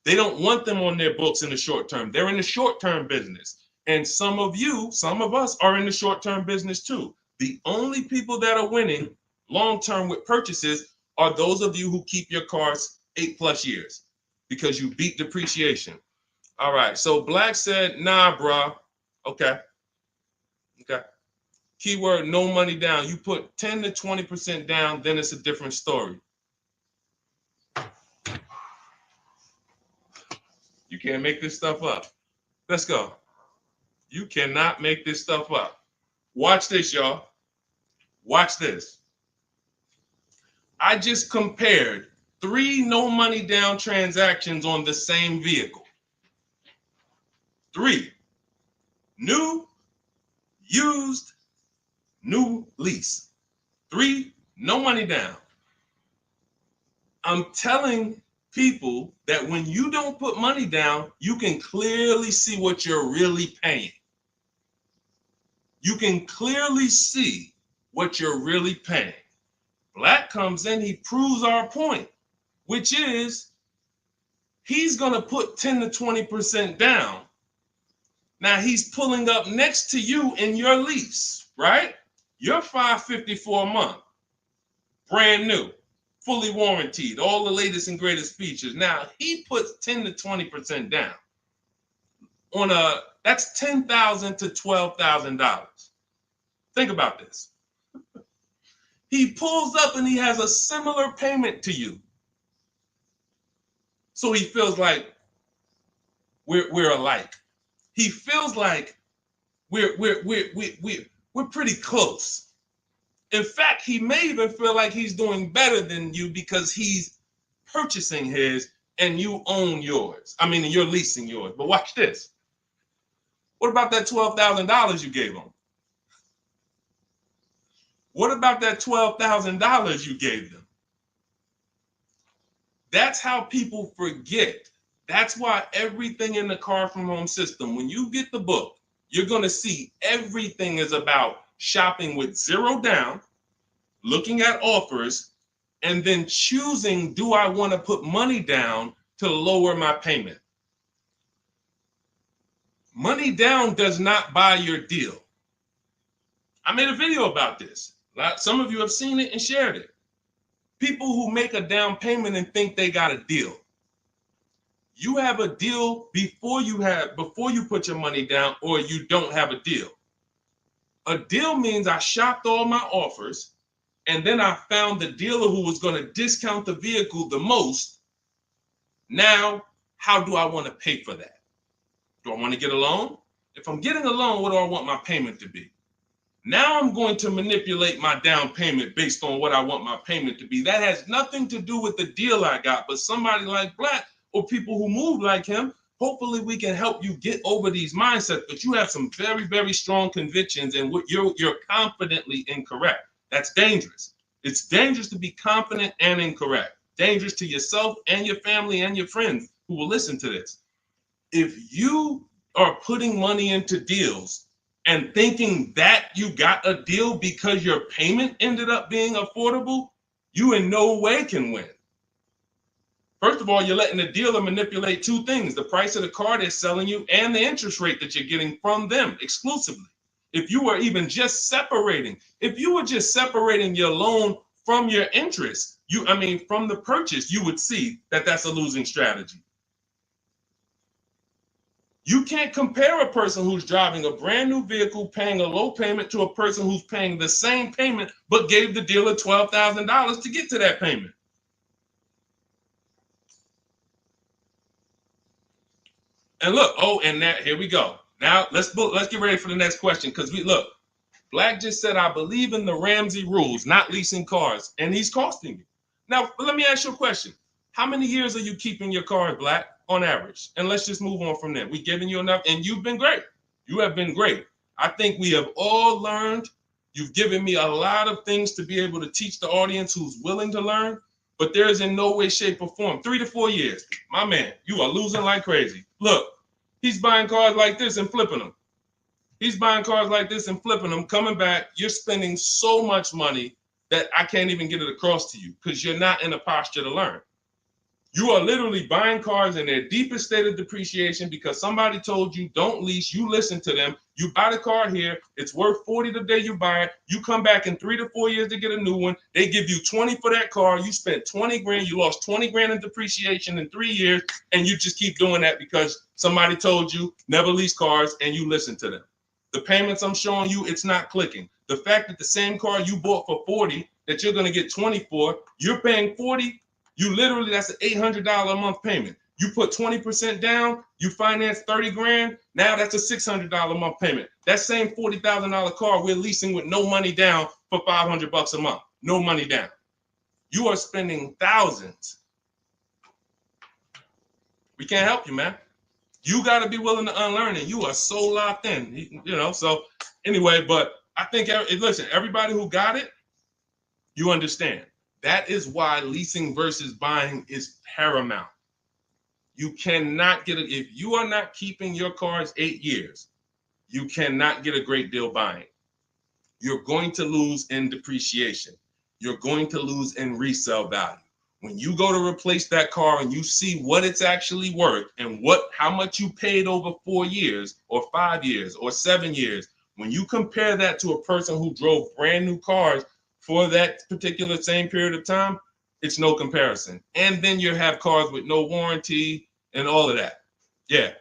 They don't want them on their books in the short term. They're in the short-term business. And some of us are in the short-term business too. The only people that are winning long-term with purchases are those of you who keep your cars 8+ years. Because you beat depreciation. All right, so Black said, nah, bro. Okay. Keyword, no money down. You put 10 to 20% down, then it's a different story. You can't make this stuff up. Let's go. You cannot make this stuff up. Watch this, y'all. Watch this. I just compared 3 no money down transactions on the same vehicle. 3. New, used, new lease. 3, no money down. I'm telling people that when you don't put money down, you can clearly see what you're really paying. You can clearly see what you're really paying. Black comes in, he proves our point, which is he's going to put 10 to 20% down. Now he's pulling up next to you in your lease, right? You're $554 a month, brand new, fully warranted, all the latest and greatest features. Now he puts 10 to 20% down on that's $10,000 to $12,000. Think about this. He pulls up and he has a similar payment to you. So he feels like we're alike. He feels like we're pretty close. In fact, he may even feel like he's doing better than you because he's purchasing his and you own yours. I mean, you're leasing yours. But watch this. What about that $12,000 you gave him? What about that $12,000 you gave them? That's how people forget. That's why everything in the Car From Home system, when you get the book, you're going to see everything is about shopping with zero down, looking at offers, and then choosing, do I want to put money down to lower my payment? Money down does not buy your deal. I made a video about this. Some of you have seen it and shared it. People who make a down payment and think they got a deal. You have a deal before you put your money down, or you don't have a deal. A deal means I shopped all my offers, and then I found the dealer who was going to discount the vehicle the most. Now, how do I want to pay for that? Do I want to get a loan? If I'm getting a loan, what do I want my payment to be? Now I'm going to manipulate my down payment based on what I want my payment to be. That has nothing to do with the deal I got, but somebody like Black or people who move like him, hopefully we can help you get over these mindsets. But you have some very, very strong convictions, and you're confidently incorrect. That's dangerous. It's dangerous to be confident and incorrect. Dangerous to yourself and your family and your friends who will listen to this. If you are putting money into deals and thinking that you got a deal because your payment ended up being affordable, you in no way can win. First of all, you're letting the dealer manipulate two things: the price of the car they're selling you and the interest rate that you're getting from them exclusively. If you were just separating your loan from your interest, from the purchase, you would see that that's a losing strategy. You can't compare a person who's driving a brand new vehicle paying a low payment to a person who's paying the same payment but gave the dealer $12,000 to get to that payment. And look, here we go. Now let's get ready for the next question, because Black just said, I believe in the Ramsey rules, not leasing cars, and he's costing you. Now, let me ask you a question. How many years are you keeping your car, Black, on average? And let's just move on from there. We've given you enough, and you've been great. You have been great. I think we have all learned. You've given me a lot of things to be able to teach the audience who's willing to learn, but there is in no way, shape, or form. 3 to 4 years. My man, you are losing like crazy. Look, he's buying cars like this and flipping them. He's buying cars like this and flipping them, coming back. You're spending so much money that I can't even get it across to you because you're not in a posture to learn. You are literally buying cars in their deepest state of depreciation because somebody told you don't lease. You listen to them. You buy the car here. It's worth $40 the day you buy it. You come back in 3 to 4 years to get a new one. They give you $20 for that car. You spent $20 grand. You lost $20 grand in depreciation in 3 years. And you just keep doing that because somebody told you never lease cars and you listen to them. The payments I'm showing you, it's not clicking. The fact that the same car you bought for $40 that you're going to get $20 for, you're paying $40. That's an $800 a month payment. You put 20% down, you finance 30 grand. Now that's a $600 a month payment. That same $40,000 car we're leasing with no money down for $500 a month. No money down. You are spending thousands. We can't help you, man. You got to be willing to unlearn it. You are so locked in, So anyway, but I think, listen, everybody who got it, you understand. That is why leasing versus buying is paramount. You cannot get it. If you are not keeping your cars 8 years, you cannot get a great deal buying. You're going to lose in depreciation. You're going to lose in resale value. When you go to replace that car and you see what it's actually worth and how much you paid over 4 years or 5 years or 7 years, when you compare that to a person who drove brand new cars for that particular same period of time, it's no comparison. And then you have cars with no warranty and all of that. Yeah.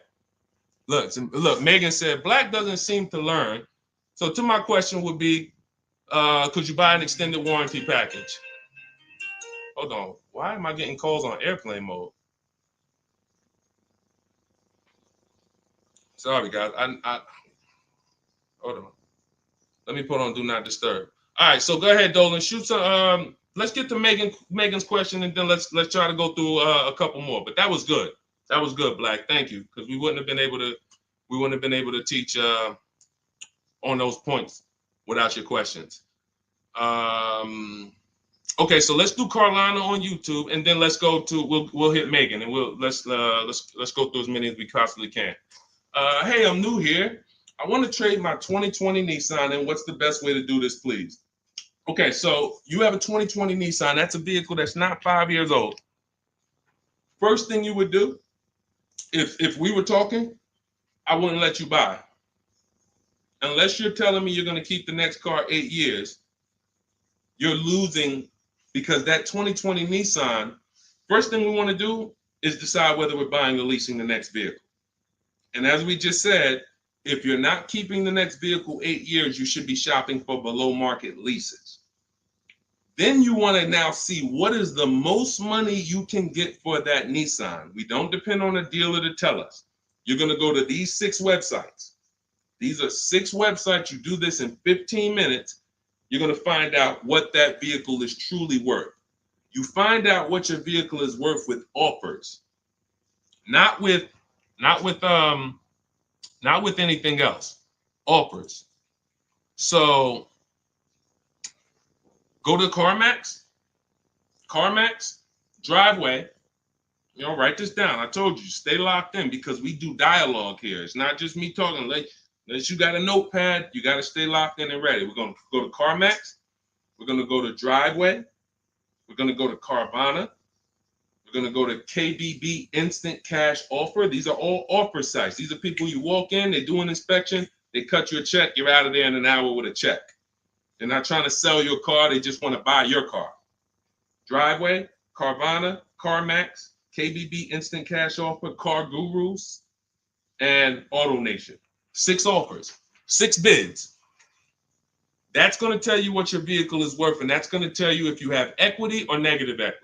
Look, Megan said, Black doesn't seem to learn. So to my question would be, could you buy an extended warranty package? Hold on. Why am I getting calls on airplane mode? Sorry, guys. I hold on. Let me put on Do Not Disturb. All right, so go ahead, Dolan. Shoot some. Let's get to Megan's question, and then let's try to go through a couple more. But that was good. That was good, Black. Thank you, because we wouldn't have been able to teach on those points without your questions. Okay, so let's do Carolina on YouTube, and then let's go to we'll hit Megan, and let's go through as many as we possibly can. Hey, I'm new here. I want to trade my 2020 Nissan, and what's the best way to do this, please? Okay, so you have a 2020 Nissan. That's a vehicle that's not 5 years old. First thing you would do, if we were talking, I wouldn't let you buy. Unless you're telling me you're going to keep the next car 8 years, you're losing, because that 2020 Nissan, first thing we want to do is decide whether we're buying or leasing the next vehicle. And as we just said, if you're not keeping the next vehicle 8 years, you should be shopping for below market leases. Then you want to now see what is the most money you can get for that Nissan. We don't depend on a dealer to tell us. You're going to go to these 6 websites. These are 6 websites. You do this in 15 minutes. You're going to find out what that vehicle is truly worth. You find out what your vehicle is worth with offers, not with anything else. Offers. So go to CarMax, Driveway. Write this down. I told you, stay locked in because we do dialogue here. It's not just me talking. Unless you got a notepad, you got to stay locked in and ready. We're going to go to CarMax. We're going to go to Driveway. We're going to go to Carvana. We're going to go to KBB Instant Cash Offer. These are all offer sites. These are people you walk in, they do an inspection, they cut you a check, you're out of there in an hour with a check. They're not trying to sell your car, they just want to buy your car. Driveway, Carvana, CarMax, KBB Instant Cash Offer, Car Gurus, and Auto Nation. 6 offers, 6 bids. That's going to tell you what your vehicle is worth, and that's going to tell you if you have equity or negative equity.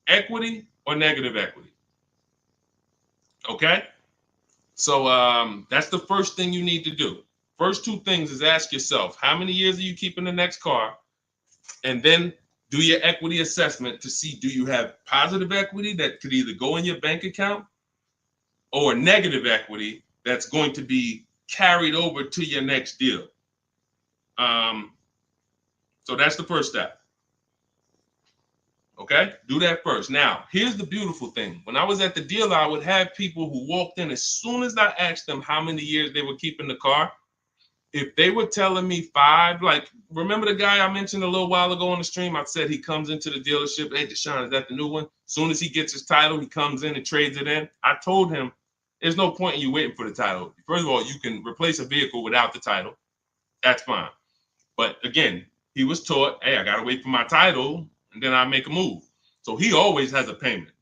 Equity or negative equity. Okay? So that's the first thing you need to do. First 2 things is ask yourself, how many years are you keeping the next car? And then do your equity assessment to see, do you have positive equity that could either go in your bank account or negative equity that's going to be carried over to your next deal. So that's the first step. Okay, do that first. Now, here's the beautiful thing. When I was at the dealer, I would have people who walked in as soon as I asked them how many years they were keeping the car. If they were telling me 5, like, remember the guy I mentioned a little while ago on the stream? I said he comes into the dealership. Hey, Deshone, is that the new one? As soon as he gets his title, he comes in and trades it in. I told him, there's no point in you waiting for the title. First of all, you can replace a vehicle without the title. That's fine. But again, he was taught, hey, I got to wait for my title, and then I make a move. So he always has a payment.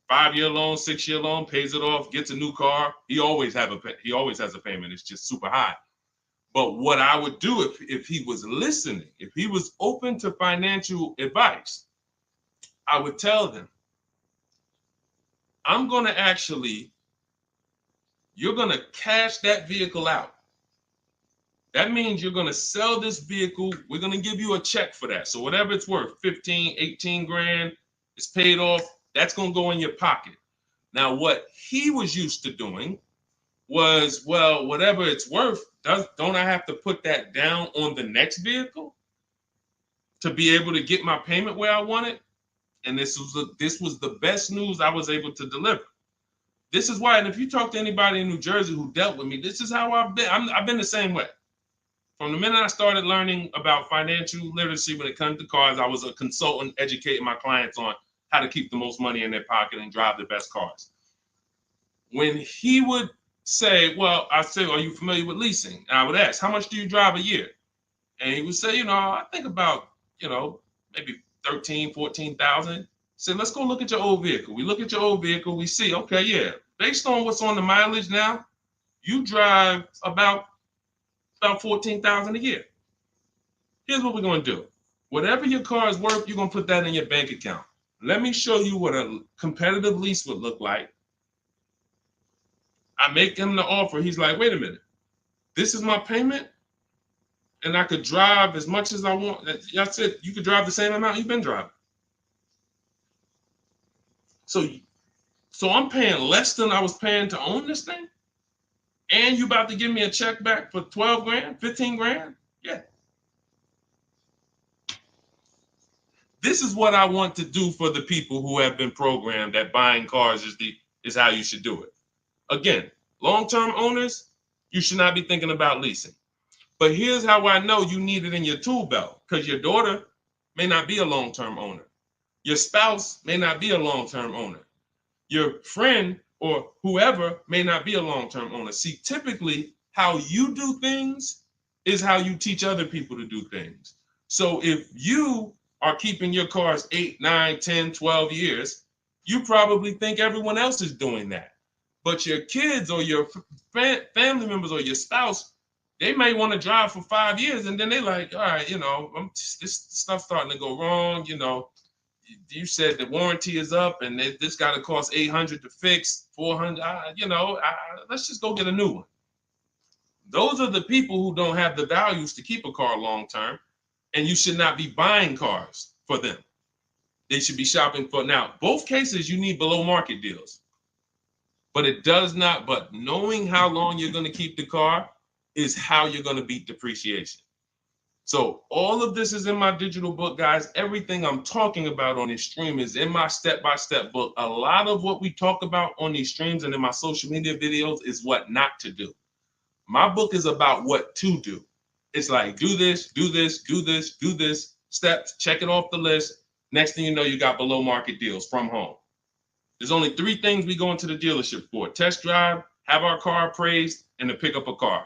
5-year loan, 6-year loan, pays it off, gets a new car. He always has a payment. It's just super high. But what I would do if he was listening, if he was open to financial advice, I would tell them, you're going to cash that vehicle out. That means you're going to sell this vehicle. We're going to give you a check for that. So whatever it's worth, 15, 18 grand, it's paid off. That's going to go in your pocket. Now, what he was used to doing was, well, whatever it's worth, don't I have to put that down on the next vehicle to be able to get my payment where I want it? And this was the best news I was able to deliver. This is why, and if you talk to anybody in New Jersey who dealt with me, this is how I've been. I've been the same way. From the minute I started learning about financial literacy when it comes to cars, I was a consultant educating my clients on how to keep the most money in their pocket and drive the best cars. When he would say, well, I say, are you familiar with leasing? And I would ask, how much do you drive a year? And he would say, I think about, maybe 13, 14,000. Say, let's go look at your old vehicle. We look at your old vehicle. We see, okay, yeah, based on what's on the mileage now, you drive about 14,000 a year. Here's what we're going to do. Whatever your car is worth, you're going to put that in your bank account. Let me show you what a competitive lease would look like. I make him the offer. He's like, wait a minute. This is my payment, and I could drive as much as I want. That's it. You could drive the same amount you've been driving. So I'm paying less than I was paying to own this thing? And you about to give me a check back for 12 grand, 15 grand? Yeah. This is what I want to do for the people who have been programmed that buying cars is how you should do it. Again, long-term owners, you should not be thinking about leasing. But here's how I know you need it in your tool belt, because your daughter may not be a long-term owner. Your spouse may not be a long-term owner. Your friend or whoever may not be a long-term owner. See, typically how you do things is how you teach other people to do things. So if you are keeping your cars 8, 9, 10, 12 years, you probably think everyone else is doing that. But your kids or your family members or your spouse, they may want to drive for 5 years and then they're like, all right, this stuff's starting to go wrong. You said the warranty is up and this got to cost $800 to fix, $400. Let's just go get a new one. Those are the people who don't have the values to keep a car long term, and you should not be buying cars for them. They should be shopping for. Now, both cases, you need below market deals, but it does not. But knowing how long you're going to keep the car is how you're going to beat depreciation. So all of this is in my digital book, guys. Everything I'm talking about on this stream is in my step-by-step book. A lot of what we talk about on these streams and in my social media videos is what not to do. My book is about what to do. It's like, do this, do this, do this, do this, steps, check it off the list. Next thing you know, you got below market deals from home. There's only 3 things we go into the dealership for: test drive, have our car appraised, and to pick up a car.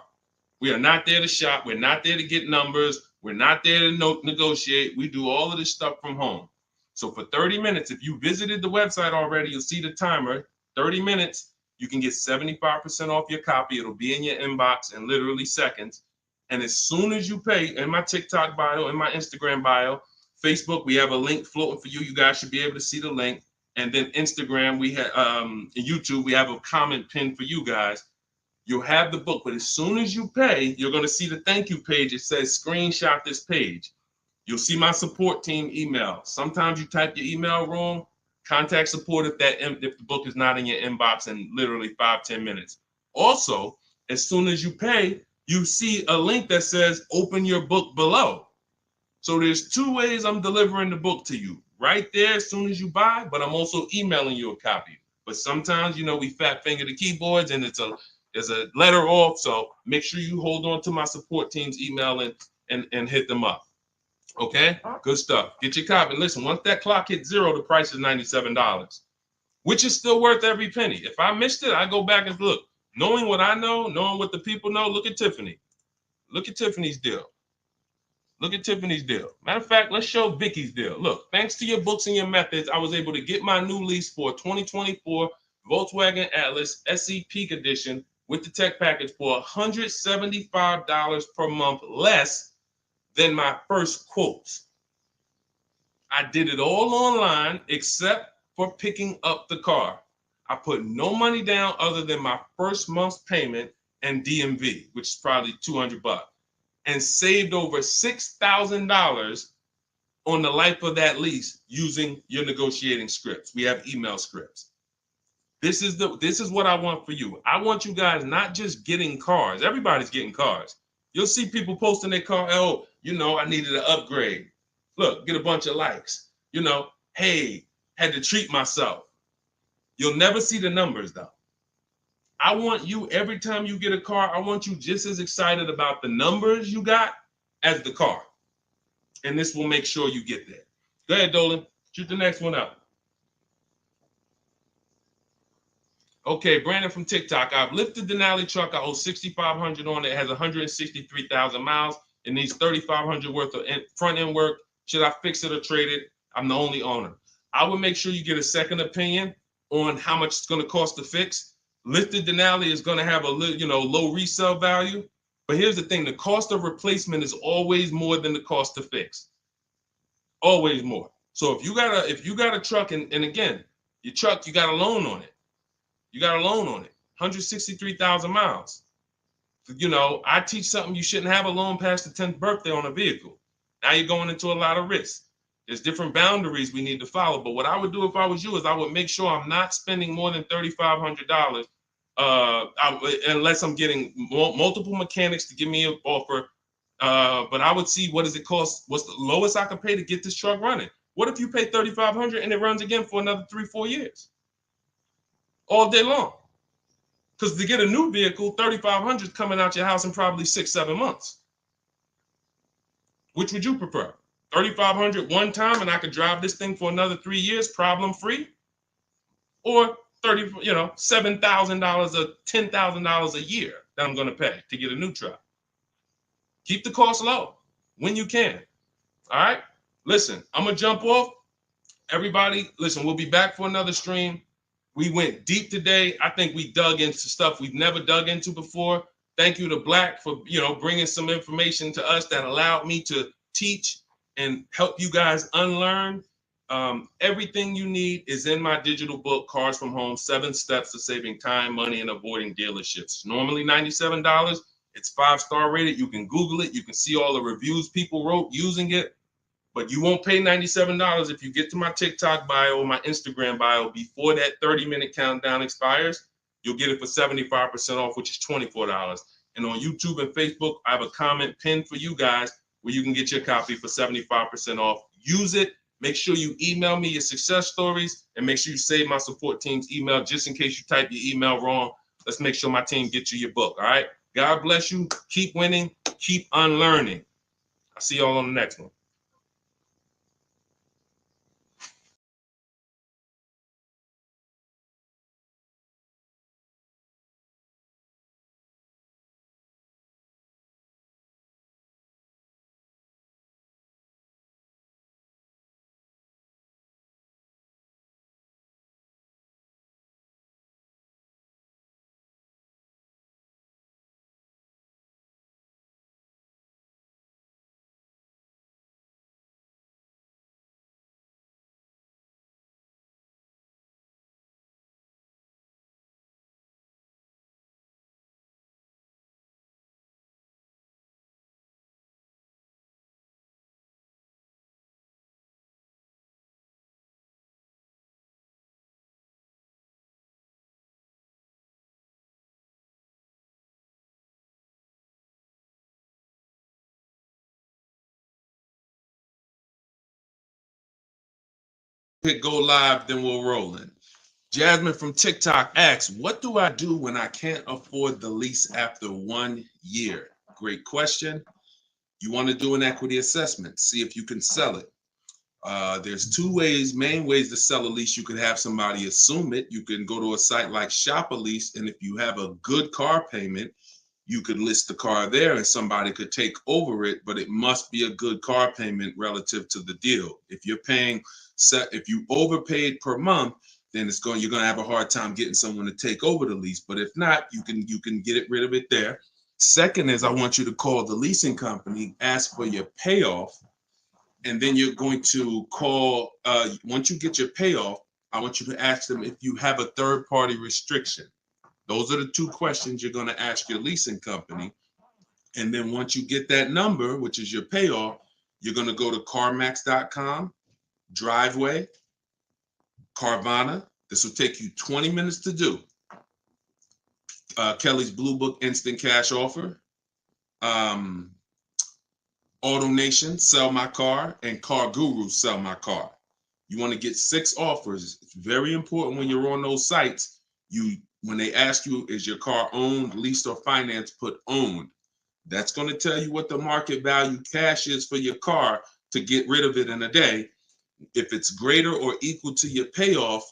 We are not there to shop. We're not there to get numbers. We're not there to negotiate. We do all of this stuff from home. So for 30 minutes, if you visited the website already, you'll see the timer, 30 minutes, you can get 75% off your copy. It'll be in your inbox in literally seconds. And as soon as you pay, in my TikTok bio, in my Instagram bio, Facebook, we have a link floating for you. You guys should be able to see the link. And then Instagram, we have YouTube, we have a comment pinned for you guys. You'll have the book, but as soon as you pay, you're going to see the thank you page. It says screenshot this page. You'll see my support team email. Sometimes you type your email wrong. Contact support if the book is not in your inbox in literally 5-10 minutes. Also, as soon as you pay, you see a link that says open your book below. So there's 2 ways I'm delivering the book to you. Right there as soon as you buy, but I'm also emailing you a copy. But sometimes, we fat finger the keyboards and there's a letter off. So make sure you hold on to my support team's email and hit them up. Okay, good stuff. Get your copy. Listen, once that clock hits 0, the price is $97, which is still worth every penny. If I missed it, I go back and look. Knowing what I know, knowing what the people know, look at Tiffany. Look at Tiffany's deal. Look at Tiffany's deal. Matter of fact, let's show Vicky's deal. Look, thanks to your books and your methods, I was able to get my new lease for a 2024 Volkswagen Atlas SE Peak Edition with the tech package for $175 per month less than my first quotes. I did it all online except for picking up the car. I put no money down other than my first month's payment and DMV, which is probably $200, and saved over $6,000 on the life of that lease using your negotiating scripts. We have email scripts. This is what I want for you. I want you guys not just getting cars. Everybody's getting cars. You'll see people posting their car. Oh, I needed an upgrade. Look, get a bunch of likes. Hey, had to treat myself. You'll never see the numbers though. I want you, every time you get a car, I want you just as excited about the numbers you got as the car. And this will make sure you get there. Go ahead, Dolan. Shoot the next one up. Okay, Brandon from TikTok. I've lifted the Denali truck. I owe $6,500 on it. It has 163,000 miles. It needs $3,500 worth of front end work. Should I fix it or trade it? I'm the only owner. I would make sure you get a second opinion on how much it's going to cost to fix. Lifted Denali is going to have a low resale value. But here's the thing: the cost of replacement is always more than the cost to fix. Always more. So if you got a truck, and again, your truck, you got a loan on it. You got a loan on it, 163,000 miles. I teach something: you shouldn't have a loan past the 10th birthday on a vehicle. Now you're going into a lot of risk. There's different boundaries we need to follow. But what I would do if I was you is I would make sure I'm not spending more than $3,500 unless I'm getting multiple mechanics to give me an offer. But I would see, what does it cost? What's the lowest I can pay to get this truck running? What if you pay $3,500 and it runs again for another 3-4 years? All day long. Because to get a new vehicle, $3,500 is coming out your house in probably 6-7 months. Which would you prefer? $3,500 one time and I could drive this thing for another 3 years problem free? Or $7,000 or $10,000 a year that I'm going to pay to get a new truck? Keep the cost low when you can. All right. Listen, I'm going to jump off. Everybody, listen, we'll be back for another stream. We went deep today. I think we dug into stuff we've never dug into before. Thank you to Black for, bringing some information to us that allowed me to teach and help you guys unlearn. Everything you need is in my digital book, Cars from Home, 7 Steps to Saving Time, Money, and Avoiding Dealerships. Normally $97. It's 5-star rated. You can Google it. You can see all the reviews people wrote using it. But you won't pay $97 if you get to my TikTok bio or my Instagram bio before that 30-minute countdown expires. You'll get it for 75% off, which is $24. And on YouTube and Facebook, I have a comment pinned for you guys where you can get your copy for 75% off. Use it. Make sure you email me your success stories, and make sure you save my support team's email just in case you type your email wrong. Let's make sure my team gets you your book. All right. God bless you. Keep winning. Keep unlearning. I'll see y'all on the next one. Hit go live, then we'll roll in. Jasmine from TikTok asks, what do I do when I can't afford the lease after 1 year? Great question. You want to do an equity assessment, see if you can sell it. There's two main ways to sell a lease. You could have somebody assume it. You can go to a site like Shop a Lease, and if you have a good car payment, you could list the car there and somebody could take over it, but it must be a good car payment relative to the deal. If you're paying, if you overpaid per month, then you're going to have a hard time getting someone to take over the lease. But if not, you can get rid of it there. Second is, I want you to call the leasing company, ask for your payoff, and then you're going to call, once you get your payoff, I want you to ask them if you have a third-party restriction. Those are the two questions you're going to ask your leasing company. And then once you get that number, which is your payoff, you're going to go to CarMax.com, Driveway, Carvana. This will take you 20 minutes to do. Kelly's Blue Book Instant Cash Offer, Auto Nation, Sell My Car, and Car Guru, Sell My Car. You want to get 6 offers. It's very important when you're on those sites. When they ask you, is your car owned, leased, or financed, put owned. That's going to tell you what the market value cash is for your car to get rid of it in a day. If it's greater or equal to your payoff,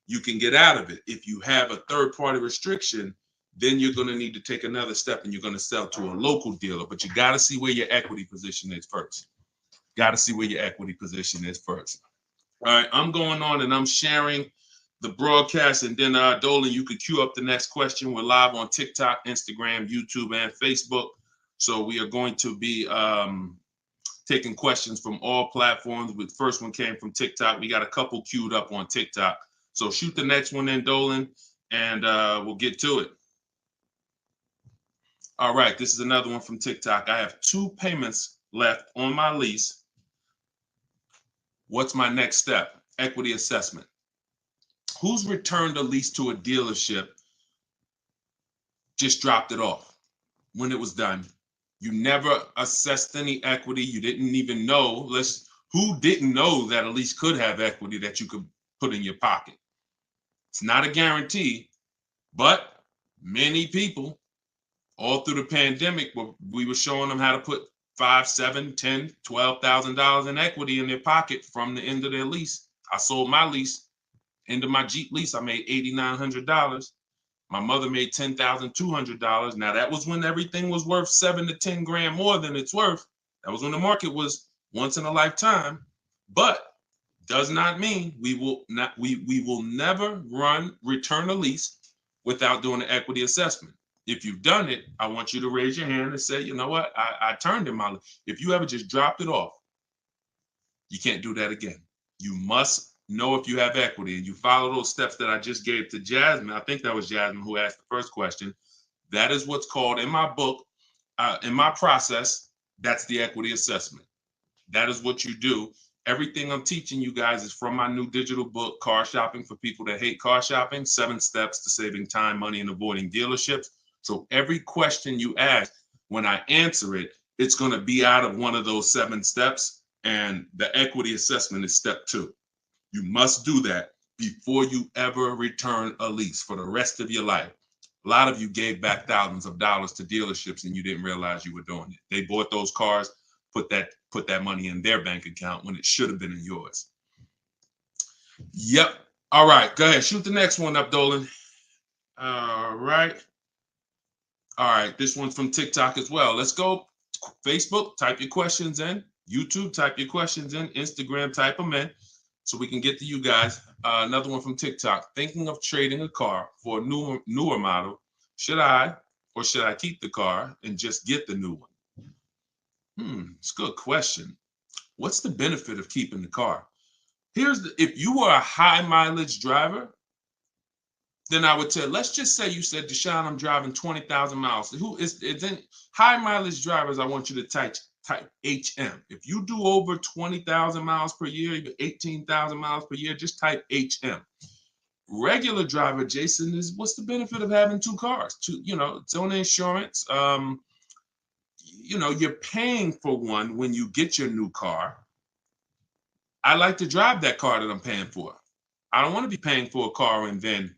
you can get out of it. If you have a third-party restriction, then you're going to need to take another step and you're going to sell to a local dealer. But you got to see where your equity position is first. Got to see where your equity position is first. All right, I'm going on and I'm sharing the broadcast, and then Dolan, you could queue up the next question. We're live on TikTok, Instagram, YouTube, and Facebook. So we are going to be taking questions from all platforms. The first one came from TikTok. We got a couple queued up on TikTok. So shoot the next one in, Dolan, and we'll get to it. All right, this is another one from TikTok. I have 2 payments left on my lease. What's my next step? Equity assessment. Who's returned a lease to a dealership, just dropped it off when it was done? You never assessed any equity. You didn't even know. Who didn't know that a lease could have equity that you could put in your pocket? It's not a guarantee, but many people all through the pandemic, we were showing them how to put $5,000, $10,000, $12,000 in equity in their pocket from the end of their lease. I sold my lease. End of my Jeep lease, I made $8,900. My mother made $10,200. Now that was when everything was worth 7 to 10 grand more than it's worth. That was when the market was once in a lifetime. But does not mean we will never return a lease without doing an equity assessment. If you've done it, I want you to raise your hand and say, you know what, I turned in my lease. If you ever just dropped it off, you can't do that again. You must know if you have equity, and you follow those steps that I just gave to Jasmine. I think that was Jasmine who asked the first question. That is what's called in my book, In my process, that's the equity assessment. That is what you do. Everything I'm teaching you guys is from my new digital book, Car Shopping for People That Hate Car Shopping, 7 Steps to Saving Time, Money, and Avoiding Dealerships. So every question you ask, when I answer it, it's going to be out of one of those 7 steps. And the equity assessment is step 2. You must do that before you ever return a lease for the rest of your life. A lot of you gave back thousands of dollars to dealerships and you didn't realize you were doing it. They bought those cars, put that money in their bank account when it should have been in yours. Yep. All right. Go ahead. Shoot the next one up, Dolan. All right. All right. This one's from TikTok as well. Let's go. Facebook, type your questions in. YouTube, type your questions in. Instagram, type them in so we can get to you guys. Another one from TikTok. Thinking of trading a car for a newer model. Should I keep the car and just get the new one? It's a good question. What's the benefit of keeping the car? If you were a high mileage driver, then I would tell, let's just say you said, Deshone, I'm driving 20,000 miles. Then high mileage drivers, I want you to type HM. If you do over 20,000 miles per year, even 18,000 miles per year, just type HM. Regular driver, Jason, what's the benefit of having 2 cars? It's own insurance. You're paying for one when you get your new car. I like to drive that car that I'm paying for. I don't want to be paying for a car and then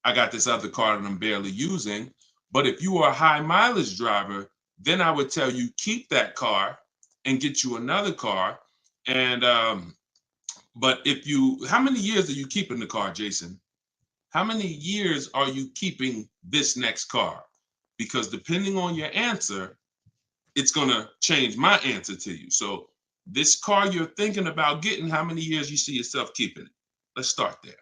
I got this other car that I'm barely using. But if you are a high mileage driver, then I would tell you keep that car and get you another car. And but how many years are you keeping the car, Jason? How many years are you keeping this next car? Because depending on your answer, it's going to change my answer to you. So this car you're thinking about getting, how many years you see yourself keeping it? Let's start there.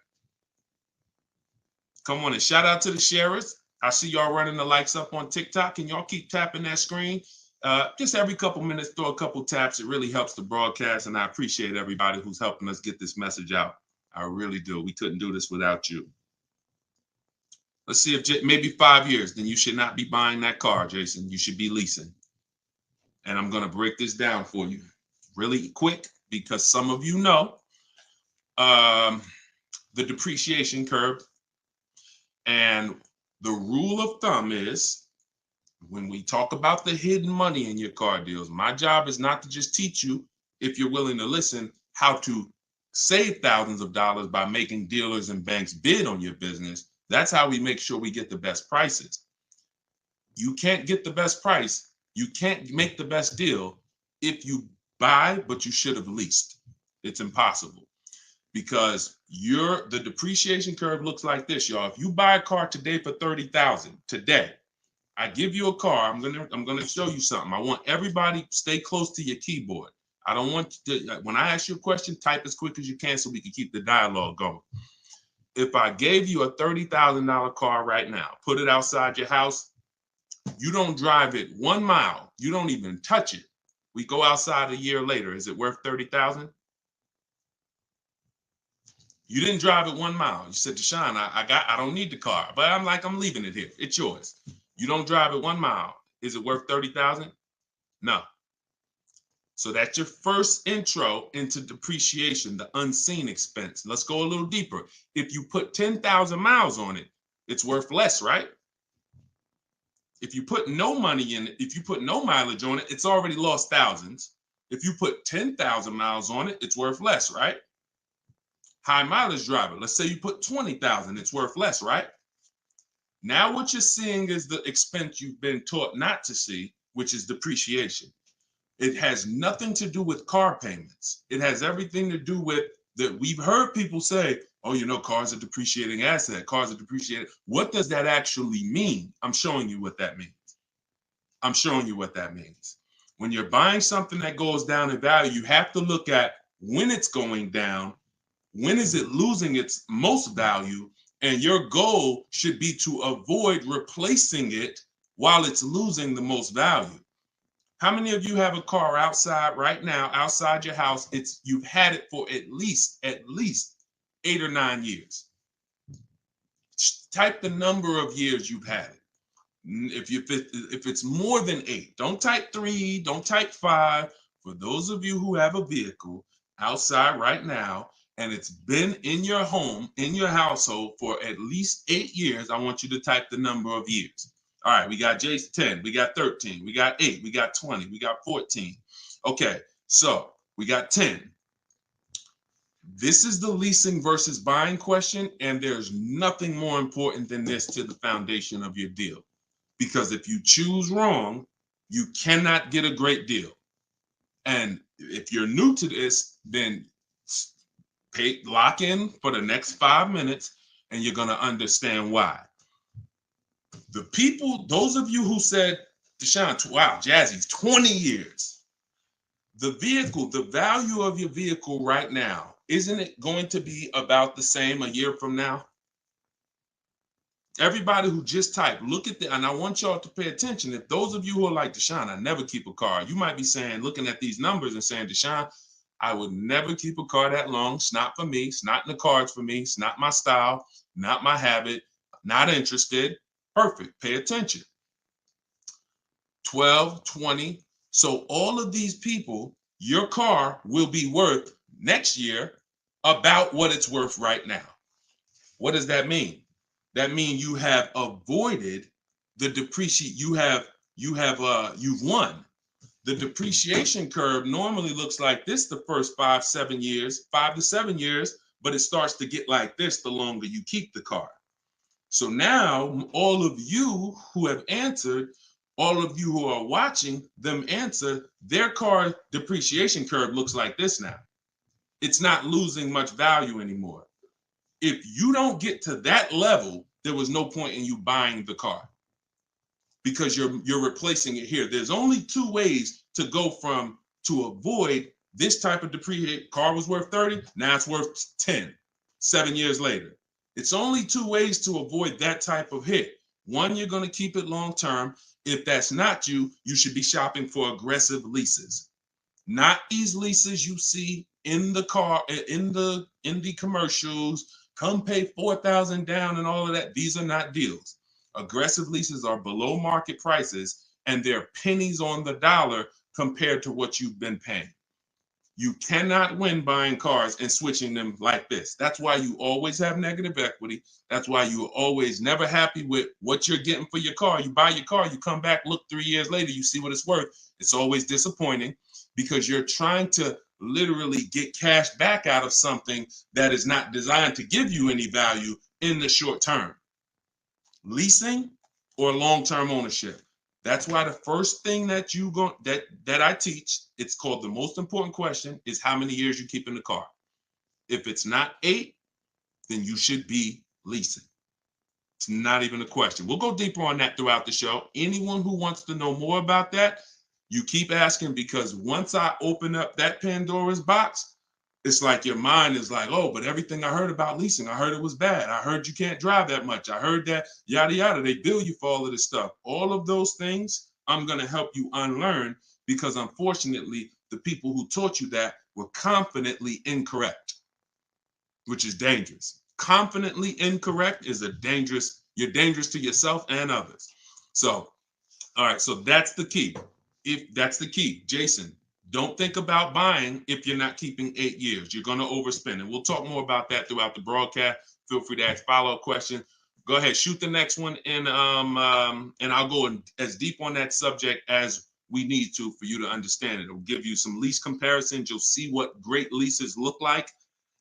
Come on and shout out to the sharers. I see y'all running the likes up on TikTok and y'all keep tapping that screen. Just every couple minutes, throw a couple taps. It really helps the broadcast. And I appreciate everybody who's helping us get this message out. I really do. We couldn't do this without you. Let's see if maybe 5 years, then you should not be buying that car, Jason. You should be leasing. And I'm going to break this down for you really quick because some of you know the depreciation curve. And the rule of thumb is when we talk about the hidden money in your car deals, my job is not to just teach you, if you're willing to listen, how to save thousands of dollars by making dealers and banks bid on your business. That's how we make sure we get the best prices. You can't get the best price. You can't make the best deal if you buy, but you should have leased. It's impossible. Because the depreciation curve looks like this, y'all. If you buy a car today for $30,000 today, I give you a car. I'm gonna show you something. I want everybody stay close to your keyboard. I don't want you to, when I ask you a question, type as quick as you can so we can keep the dialogue going. If I gave you a $30,000 car right now, put it outside your house, you don't drive it 1 mile, you don't even touch it. We go outside a year later. Is it worth $30,000? You didn't drive it 1 mile. You said, Deshone, I don't need the car, but I'm leaving it here. It's yours. You don't drive it 1 mile. Is it worth $30,000? No. So that's your first intro into depreciation, the unseen expense. Let's go a little deeper. If you put 10,000 miles on it, it's worth less, right? If you put no money in it, if you put no mileage on it, it's already lost thousands. If you put 10,000 miles on it, it's worth less, right? High mileage driver, let's say you put 20,000, it's worth less, right? Now what you're seeing is the expense you've been taught not to see, which is depreciation. It has nothing to do with car payments. It has everything to do with that. We've heard people say, oh, cars are depreciating asset, cars are depreciating. What does that actually mean? I'm showing you what that means. I'm showing you what that means. When you're buying something that goes down in value, you have to look at when it's going down, when is it losing its most value, and your goal should be to avoid replacing it while it's losing the most value. How many of you have a car outside right now, outside your house? You've had it for at least 8 or 9 years. Type the number of years you've had it. If it's more than 8, don't type 3, don't type 5. For those of you who have a vehicle outside right now and it's been in your home, in your household for at least 8 years, I want you to type the number of years. All right, we got Jason 10, we got 13, we got 8, we got 20, we got 14. Okay, so we got 10. This is the leasing versus buying question, and there's nothing more important than this to the foundation of your deal. Because if you choose wrong, you cannot get a great deal. And if you're new to this, then lock in for the next 5 minutes, and you're going to understand why. The people, those of you who said, Deshone, wow, Jazzy's 20 years. The vehicle, the value of your vehicle right now, isn't it going to be about the same a year from now? Everybody who just typed, look at the, and I want y'all to pay attention. If those of you who are like, Deshone, I never keep a car, you might be saying, looking at these numbers and saying, Deshone, I would never keep a car that long. It's not for me. It's not in the cards for me. It's not my style, not my habit, not interested. Perfect. Pay attention. 12, 20. So all of these people, your car will be worth next year about what it's worth right now. What does that mean? That means you have avoided the depreciation. You've won. The depreciation curve normally looks like this the first 5 to 7 years, but it starts to get like this the longer you keep the car. So now all of you who have answered, all of you who are watching them answer, their car depreciation curve looks like this now. It's not losing much value anymore. If you don't get to that level, there was no point in you buying the car because you're replacing it here. There's only 2 ways to go from to avoid this type of depreciation. Car was worth 30, now it's worth 10, 7 years later. It's only 2 ways to avoid that type of hit. One, you're going to keep it long term. If that's not you, you should be shopping for aggressive leases. Not these leases you see in the car, in the commercials, come pay $4,000 down and all of that. These are not deals. Aggressive leases are below market prices and they're pennies on the dollar compared to what you've been paying. You cannot win buying cars and switching them like this. That's why you always have negative equity. That's why you're always never happy with what you're getting for your car. You buy your car, you come back, look 3 years later, you see what it's worth. It's always disappointing because you're trying to literally get cash back out of something that is not designed to give you any value in the short term. Leasing or long-term ownership. That's why the first thing that I teach, it's called the most important question, is how many years you keep in the car. If it's not 8, then you should be leasing. It's not even a question. We'll go deeper on that throughout the show. Anyone who wants to know more about that, you keep asking, because once I open up that Pandora's box, it's like your mind is like, oh, but everything I heard about leasing, I heard it was bad. I heard you can't drive that much. I heard that yada, yada. They bill you for all of this stuff. All of those things, I'm going to help you unlearn because unfortunately, the people who taught you that were confidently incorrect, which is dangerous. Confidently incorrect is you're dangerous to yourself and others. So, all right, so that's the key. If that's the key, Jason, don't think about buying if you're not keeping 8 years. You're going to overspend. And we'll talk more about that throughout the broadcast. Feel free to ask follow-up questions. Go ahead, shoot the next one, and I'll go as deep on that subject as we need to for you to understand it. It'll give you some lease comparisons. You'll see what great leases look like,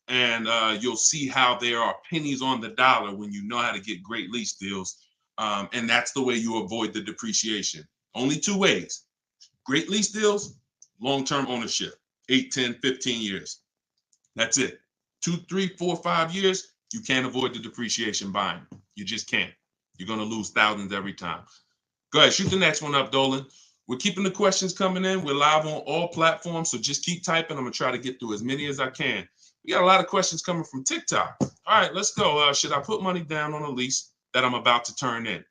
and you'll see how there are pennies on the dollar when you know how to get great lease deals. And that's the way you avoid the depreciation. Only 2 ways. Great lease deals, long-term ownership, 8, 10, 15 years. That's it. 2, 3, 4, 5 years, you can't avoid the depreciation buying. You just can't. You're going to lose thousands every time. Go ahead, shoot the next one up, Dolan. We're keeping the questions coming in. We're live on all platforms, so just keep typing. I'm going to try to get through as many as I can. We got a lot of questions coming from TikTok. All right, let's go. Should I put money down on a lease that I'm about to turn in?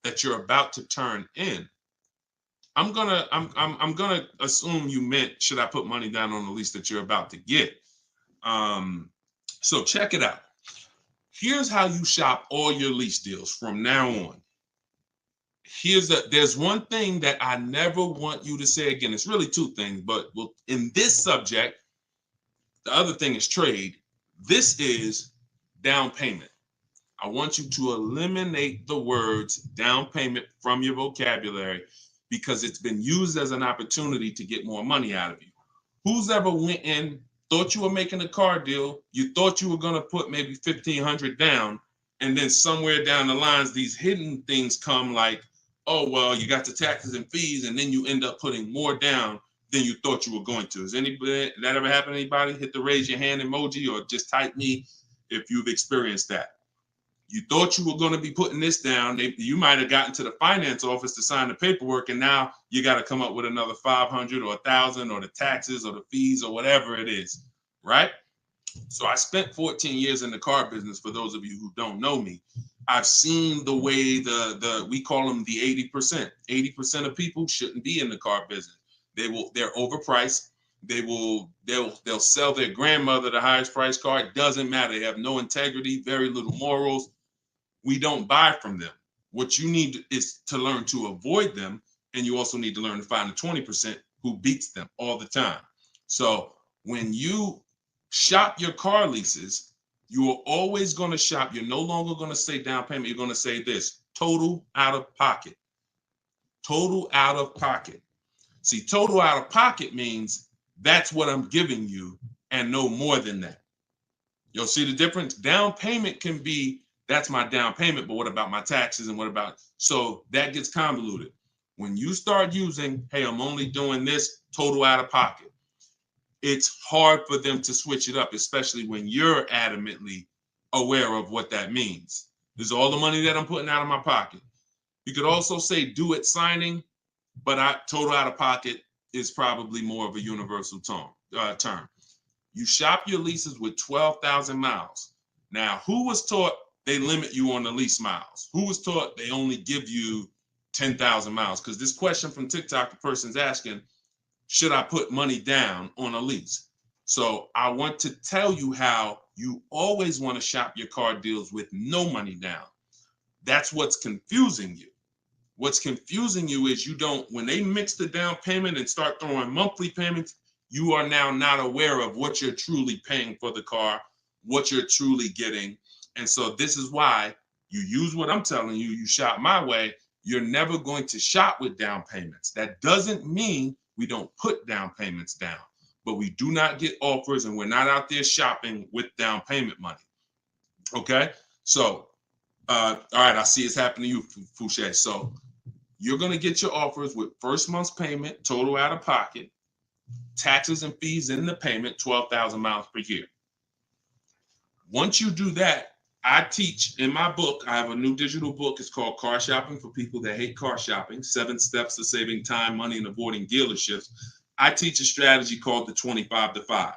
That you're about to turn in. I'm gonna assume you meant, should I put money down on the lease that you're about to get? So check it out. Here's how you shop all your lease deals from now on. there's one thing that I never want you to say again. It's really two things, but in this subject, the other thing is trade. This is down payment. I want you to eliminate the words down payment from your vocabulary because it's been used as an opportunity to get more money out of you. Who's ever went in, thought you were making a car deal, you thought you were going to put maybe $1,500 down, and then somewhere down the lines, these hidden things come like, oh, well, you got the taxes and fees, and then you end up putting more down than you thought you were going to. Has anybody, that ever happened to anybody? Hit the raise your hand emoji or just type me if you've experienced that. You thought you were going to be putting this down. You might have gotten to the finance office to sign the paperwork, and now you got to come up with another 500 or 1,000 or the taxes or the fees or whatever it is, right? So I spent 14 years in the car business. For those of you who don't know me, I've seen the way we call them the 80%. 80% of people shouldn't be in the car business. They're overpriced. They'll sell their grandmother the highest price car. It doesn't matter. They have no integrity, very little morals. We don't buy from them. What you need is to learn to avoid them, and you also need to learn to find the 20% who beats them all the time. So when you shop your car leases, you are always going to shop. You're no longer going to say down payment. You're going to say this: total out of pocket. Total out of pocket. See, total out of pocket means that's what I'm giving you and no more than that. You'll see the difference. Down payment can be, that's my down payment, but what about my taxes and what about, so that gets convoluted. When you start using, hey, I'm only doing this total out of pocket, it's hard for them to switch it up, especially when you're adamantly aware of what that means. This is all the money that I'm putting out of my pocket. You could also say do it signing, but total out of pocket is probably more of a universal term. You shop your leases with 12,000 miles. Now, who was taught they limit you on the lease miles? Who was taught they only give you 10,000 miles? Because this question from TikTok, the person's asking, should I put money down on a lease? So I want to tell you how you always want to shop your car deals with no money down. That's what's confusing you. What's confusing you is when they mix the down payment and start throwing monthly payments, you are now not aware of what you're truly paying for the car, what you're truly getting. And so this is why you use what I'm telling you, you shop my way. You're never going to shop with down payments. That doesn't mean we don't put down payments down, but we do not get offers and we're not out there shopping with down payment money. Okay? So, all right, I see it's happening to you, Fouché. So you're going to get your offers with first month's payment, total out of pocket, taxes and fees in the payment, 12,000 miles per year. Once you do that, I teach in my book, I have a new digital book. It's called Car Shopping for People That Hate Car Shopping, 7 Steps to Saving Time, Money, and Avoiding Dealerships. I teach a strategy called the 25 to 5.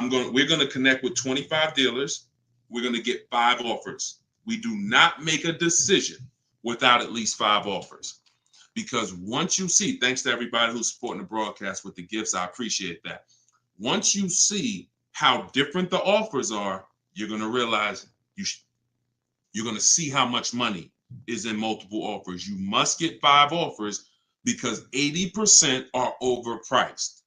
We're going to connect with 25 dealers. We're going to get 5 offers. We do not make a decision without at least 5 offers. Because once you see, thanks to everybody who's supporting the broadcast with the gifts, I appreciate that. Once you see how different the offers are, you're going to realize you're going to see how much money is in multiple offers. You must get 5 offers because 80% are overpriced.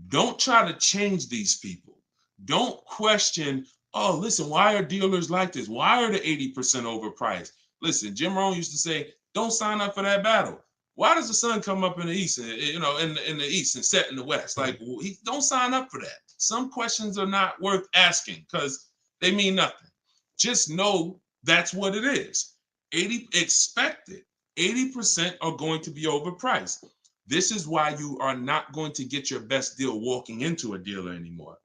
Don't try to change these people. Don't question, oh, listen, why are dealers like this? Why are the 80% overpriced? Listen, Jim Rohn used to say, don't sign up for that battle. Why does the sun come up in the east, and, in the east and set in the west? Like, don't sign up for that. Some questions are not worth asking because they mean nothing. Just know that's what it is. 80% are going to be overpriced. This is why you are not going to get your best deal walking into a dealer anymore.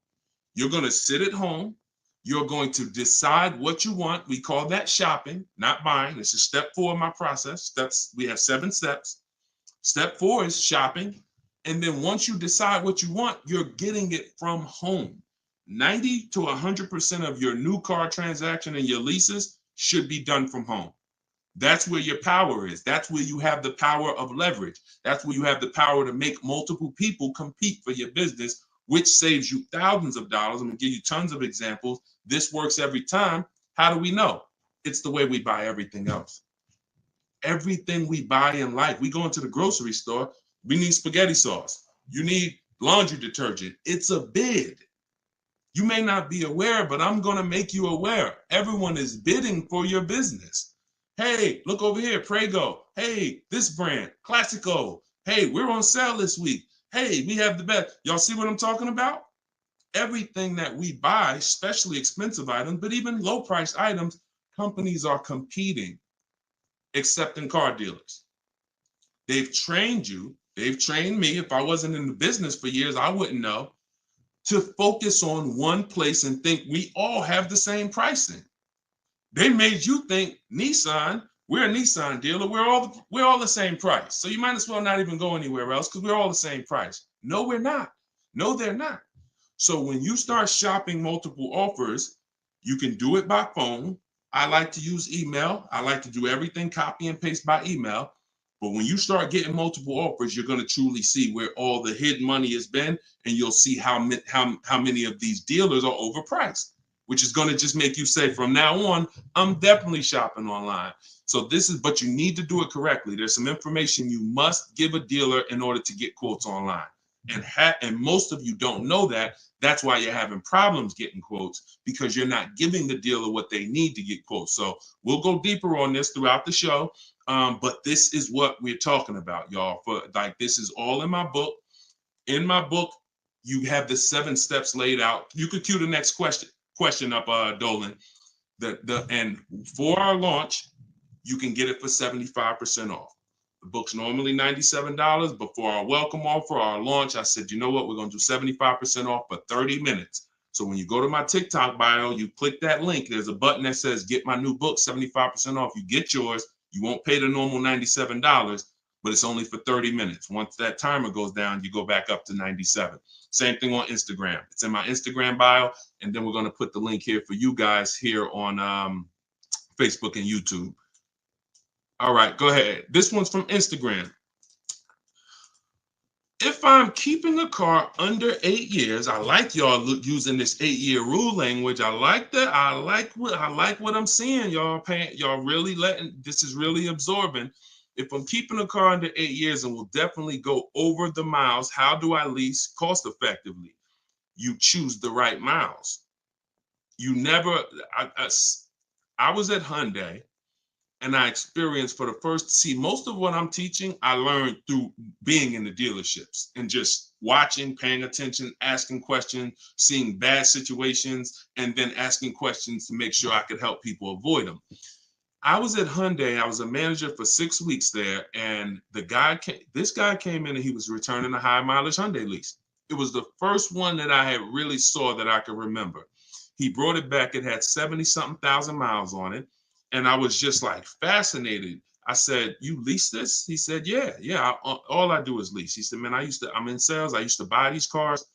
You're going to sit at home. You're going to decide what you want. We call that shopping, not buying. This is step 4 of my process. We have 7 steps. Step 4 is shopping. And then once you decide what you want, you're getting it from home. 90 to 100% of your new car transaction and your leases should be done from home. That's where your power is. That's where you have the power of leverage. That's where you have the power to make multiple people compete for your business, which saves you thousands of dollars. I'm going to give you tons of examples. This works every time. How do we know? It's the way we buy everything else. Everything we buy in life, we go into the grocery store, we need spaghetti sauce. You need laundry detergent. It's a bid. You may not be aware, but I'm going to make you aware. Everyone is bidding for your business. Hey, look over here, Prego. Hey, this brand, Classico. Hey, we're on sale this week. Hey, we have the best. Y'all see what I'm talking about? Everything that we buy, especially expensive items, but even low price items, companies are competing, except in car dealers. They've trained you. They've trained me. If I wasn't in the business for years, I wouldn't know, to focus on one place and think we all have the same pricing. They made you think Nissan, we're a Nissan dealer, we're all the same price. So you might as well not even go anywhere else because we're all the same price. No, we're not. No, they're not. So when you start shopping multiple offers, you can do it by phone. I like to use email. I like to do everything copy and paste by email. But when you start getting multiple offers, you're going to truly see where all the hidden money has been, and you'll see how many of these dealers are overpriced, which is going to just make you say, from now on, I'm definitely shopping online. So but you need to do it correctly. There's some information you must give a dealer in order to get quotes online. And most of you don't know that. That's why you're having problems getting quotes, because you're not giving the dealer what they need to get quotes. So we'll go deeper on this throughout the show. But this is what we're talking about, y'all. This is all in my book. In my book, you have the 7 steps laid out. You could cue the next question up, Dolan. And for our launch, you can get it for 75% off. The book's normally $97, but for our welcome offer, our launch, I said, you know what? We're going to do 75% off for 30 minutes. So when you go to my TikTok bio, you click that link. There's a button that says, get my new book, 75% off. You get yours. You won't pay the normal $97, but it's only for 30 minutes. Once that timer goes down, you go back up to 97. Same thing on Instagram. It's in my Instagram bio. And then we're going to put the link here for you guys here on Facebook and YouTube. All right, go ahead. This one's from Instagram. If I'm keeping a car under 8 years, I like y'all using this 8-year rule language. I like that. I like what I'm seeing, y'all. Y'all really this is really absorbing. If I'm keeping a car under 8 years and will definitely go over the miles, how do I lease cost effectively? You choose the right miles. You never. I was at Hyundai. And I experienced most of what I'm teaching, I learned through being in the dealerships and just watching, paying attention, asking questions, seeing bad situations, and then asking questions to make sure I could help people avoid them. I was at Hyundai. I was a manager for 6 weeks there. And this guy came in and he was returning a high mileage Hyundai lease. It was the first one that I had really saw that I could remember. He brought it back. It had 70-something thousand miles on it. And I was just like fascinated. I said, you lease this? He said, yeah. All I do is lease. He said, man, I'm in sales. I used to buy these cars.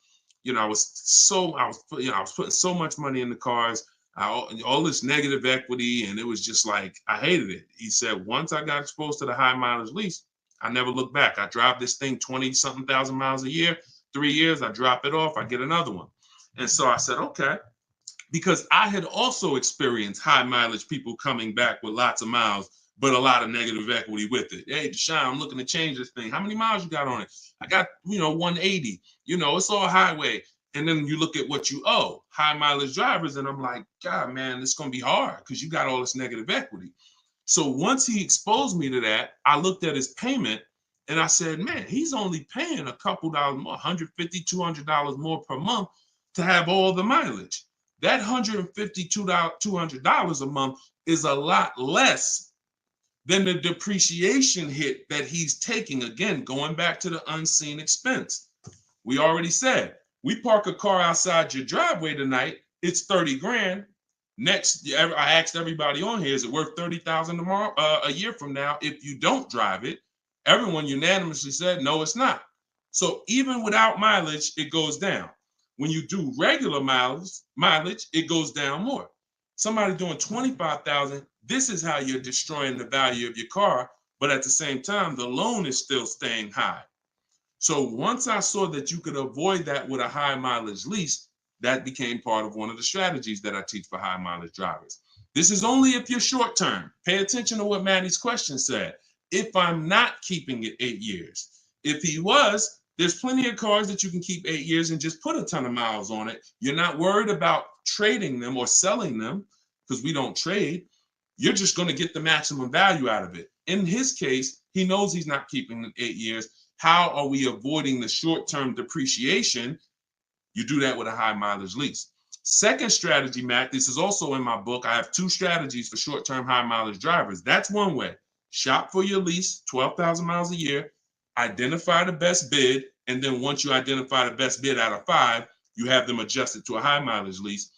You know, I was putting so much money in the cars, all this negative equity. And it was just like, I hated it. He said, once I got exposed to the high mileage lease, I never looked back. I drive this thing 20-something thousand miles a year, 3 years, I drop it off, I get another one. And so I said, okay. Because I had also experienced high mileage people coming back with lots of miles, but a lot of negative equity with it. Hey, Deshone, I'm looking to change this thing. How many miles you got on it? I got, 180. It's all highway. And then you look at what you owe, high mileage drivers. And I'm like, God, man, it's going to be hard because you got all this negative equity. So once he exposed me to that, I looked at his payment and I said, man, he's only paying a couple dollars more, $150, $200 more per month to have all the mileage. That $150, $200 a month is a lot less than the depreciation hit that he's taking. Again, going back to the unseen expense. We already said, we park a car outside your driveway tonight, it's 30 grand. Next, I asked everybody on here, is it worth 30,000 tomorrow, a year from now? If you don't drive it, everyone unanimously said, no, it's not. So even without mileage, it goes down. When you do regular mileage, it goes down more. Somebody doing 25,000, this is how you're destroying the value of your car. But at the same time, the loan is still staying high. So once I saw that you could avoid that with a high mileage lease, that became part of one of the strategies that I teach for high mileage drivers. This is only if you're short term. Pay attention to what Maddie's question said. If I'm not keeping it 8 years. If he was, there's plenty of cars that you can keep 8 years and just put a ton of miles on it. You're not worried about trading them or selling them because we don't trade. You're just going to get the maximum value out of it. In his case, he knows he's not keeping it 8 years. How are we avoiding the short-term depreciation? You do that with a high mileage lease. Second strategy, Matt, this is also in my book. I have 2 strategies for short-term high mileage drivers. That's one way. Shop for your lease, 12,000 miles a year, identify the best bid, and then once you identify the best bid out of 5, you have them adjusted to a high mileage lease.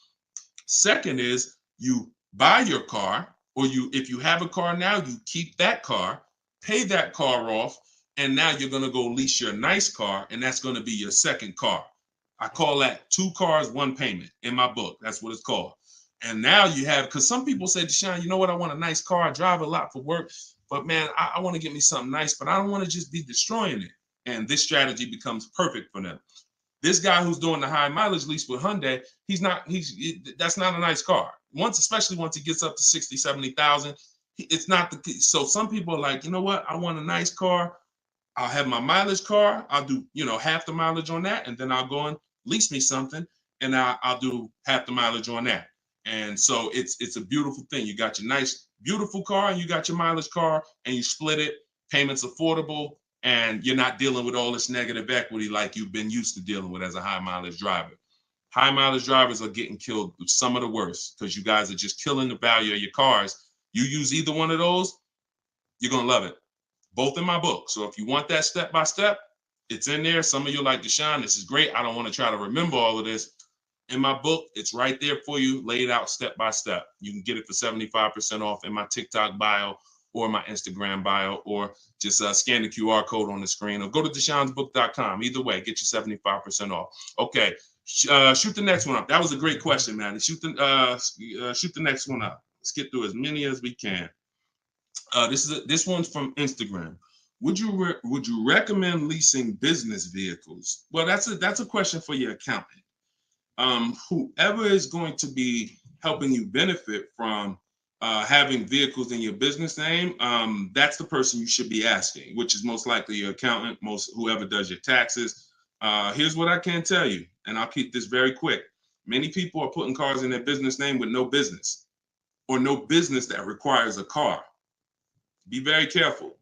Second is you buy your car, or if you have a car now, you keep that car, pay that car off, and now you're going to go lease your nice car, and that's going to be your second car. I call that 2 cars, 1 payment in my book. That's what it's called. And now you have, because some people say, Deshone, you know what? I want a nice car. I drive a lot for work, but man, I want to get me something nice, but I don't want to just be destroying it. And this strategy becomes perfect for them. This guy who's doing the high mileage lease with Hyundai, that's not a nice car. Especially once it gets up to 60, 70,000, it's not so some people are like, you know what? I want a nice car. I'll have my mileage car. I'll do, half the mileage on that. And then I'll go and lease me something and I'll do half the mileage on that. And so it's a beautiful thing. You got your nice, beautiful car and you got your mileage car and you split it, payments affordable, and you're not dealing with all this negative equity like you've been used to dealing with as a high mileage driver. High mileage drivers are getting killed with some of the worst because you guys are just killing the value of your cars. You use either one of those, you're going to love it. Both in my book. So if you want that step by step, it's in there. Some of you are like, Deshone, this is great. I don't want to try to remember all of this. In my book, it's right there for you, laid out step by step. You can get it for 75% off in my TikTok bio or my Instagram bio, or just scan the QR code on the screen, or go to deshonesbook.com. Either way, get you 75% off. Okay, shoot the next one up. That was a great question, man. Shoot the next one up. Let's get through as many as we can. This one's from Instagram. Would you recommend leasing business vehicles? Well, that's a question for your accountant. Whoever is going to be helping you benefit from having vehicles in your business name, that's the person you should be asking, which is most likely your accountant, whoever does your taxes. Here's what I can tell you, and I'll keep this very quick. Many people are putting cars in their business name with no business, or no business that requires a car. Be very careful.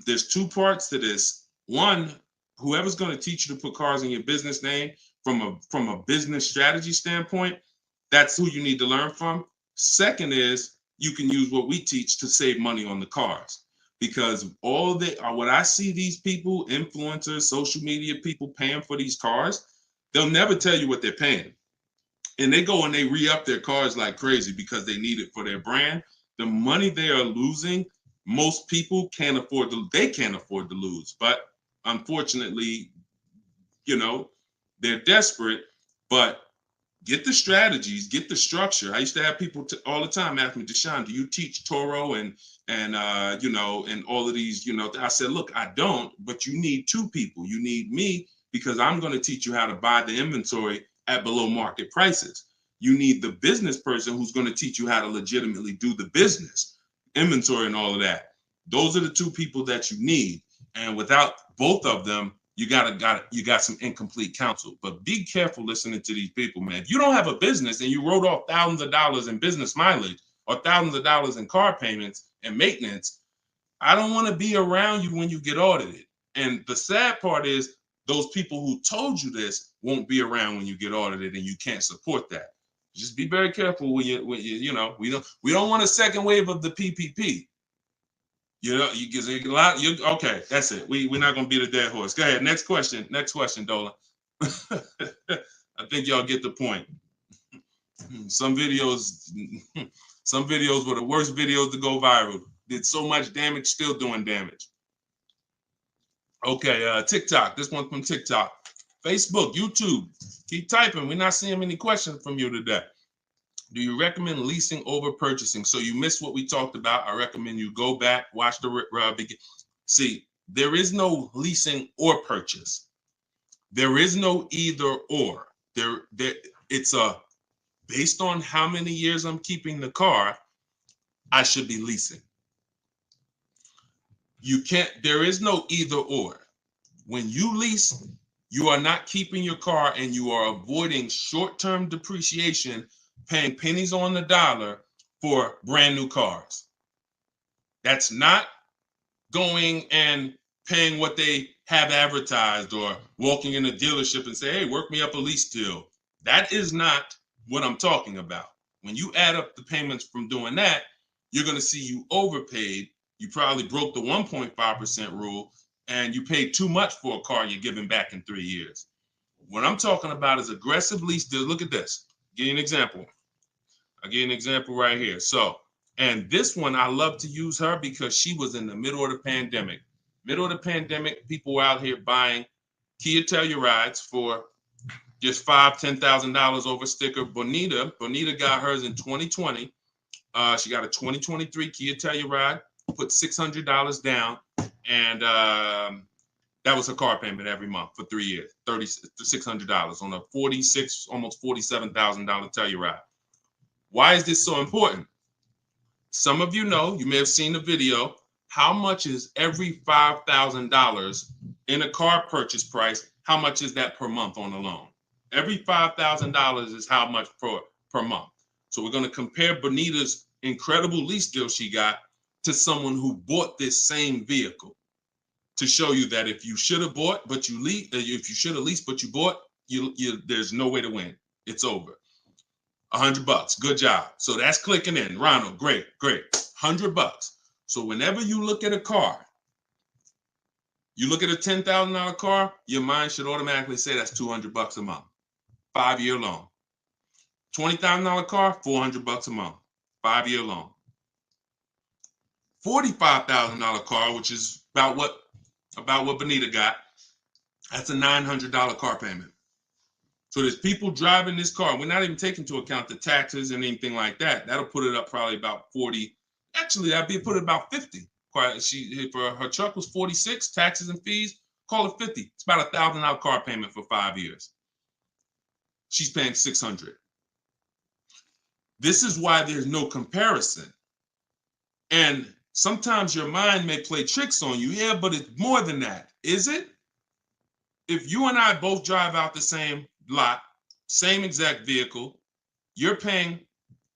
There's 2 parts to this. One, whoever's going to teach you to put cars in your business name from a business strategy standpoint, that's who you need to learn from. Second is you can use what we teach to save money on the cars, because what I see these people, influencers, social media people paying for these cars, they'll never tell you what they're paying. And they go and they re-up their cars like crazy because they need it for their brand. The money they are losing, most people can't afford to lose. But unfortunately, they're desperate. But get the strategies, get the structure. I used to have people all the time ask me, Deshone, do you teach Toro and all of these, I said, look, I don't, but you need 2 people. You need me, because I'm going to teach you how to buy the inventory at below market prices. You need the business person who's going to teach you how to legitimately do the business, inventory and all of that. Those are the 2 people that you need. And without both of them, you got some incomplete counsel. But be careful listening to these people, man. If you don't have a business and you wrote off thousands of dollars in business mileage or thousands of dollars in car payments and maintenance, I don't want to be around you when you get audited. And the sad part is those people who told you this won't be around when you get audited, and you can't support that. Just be very careful we don't want a second wave of the PPP. You get a lot. Okay, that's it. We're not gonna beat a dead horse. Go ahead. Next question, Dolan. I think y'all get the point. Some videos were the worst videos to go viral. Did so much damage, still doing damage. Okay, TikTok. This one's from TikTok. Facebook, YouTube. Keep typing. We're not seeing many questions from you today. Do you recommend leasing over purchasing? So you missed what we talked about. I recommend you go back, watch the begin. See, there is no leasing or purchase. There is no either or. It's a based on how many years I'm keeping the car, I should be leasing. You can't, there is no either or. When you lease, you are not keeping your car and you are avoiding short-term depreciation, paying pennies on the dollar for brand new cars. That's not going and paying what they have advertised or walking in a dealership and say, hey, work me up a lease deal. That is not what I'm talking about. When you add up the payments from doing that, you're going to see you overpaid. You probably broke the 1.5% rule and you paid too much for a car you're giving back in 3 years. What I'm talking about is aggressive lease deal. Look at this. Give you an example. I'll give you an example right here. So, and this one, I love to use her because she was in the middle of the pandemic. Middle of the pandemic, people were out here buying Kia Tellurides for just $5,000, $10,000 over sticker. Bonita got hers in 2020. She got a 2023 Kia Telluride, put $600 down, and that was her car payment every month for 3 years, $600 on a $46,000, almost $47,000 Telluride. Why is this so important? Some of you know, you may have seen the video, how much is every $5,000 in a car purchase price? How much is that per month on a loan? Every $5,000 is how much per month. So we're going to compare Bonita's incredible lease deal she got to someone who bought this same vehicle to show you that if you should have bought, but you lease, if you should have leased, but you bought, there's no way to win. It's over. $100. Good job. So that's clicking in. Ronald, great. $100. So whenever you look at a car, you look at a $10,000 car, your mind should automatically say that's $200 a month. 5-year loan. $20,000 car, $400 a month. 5-year loan. $45,000 car, which is about what Bonita got, that's a $900 car payment. So there's people driving this car. We're not even taking into account the taxes and anything like that. That'll put it up probably about 40. Actually, that'd be put it about 50. For her truck was 46, taxes and fees, call it 50. It's about $1,000 car payment for 5 years. She's paying $600. This is why there's no comparison. And sometimes your mind may play tricks on you. Yeah, but it's more than that. Is it? If you and I both drive out the same lot, same exact vehicle, you're paying,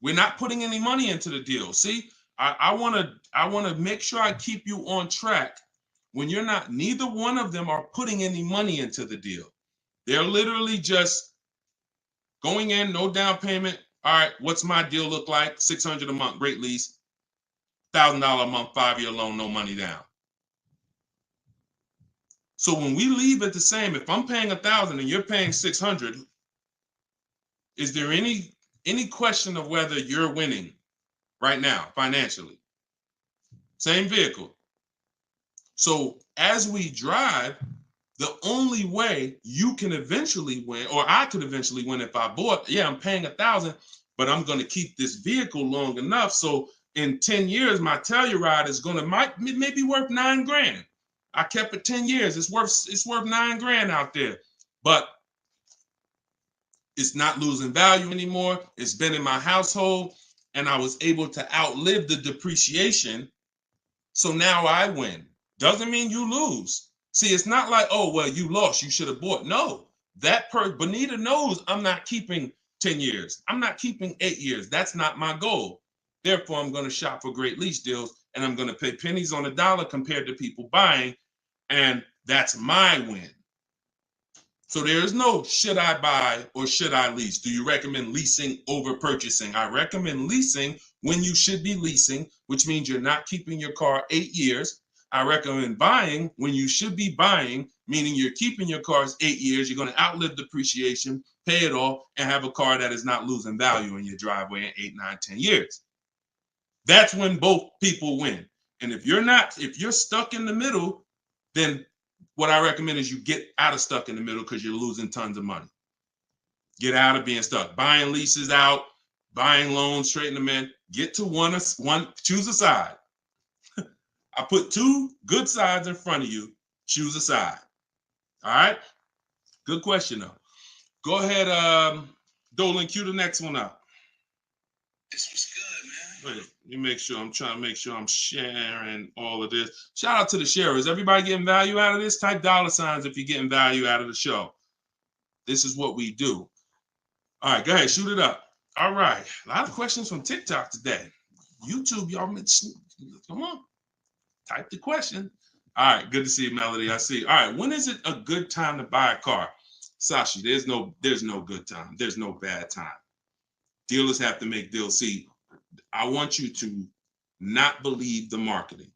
we're not putting any money into the deal. See, I want to make sure I keep you on track when you're not, neither one of them are putting any money into the deal. They're literally just going in, no down payment. All right, what's my deal look like? $600 a month, great lease. $1,000 a month, 5-year loan, no money down. So when we leave it the same, if I'm paying $1,000 and you're paying $600, is there any question of whether you're winning right now financially? Same vehicle. So as we drive, the only way you can eventually win, or I could eventually win if I bought, yeah, I'm paying $1,000, but I'm going to keep this vehicle long enough so in 10 years my Telluride is going to maybe worth $9,000. I kept it 10 years. It's worth $9,000 out there, but it's not losing value anymore. It's been in my household and I was able to outlive the depreciation. So now I win. Doesn't mean you lose. See, it's not like, oh, well, you lost, you should have bought. No, Bonita knows I'm not keeping 10 years. I'm not keeping 8 years. That's not my goal. Therefore, I'm going to shop for great lease deals and I'm going to pay pennies on the dollar compared to people buying. And that's my win. So there is no should I buy or should I lease? Do you recommend leasing over purchasing? I recommend leasing when you should be leasing, which means you're not keeping your car 8 years. I recommend buying when you should be buying, meaning you're keeping your cars 8 years. You're going to outlive depreciation, pay it off, and have a car that is not losing value in your driveway in 8, 9, 10 years. That's when both people win. And if you're stuck in the middle, then what I recommend is you get out of stuck in the middle because you're losing tons of money. Get out of being stuck. Buying leases out, buying loans, straighten them in. Get to one, choose a side. I put 2 good sides in front of you. Choose a side. All right? Good question, though. Go ahead, Dolan, cue the next one up. This was good, man. Wait, let me make sure. I'm trying to make sure I'm sharing all of this. Shout out to the sharers. Everybody getting value out of this? Type $ if you're getting value out of the show. This is what we do. All right, go ahead, shoot it up. All right, a lot of questions from TikTok today. YouTube, y'all, come on, type the question. All right, good to see you, Melody. I see. All right, when is it a good time to buy a car? Sashi, there's no good time. There's no bad time. Dealers have to make deals. See, I want you to not believe the marketing.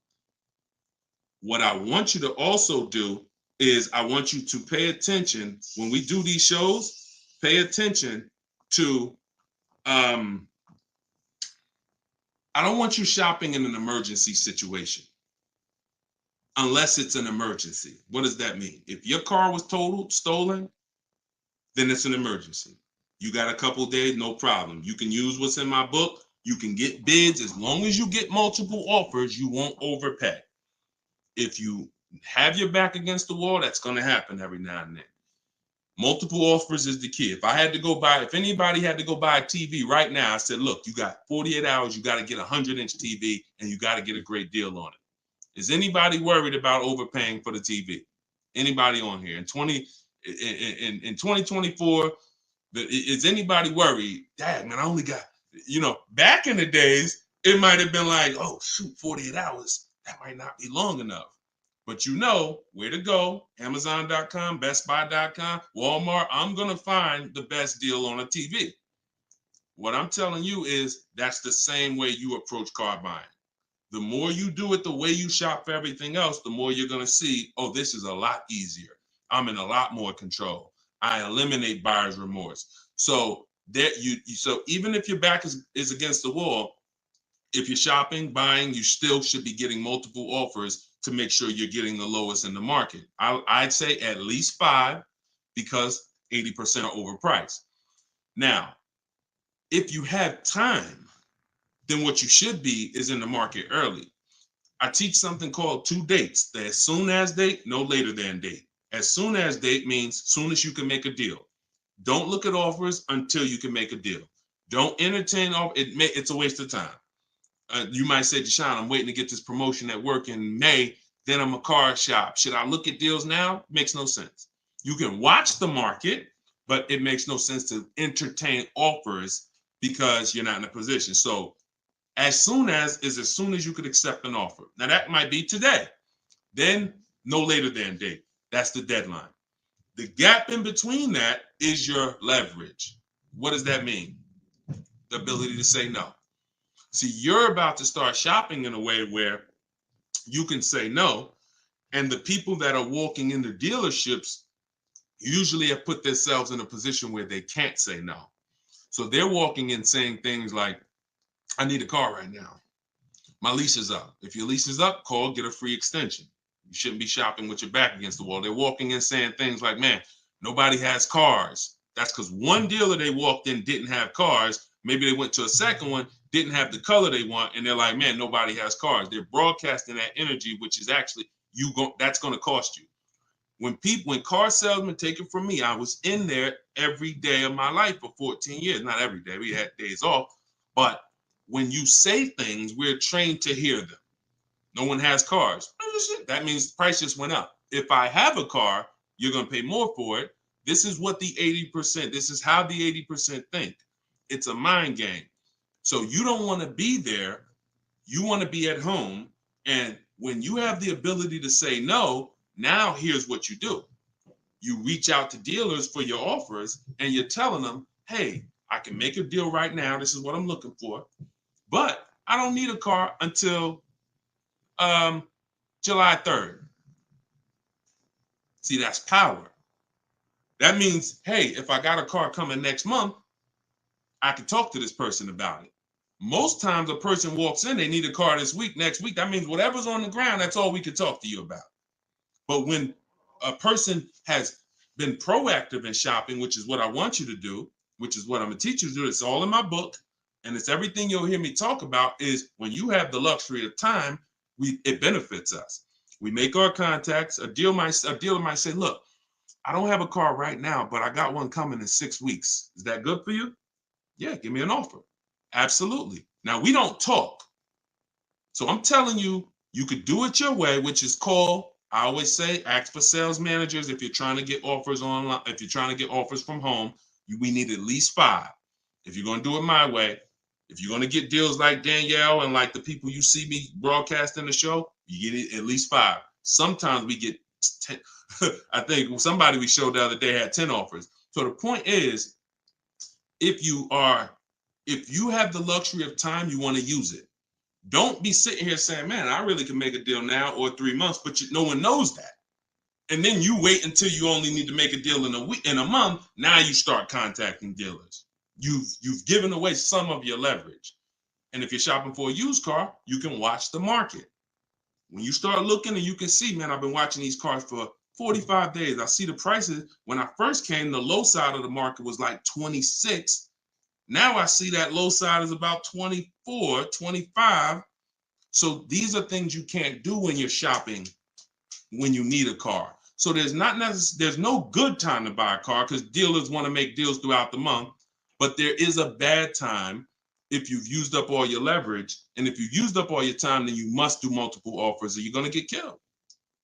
What I want you to also do is I want you to pay attention when we do these shows. Pay attention to I don't want you shopping in an emergency situation unless it's an emergency. What does that mean? If your car was totaled, stolen, then it's an emergency. You got a couple days, no problem. You can use what's in my book. You can get bids. As long as you get multiple offers, you won't overpay. If you have your back against the wall, that's going to happen every now and then. Multiple offers is the key. If anybody had to go buy a TV right now, I said, look, you got 48 hours, you got to get a 100-inch TV, and you got to get a great deal on it. Is anybody worried about overpaying for the TV? Anybody on here? In 2024, is anybody worried? Dad, man, I only got, back in the days, it might have been like, oh, shoot, 48 hours. That might not be long enough. But you know where to go. Amazon.com, BestBuy.com, Walmart. I'm going to find the best deal on a TV. What I'm telling you is that's the same way you approach car buying. The more you do it the way you shop for everything else, the more you're going to see, oh, this is a lot easier. I'm in a lot more control. I eliminate buyer's remorse. So so even if your back is against the wall, if you're shopping, buying, you still should be getting multiple offers to make sure you're getting the lowest in the market. I'd say at least 5 because 80% are overpriced. Now, if you have time, then what you should be is in the market early. I teach something called 2 dates. The as soon as date, no later than date. As soon as date means soon as you can make a deal. Don't look at offers until you can make a deal. Don't entertain it's a waste of time. You might say, Deshone, I'm waiting to get this promotion at work in May. Then I'm a car shop. Should I look at deals now? Makes no sense. You can watch the market, but it makes no sense to entertain offers because you're not in a position. So as soon as you could accept an offer. Now that might be today. Then no later than date. That's the deadline. The gap in between that is your leverage. What does that mean? The ability to say no. See, you're about to start shopping in a way where you can say no, and the people that are walking into dealerships usually have put themselves in a position where they can't say no. So they're walking in saying things like, I need a car right now. My lease is up. If your lease is up, call, get a free extension. You shouldn't be shopping with your back against the wall. They're walking in saying things like, man, nobody has cars. That's because one dealer they walked in didn't have cars. Maybe they went to a second one, didn't have the color they want, and they're like, man, nobody has cars. They're broadcasting that energy, which is actually that's going to cost you. When car salesmen take it from me, I was in there every day of my life for 14 years. Not every day, we had days off, but when you say things, we're trained to hear them. No one has cars. That means the price just went up. If I have a car, you're going to pay more for it. This is what the 80%, this is how the 80% think. It's a mind game. So you don't want to be there. You want to be at home. And when you have the ability to say no, now here's what you do. You reach out to dealers for your offers and you're telling them, hey, I can make a deal right now. This is what I'm looking for. But I don't need a car until July 3rd. See, that's power. That means, hey, if I got a car coming next month, I can talk to this person about it. Most times a person walks in, they need a car this week, next week. That means whatever's on the ground, that's all we can talk to you about. But when a person has been proactive in shopping, which is what I want you to do, which is what I'm going to teach you to do, it's all in my book, and it's everything you'll hear me talk about, is when you have the luxury of time, it benefits us. We make our contacts. A dealer might say, look, I don't have a car right now, but I got one coming in 6 weeks. Is that good for you? Yeah, give me an offer. Absolutely. Now, we don't talk. So I'm telling you, you could do it your way, which is call. I always say, ask for sales managers if you're trying to get offers online. If you're trying to get offers from home, we need at least 5. If you're going to do it my way, if you're going to get deals like Danielle and like the people you see me broadcasting the show, you get it at least 5. Sometimes we get 10. I think somebody we showed the other day had 10 offers. So the point is, if you have the luxury of time, you want to use it. Don't be sitting here saying, man, I really can make a deal now or 3 months, but no one knows that. And then you wait until you only need to make a deal in a month. Now you start contacting dealers. You've given away some of your leverage. And if you're shopping for a used car, you can watch the market. When you start looking and you can see, man, I've been watching these cars for 45 days. I see the prices. When I first came, the low side of the market was like 26. Now I see that low side is about 24, 25. So these are things you can't do when you're shopping when you need a car. So there's no good time to buy a car because dealers want to make deals throughout the month. But there is a bad time if you've used up all your leverage. And if you've used up all your time, then you must do multiple offers or you're going to get killed.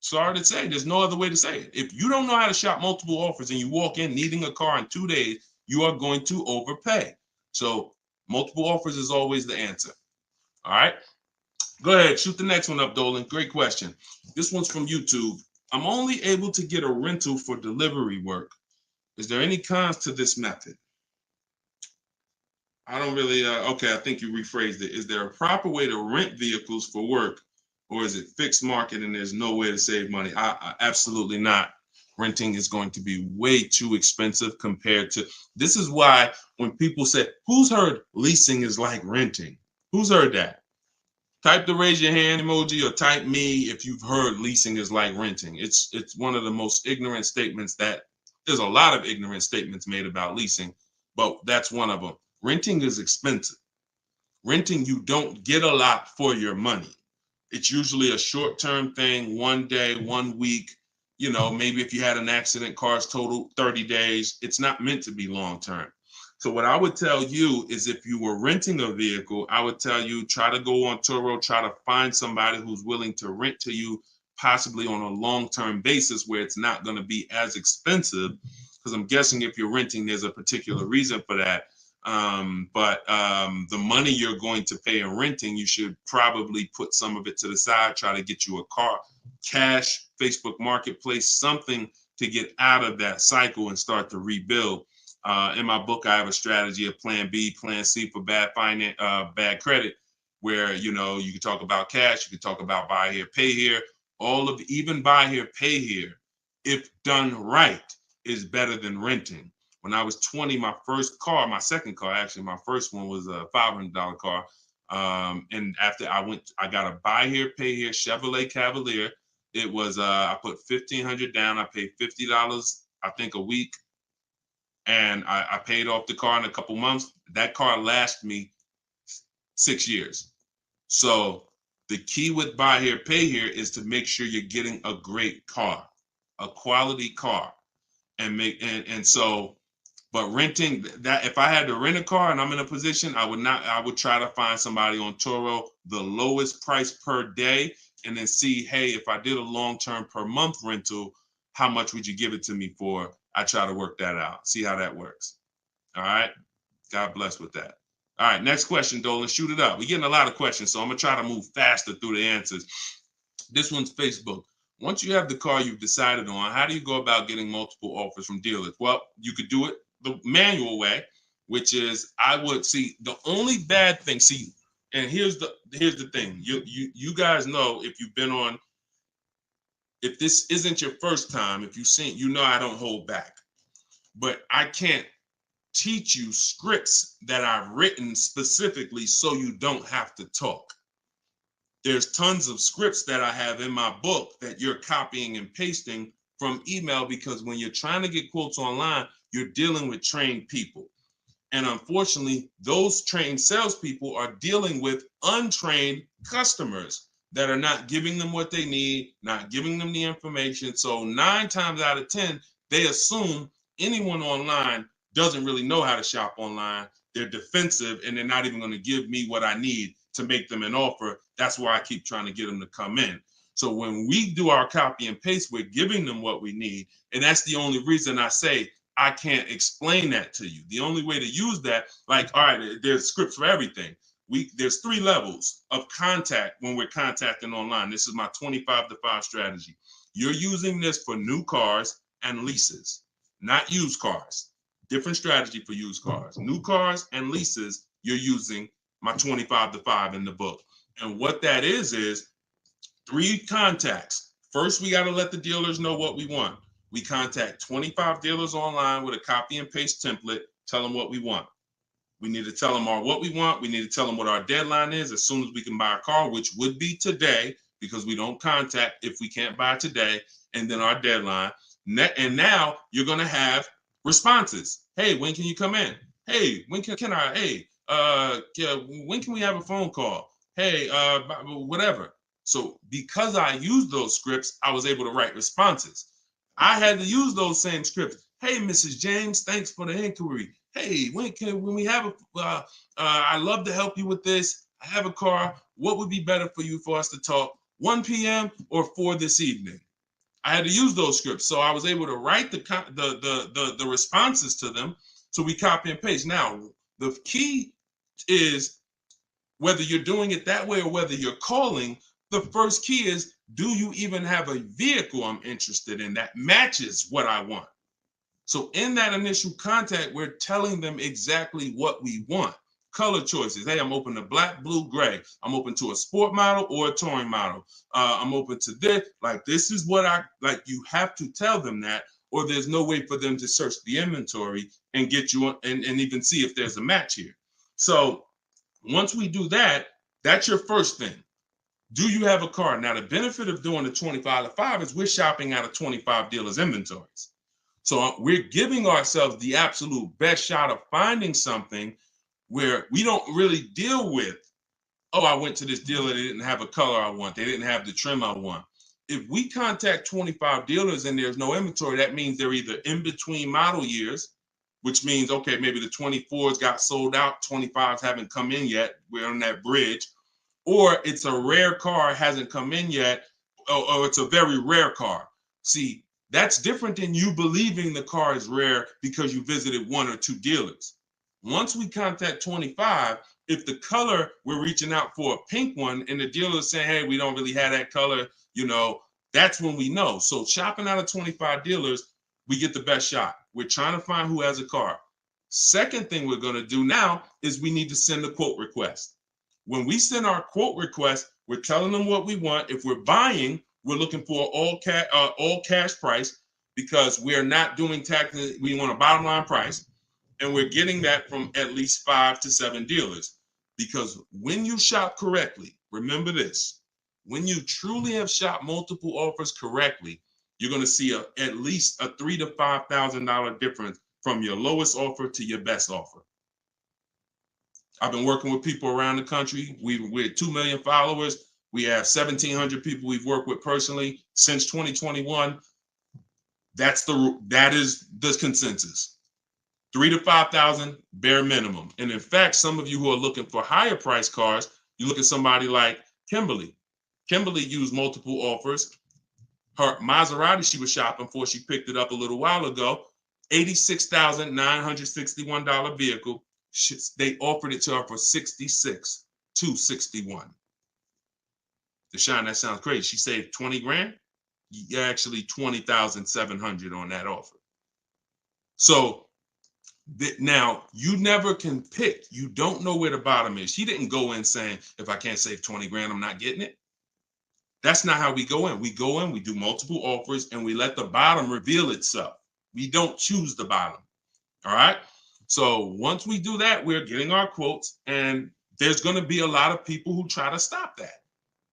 Sorry to say, there's no other way to say it. If you don't know how to shop multiple offers and you walk in needing a car in 2 days, you are going to overpay. So multiple offers is always the answer. All right. Go ahead, shoot the next one up, Dolan. Great question. This one's from YouTube. I'm only able to get a rental for delivery work. Is there any cons to this method? I don't really, okay, I think you rephrased it. Is there a proper way to rent vehicles for work, or is it fixed market and there's no way to save money? Absolutely not. Renting is going to be way too expensive compared to, this is why when people say, who's heard leasing is like renting? Who's heard that? Type the raise your hand emoji or type me if you've heard leasing is like renting. It's one of the most ignorant statements that there's a lot of ignorant statements made about leasing, but that's one of them. Renting is expensive. Renting, you don't get a lot for your money. It's usually a short-term thing, 1 day, 1 week. You know, maybe if you had an accident, cars total 30 days. It's not meant to be long-term. So what I would tell you is if you were renting a vehicle, I would tell you try to go on Turo, try to find somebody who's willing to rent to you, possibly on a long-term basis where it's not going to be as expensive. Because I'm guessing if you're renting, there's a particular reason for that. But the money you're going to pay in renting, you should probably put some of it to the side, try to get you a car, cash, Facebook Marketplace, something to get out of that cycle and start to rebuild. In my book, I have a strategy of plan B, plan C for bad credit, where, you know, you can talk about cash, you can talk about buy here, pay here, even buy here, pay here, if done right, is better than renting. When I was 20, my second car, actually, my first one was a $500 car. And after I got a buy here, pay here Chevrolet Cavalier. It was, I put $1,500 down. I paid $50, I think, a week. And I paid off the car in a couple months. That car lasted me 6 years. So the key with buy here, pay here is to make sure you're getting a great car, a quality car, but renting, that if I had to rent a car and I'm in a position, I would try to find somebody on Turo, the lowest price per day, and then see, hey, if I did a long-term per month rental, how much would you give it to me for? I try to work that out, see how that works. All right. God bless with that. All right. Next question, Dolan. Shoot it up. We're getting a lot of questions, so I'm going to try to move faster through the answers. This one's Facebook. Once you have the car you've decided on, how do you go about getting multiple offers from dealers? Well, you could do it the manual way, which is I would see the only bad thing. See, and here's the thing. You guys know if you've been on, if this isn't your first time, if you've seen, you know I don't hold back. But I can't teach you scripts that I've written specifically so you don't have to talk. There's tons of scripts that I have in my book that you're copying and pasting from email, because when you're trying to get quotes online, you're dealing with trained people. And unfortunately, those trained salespeople are dealing with untrained customers that are not giving them what they need, not giving them the information. So 9 times out of 10, they assume anyone online doesn't really know how to shop online. they're defensive and they're not even going to give me what I need to make them an offer. That's why I keep trying to get them to come in. So when we do our copy and paste, we're giving them what we need. And that's the only reason I say I can't explain that to you. The only way to use that, like, all right, there's scripts for everything. There's 3 levels of contact when we're contacting online. This is my 25-to-5 strategy. You're using this for new cars and leases, not used cars. Different strategy for used cars. New cars and leases, you're using my 25-to-5 in the book. And what that is 3 contacts. First, we got to let the dealers know what we want. We contact 25 dealers online with a copy and paste template, tell them what we want. We need to tell them what we want. We need to tell them what our deadline is as soon as we can buy a car, which would be today, because we don't contact if we can't buy today, and then our deadline. And now you're going to have responses. Hey, when can you come in? Hey, when can I? Hey, when can we have a phone call? Hey, whatever. So because I used those scripts, I was able to write responses. I had to use those same scripts. Hey, Mrs. James, thanks for the inquiry. Hey, when we have I'd love to help you with this. I have a car. What would be better for you for us to talk? 1 p.m. or 4 this evening? I had to use those scripts. So I was able to write the responses to them. So we copy and paste. Now, the key is whether you're doing it that way or whether you're calling, the first key is, do you even have a vehicle I'm interested in that matches what I want? So in that initial contact, we're telling them exactly what we want. Color choices. Hey, I'm open to black, blue, gray. I'm open to a sport model or a touring model. I'm open to this. Like, this is what I like. You have to tell them that, or there's no way for them to search the inventory and get you and even see if there's a match here. So once we do that, that's your first thing. Do you have a car? Now, the benefit of doing the 25-to-5 is we're shopping out of 25 dealers' inventories. So we're giving ourselves the absolute best shot of finding something where we don't really deal with, oh, I went to this dealer, they didn't have a color I want, they didn't have the trim I want. If we contact 25 dealers and there's no inventory, that means they're either in between model years, which means, okay, maybe the 24s got sold out, 25s haven't come in yet, we're on that bridge, or it's a rare car, hasn't come in yet, or it's a very rare car. See, that's different than you believing the car is rare because you visited 1 or 2 dealers. Once we contact 25, if the color, we're reaching out for a pink one and the dealer is saying, hey, we don't really have that color, that's when we know. So shopping out of 25 dealers, we get the best shot. We're trying to find who has a car. Second thing we're going to do now is we need to send a quote request. When we send our quote request, we're telling them what we want. If we're buying, we're looking for all cash price because we're not doing taxes. We want a bottom line price. And we're getting that from at least 5 to 7 dealers. Because when you shop correctly, remember this, when you truly have shopped multiple offers correctly, you're going to see at least a $3,000 to $5,000 difference from your lowest offer to your best offer. I've been working with people around the country. We're 2 million followers. We have 1,700 people we've worked with personally since 2021. That is the consensus. 3,000 to 5,000 bare minimum. And in fact, some of you who are looking for higher price cars, you look at somebody like Kimberly. Kimberly used multiple offers. Her Maserati she was shopping for, she picked it up a little while ago, $86,961 vehicle. They offered it to her for $66,261. Deshone, that sounds crazy. She saved 20 grand. Actually, 20,700 on that offer. So now you never can pick. You don't know where the bottom is. She didn't go in saying, if I can't save 20 grand, I'm not getting it. That's not how we go in. We go in, we do multiple offers, and we let the bottom reveal itself. We don't choose the bottom. All right. So once we do that, we're getting our quotes, and there's going to be a lot of people who try to stop that.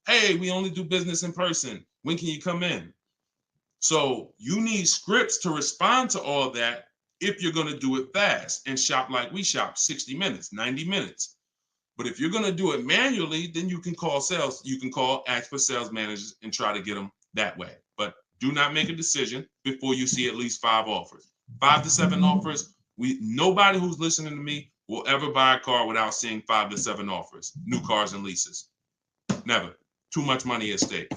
Hey, we only do business in person. When can you come in? So you need scripts to respond to all that if you're going to do it fast and shop like we shop, 60 minutes, 90 minutes. But if you're going to do it manually, then you can call sales. You can ask for sales managers and try to get them that way. But do not make a decision before you see at least 5 offers. 5 to 7 offers. Nobody who's listening to me will ever buy a car without seeing 5 to 7 offers, new cars and leases. Never. Too much money at stake.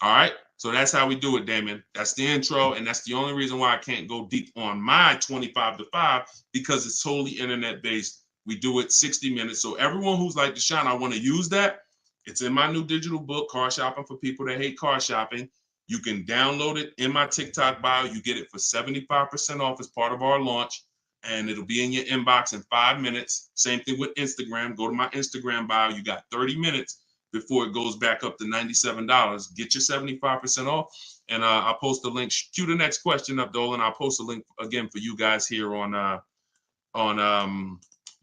All right. So that's how we do it, Damon. That's the intro. And that's the only reason why I can't go deep on my 25 to 5, because it's totally internet based. We do it 60 minutes. So everyone who's like, Deshone, I want to use that. It's in my new digital book, Car Shopping for People That Hate Car Shopping. You can download it in my TikTok bio. You get it for 75% off as part of our launch. And it'll be in your inbox in 5 minutes. Same thing with Instagram. Go to my Instagram bio. You got 30 minutes before it goes back up to $97. Get your 75% off. And I'll post a link. Cue the next question up, Dolan. I'll post a link again for you guys here on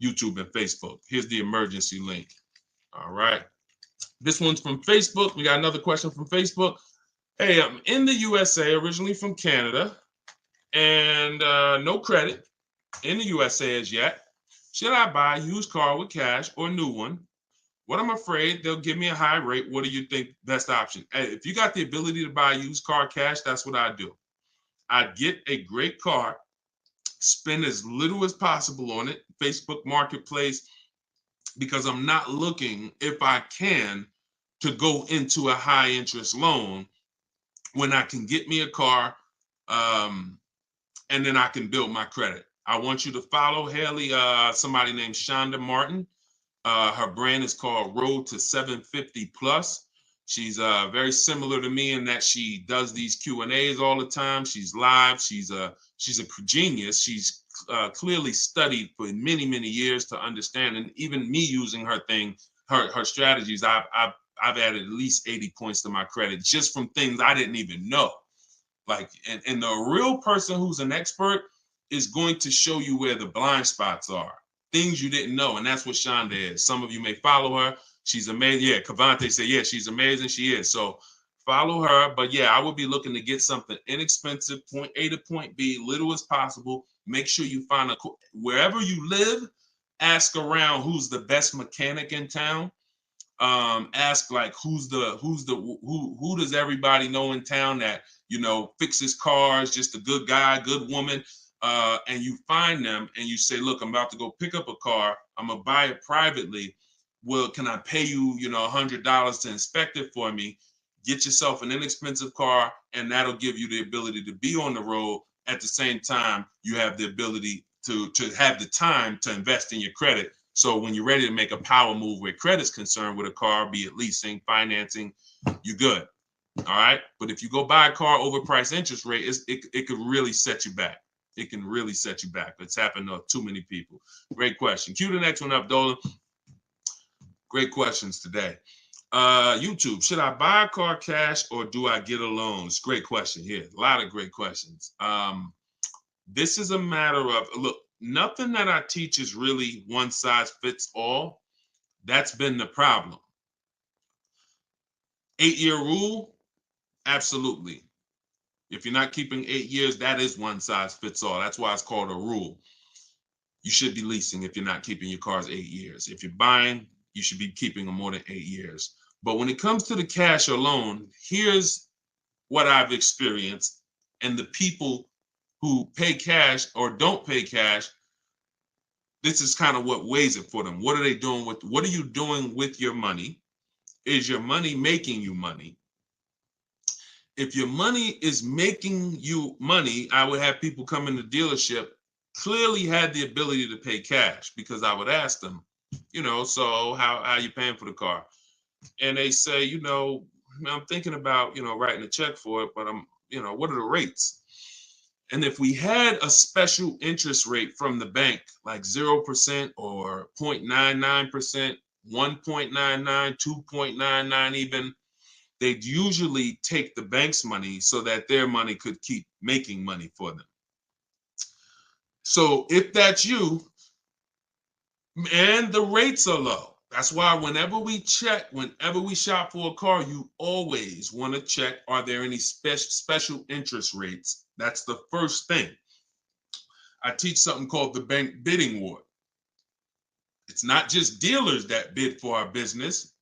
YouTube and Facebook. Here's the emergency link. All right. This one's from Facebook. We got another question from Facebook. Hey, I'm in the USA, originally from Canada, and no credit in the USA as yet. Should I buy a used car with cash or a new one? What I'm afraid they'll give me a high rate. What do you think best option? Hey, if you got the ability to buy a used car cash, that's what I do. I'd get a great car, spend as little as possible on it, Facebook Marketplace, because I'm not looking, if I can, to go into a high interest loan when I can get me a car and then I can build my credit. I want you to follow Haley, somebody named Shonda Martin. Her brand is called Road to 750 Plus. She's very similar to me in that she does these Q&As all the time. She's live. She's a genius. She's clearly studied for many, many years to understand. And even me using her thing, her strategies, I've added at least 80 points to my credit just from things I didn't even know. Like, and the real person who's an expert is going to show you where the blind spots are, things you didn't know. And that's what Shonda is. Some of you may follow her. She's amazing. Yeah, Cavante said, yeah, she's amazing. She is. So follow her. But yeah, I would be looking to get something inexpensive, point A to point B, little as possible. Make sure you find wherever you live, ask around who's the best mechanic in town. Ask like who does everybody know in town that, you know, fixes cars, just a good guy, good woman. And you find them and you say, look, I'm about to go pick up a car. I'm gonna buy it privately. Well, can I pay you, you know, $100 to inspect it for me? Get yourself an inexpensive car, and that'll give you the ability to be on the road. At the same time, you have the ability to have the time to invest in your credit. So when you're ready to make a power move where credit's concerned with a car, be it leasing, financing, you're good. All right. But if you go buy a car overpriced interest rate, it could really set you back. It can really set you back. It's happened to too many people. Great question. Cue the next one up, Dolan. Great questions today. YouTube, should I buy a car cash or do I get a loan? It's a great question here. A lot of great questions. This is a matter of, look, nothing that I teach is really one size fits all. That's been the problem. 8-year rule, absolutely. If you're not keeping 8 years, that is one size fits all. That's why it's called a rule. You should be leasing if you're not keeping your cars 8 years. If you're buying, you should be keeping them more than 8 years. But when it comes to the cash or loan, here's what I've experienced. And the people who pay cash or don't pay cash, this is kind of what weighs it for them. What are they doing with, what are you doing with your money? Is your money making you money? If your money is making you money, I would have people come in the dealership, clearly had the ability to pay cash, because I would ask them, you know, so how are you paying for the car? And they say, you know, I'm thinking about, you know, writing a check for it, but I'm, you know, what are the rates? And if we had a special interest rate from the bank, like 0% or 0.99%, 1.99, 2.99 even, they'd usually take the bank's money so that their money could keep making money for them. So if that's you, and the rates are low, that's why whenever we shop for a car, you always want to check, are there any special interest rates? That's the first thing. I teach something called the bank bidding war. It's not just dealers that bid for our business.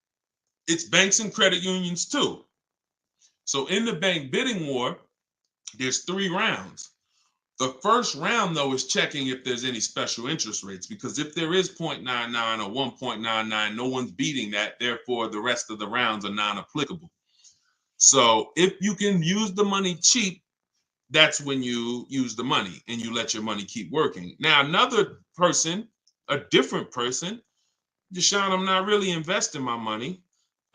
It's banks and credit unions too. So in the bank bidding war, there's 3 rounds. The first round, though, is checking if there's any special interest rates, because if there is 0.99 or 1.99, no one's beating that. Therefore, the rest of the rounds are non-applicable. So if you can use the money cheap, that's when you use the money and you let your money keep working. Now, another person, a different person, Deshone, I'm not really investing my money.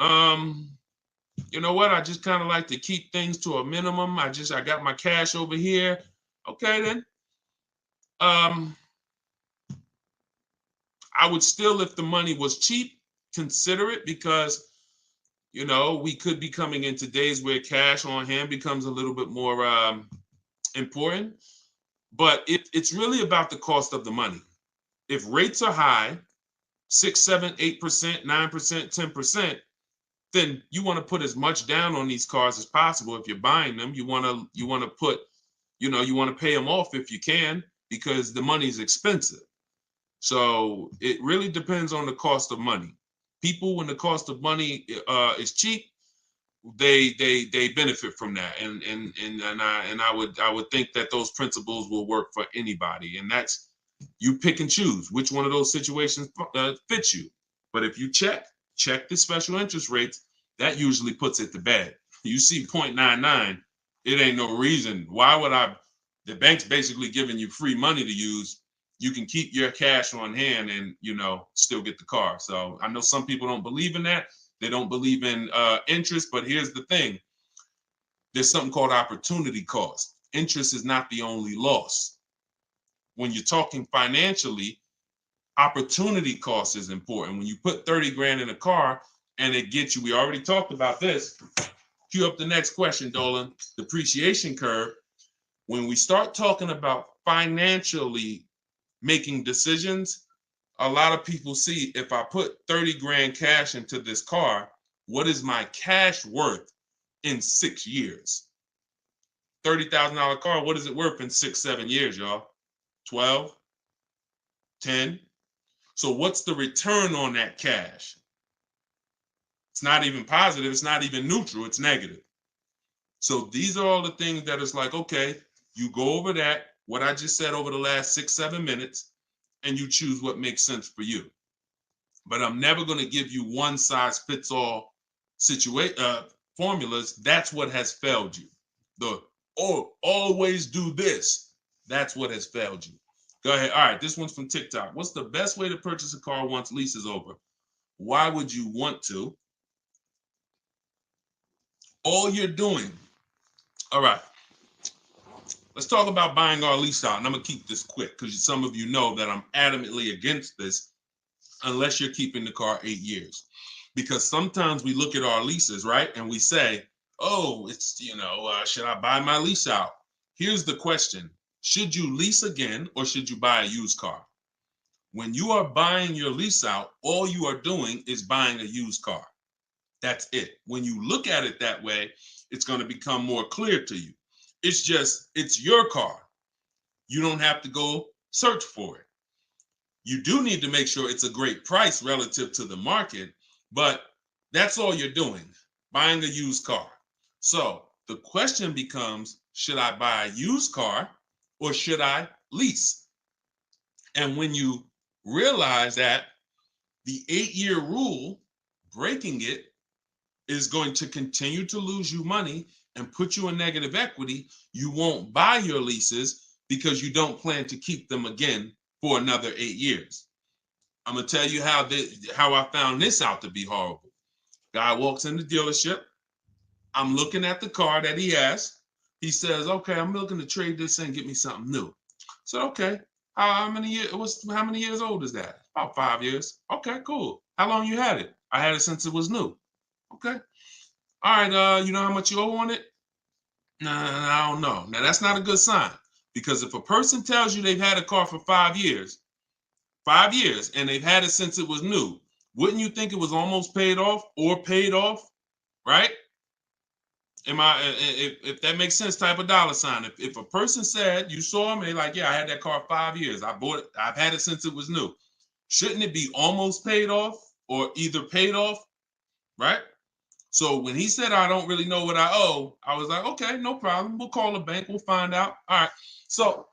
You know what? I just kind of like to keep things to a minimum. I got my cash over here. Okay, then. I would still, if the money was cheap, consider it, because we could be coming into days where cash on hand becomes a little bit more important. But it's really about the cost of the money. If rates are high, 6, 7, 8%, 9%, 10%, then you want to put as much down on these cars as possible. If you're buying them, you want to put, you want to pay them off if you can, because the money is expensive. So it really depends on the cost of money. People, when the cost of money is cheap, they benefit from that, and I would think that those principles will work for anybody, and that's, you pick and choose which one of those situations fits you. But if you check the special interest rates, that usually puts it to bed. You see 0.99, it ain't no reason. Why would the bank's basically giving you free money to use. You can keep your cash on hand and still get the car. So I know some people don't believe in that. They don't believe in interest, but here's the thing. There's something called opportunity cost. Interest is not the only loss. When you're talking financially, opportunity cost is important. When you put 30 grand in a car and it gets you, we already talked about this. Cue up the next question, Dolan. Depreciation curve. When we start talking about financially making decisions, a lot of people see, if I put 30 grand cash into this car, what is my cash worth in 6 years? $30,000 car, what is it worth in 6, 7 years, y'all? 12, 10. So what's the return on that cash? It's not even positive. It's not even neutral. It's negative. So these are all the things that is like, okay, you go over that, what I just said over the last 6, 7 minutes, and you choose what makes sense for you. But I'm never going to give you one size fits all formulas. That's what has failed you. Always do this. That's what has failed you. Go ahead. All right, this one's from TikTok. What's the best way to purchase a car once lease is over? Why would you want to? All you're doing. All right. Let's talk about buying our lease out. And I'm going to keep this quick because some of you know that I'm adamantly against this unless you're keeping the car 8 years. Because sometimes we look at our leases, right? And we say, oh, it's, should I buy my lease out? Here's the question. Should you lease again or should you buy a used car? When you are buying your lease out, all you are doing is buying a used car. That's it. When you look at it that way, it's going to become more clear to you. It's your car. You don't have to go search for it. You do need to make sure it's a great price relative to the market, but that's all you're doing, buying a used car. So the question becomes, should I buy a used car or should I lease? And when you realize that the 8-year rule, breaking it, is going to continue to lose you money and put you in negative equity, you won't buy your leases because you don't plan to keep them again for another 8 years. I'm going to tell you how I found this out to be horrible. Guy walks in the dealership. I'm looking at the car that he has. He says, okay, I'm looking to trade this in and get me something new. So, okay, how many years old is that? About 5 years. Okay, cool. How long you had it? I had it since it was new. Okay. All right, you know how much you owe on it? Nah, I don't know. Now, that's not a good sign, because if a person tells you they've had a car for 5 years, and they've had it since it was new, wouldn't you think it was almost paid off or paid off, right? If that makes sense, type of dollar sign. If a person said, you saw me, like, yeah, I had that car 5 years. I bought it. I've had it since it was new. Shouldn't it be almost paid off or either paid off, right? So when he said, I don't really know what I owe, I was like, okay, no problem. We'll call the bank. We'll find out. All right. So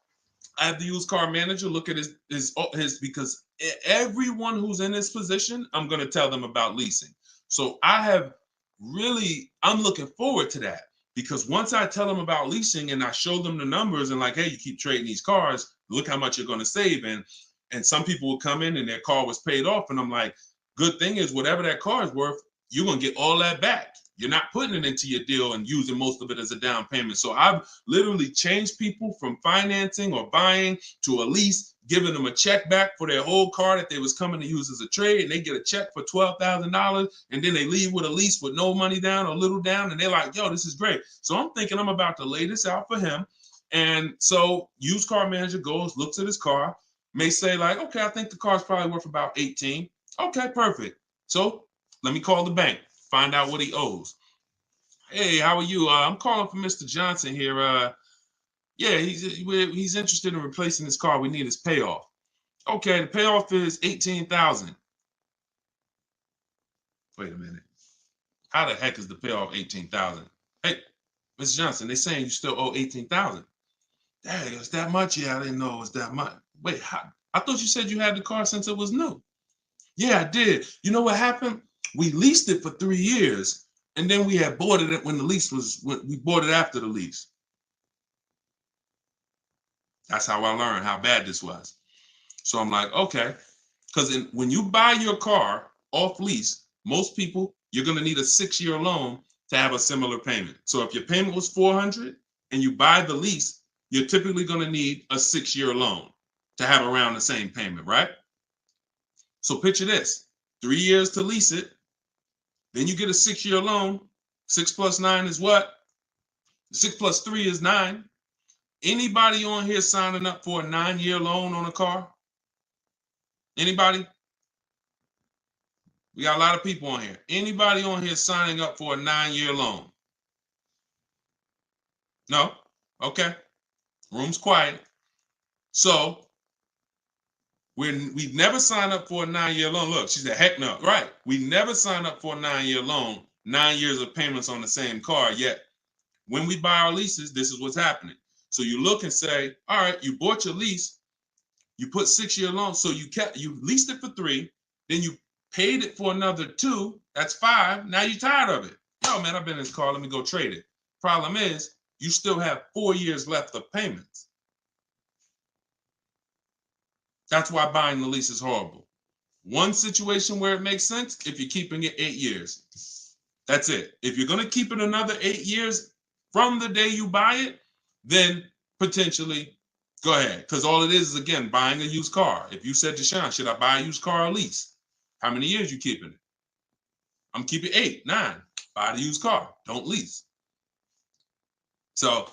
I have the used car manager look at his because everyone who's in this position, I'm going to tell them about leasing. So I'm looking forward to that, because once I tell them about leasing and I show them the numbers and like, hey, you keep trading these cars, look how much you're going to save. And some people will come in and their car was paid off. And I'm like, good thing is whatever that car is worth, you're going to get all that back. You're not putting it into your deal and using most of it as a down payment. So I've literally changed people from financing or buying to a lease, giving them a check back for their whole car that they was coming to use as a trade, and they get a check for $12,000, and then they leave with a lease with no money down or little down, and they're like, yo, this is great. So I'm thinking I'm about to lay this out for him. And so used car manager goes, looks at his car, may say like, okay, I think the car's probably worth about 18. Okay, perfect. So let me call the bank, find out what he owes. Hey, how are you? I'm calling for Mr. Johnson here. Yeah, he's interested in replacing his car. We need his payoff. Okay, the payoff is 18,000. Wait a minute. How the heck is the payoff 18,000? Hey, Mr. Johnson, they're saying you still owe 18,000. Dang, it's that much? Yeah, I didn't know it was that much. Wait, I thought you said you had the car since it was new. Yeah, I did. You know what happened? We leased it for 3 years, and then we had bought it when we bought it after the lease. That's how I learned how bad this was. So I'm like, okay, because when you buy your car off lease, most people, you're going to need a 6-year loan to have a similar payment. So if your payment was $400 and you buy the lease, you're typically going to need a 6-year loan to have around the same payment, right? So picture this, 3 years to lease it, then you get a 6-year loan. 6 plus 9 is what? 6 plus 3 is 9. Anybody on here signing up for a 9-year loan on a car? Anybody? We got a lot of people on here. Anybody on here signing up for a 9-year loan? No? Okay. Room's quiet. So we've never signed up for a 9-year loan. Look, she said, heck no. Right. We never signed up for a 9-year loan, 9 years of payments on the same car. Yet when we buy our leases, this is what's happening. So you look and say, all right, you bought your lease, you put 6-year loan, so you leased it for 3, then you paid it for another 2, that's 5. Now you're tired of it. Yo, man, I've been in this car, let me go trade it. Problem is, you still have 4 years left of payments. That's why buying the lease is horrible. One situation where it makes sense, if you're keeping it 8 years. That's it. If you're going to keep it another 8 years from the day you buy it, then potentially go ahead. Because all it is again, buying a used car. If you said to Sean, should I buy a used car or lease? How many years you keeping it? I'm keeping 8, 9. Buy the used car. Don't lease. So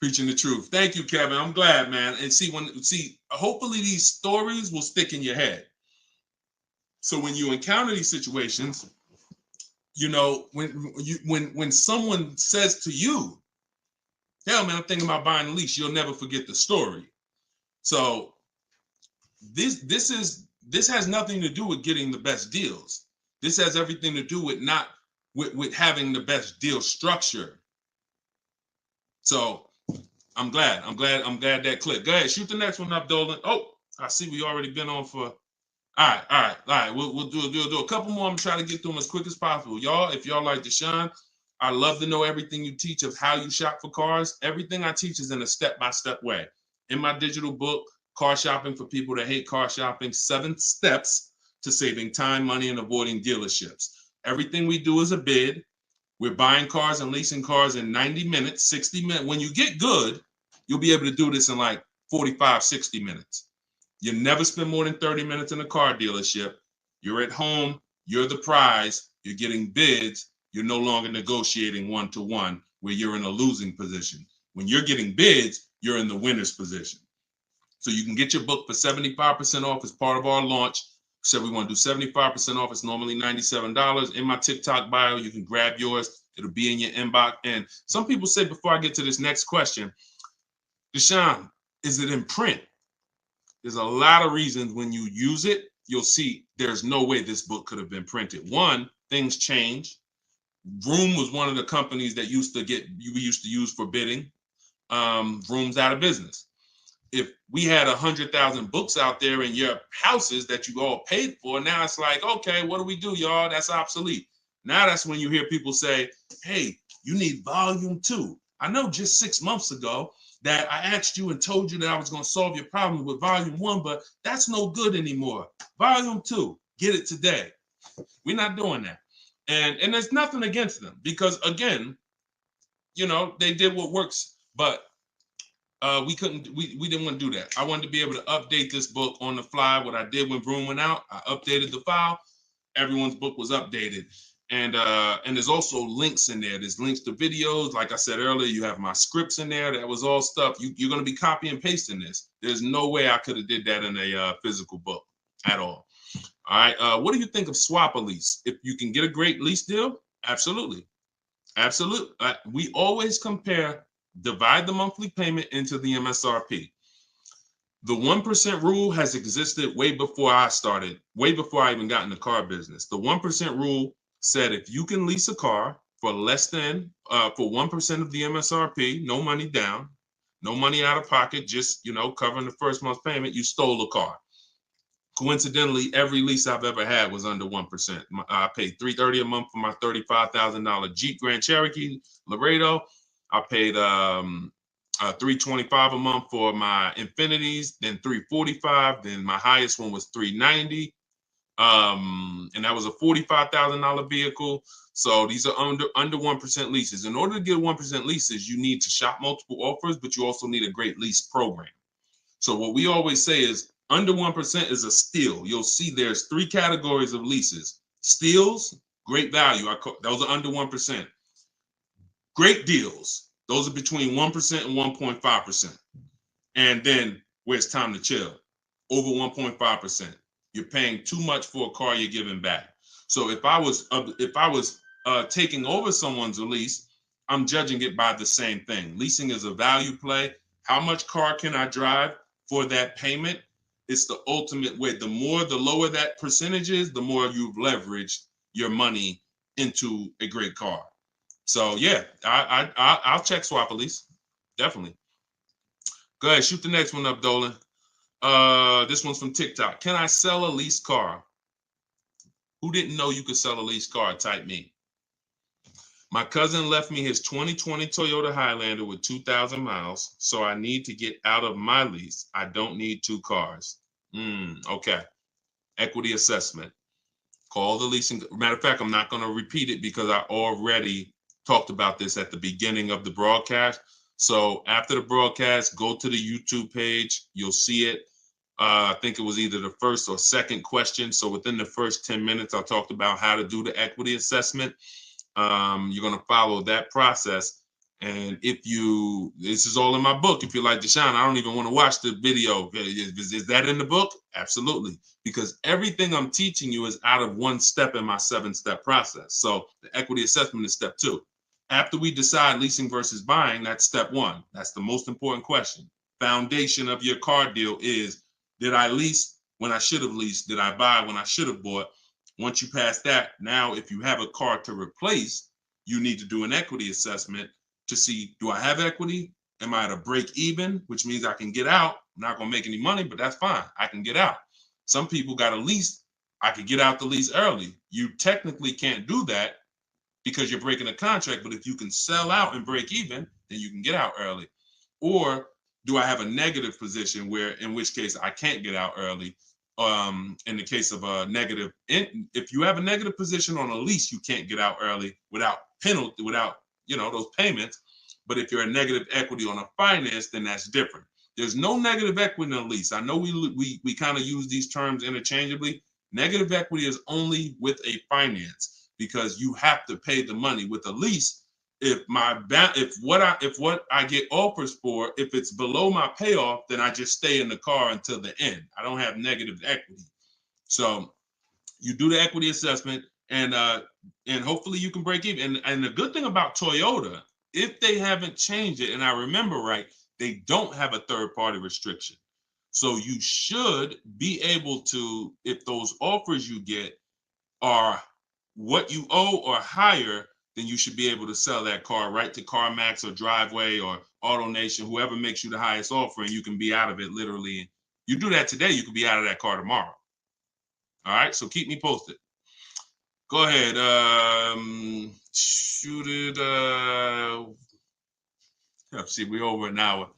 preaching the truth. Thank you, Kevin. I'm glad, man. And hopefully these stories will stick in your head. So when you encounter these situations, you know, when someone says to you, hell, man, I'm thinking about buying a lease, you'll never forget the story. So this has nothing to do with getting the best deals. This has everything to do with having the best deal structure. So I'm glad that clicked. Go ahead, shoot the next one up, Dolan. Oh, I see we already been on for. All right. We'll do a couple more. I'm trying to get through them as quick as possible. Y'all, if y'all like Deshone, I love to know everything you teach of how you shop for cars. Everything I teach is in a step-by-step way. In my digital book, Car Shopping for People That Hate Car Shopping, 7 Steps to Saving Time, Money, and Avoiding Dealerships. Everything we do is a bid. We're buying cars and leasing cars in 90 minutes, 60 minutes. When you get good, you'll be able to do this in like 45, 60 minutes. You never spend more than 30 minutes in a car dealership. You're at home. You're the prize. You're getting bids. You're no longer negotiating one-to-one where you're in a losing position. When you're getting bids, you're in the winner's position. So you can get your book for 75% off as part of our launch. So we want to do 75% off. It's normally $97. In my TikTok bio, you can grab yours. It'll be in your inbox. And some people say, before I get to this next question, Deshone, is it in print? There's a lot of reasons when you use it, you'll see there's no way this book could have been printed. One, things change. Vroom was one of the companies that we used to use for bidding. Vroom's out of business. if we had 100,000 books out there in your houses that you all paid for, now it's like, okay, what do we do, y'all? That's obsolete. Now that's when you hear people say, hey, you need volume 2. I know just 6 months ago that I asked you and told you that I was going to solve your problem with volume 1, but that's no good anymore. Volume 2, get it today. We're not doing that. And there's nothing against them because, again, they did what works, but we didn't want to do that. I wanted to be able to update this book on the fly. What I did when Broom went out, I updated the file. Everyone's book was updated. And there's also links in there. There's links to videos. Like I said earlier, you have my scripts in there. That was all stuff. You're going to be copy and pasting this. There's no way I could have did that in a physical book at all. All right. What do you think of swap a lease? If you can get a great lease deal, absolutely. Absolutely. We always compare, divide the monthly payment into the MSRP. The 1% rule has existed way before I started, way before I even got in the car business. The 1% rule said if you can lease a car for less than, for 1% of the MSRP, no money down, no money out of pocket, just, covering the first month's payment, you stole a car. Coincidentally, every lease I've ever had was under 1%. I paid $330 a month for my $35,000 Jeep Grand Cherokee Laredo. I paid $325 a month for my Infinities, then $345. Then my highest one was $390. And that was a $45,000 vehicle. So these are under 1% leases. In order to get 1% leases, you need to shop multiple offers, but you also need a great lease program. So what we always say is under 1% is a steal. You'll see there's 3 categories of leases. Steals, great value. Those are under 1%. Great deals. Those are between 1% and 1.5%. And then where it's time to chill, over 1.5%. You're paying too much for a car you're giving back. So if I was taking over someone's lease, I'm judging it by the same thing. Leasing is a value play. How much car can I drive for that payment? It's the ultimate way. The lower that percentage is, the more you've leveraged your money into a great car. So yeah, I'll check swap a lease, definitely. Go ahead, shoot the next one up, Dolan. This one's from TikTok. Can I sell a leased car? Who didn't know you could sell a leased car? Type me. My cousin left me his 2020 Toyota Highlander with 2,000 miles, so I need to get out of my lease. I don't need 2 cars. Okay. Equity assessment. Call the leasing. Matter of fact, I'm not going to repeat it because I already talked about this at the beginning of the broadcast. So after the broadcast, go to the YouTube page. You'll see it. I think it was either the first or second question. So within the first 10 minutes, I talked about how to do the equity assessment. You're going to follow that process. And this is all in my book. If you're like, Deshone, I don't even want to watch the video. Is that in the book? Absolutely. Because everything I'm teaching you is out of 1 step in my 7-step process. So the equity assessment is step 2. After we decide leasing versus buying, that's step 1. That's the most important question. Foundation of your car deal is, did I lease when I should have leased? Did I buy when I should have bought? Once you pass that, now if you have a car to replace, you need to do an equity assessment to see, do I have equity? Am I at a break even, which means I can get out? I'm not going to make any money, but that's fine. I can get out. Some people got a lease. I could get out the lease early. You technically can't do that because you're breaking a contract, but if you can sell out and break even, then you can get out early. Or do I have a negative position in which case I can't get out early? In the case of a negative, if you have a negative position on a lease, you can't get out early without penalty, without those payments. But if you're a negative equity on a finance, then that's different. There's no negative equity in a lease. I know we kind of use these terms interchangeably. Negative equity is only with a finance because you have to pay the money. With a lease, if what I get offers for, if it's below my payoff, then I just stay in the car until the end. I don't have negative equity. So you do the equity assessment, and hopefully you can break even. And the good thing about Toyota, if they haven't changed it, and I remember right, they don't have a third-party restriction. So you should be able to, if those offers you get are what you owe or higher, then you should be able to sell that car right to CarMax or Driveway or AutoNation, whoever makes you the highest offer, and you can be out of it literally. You do that today, you could be out of that car tomorrow. All right, so keep me posted. Go ahead. Shoot it. See, we're over an hour.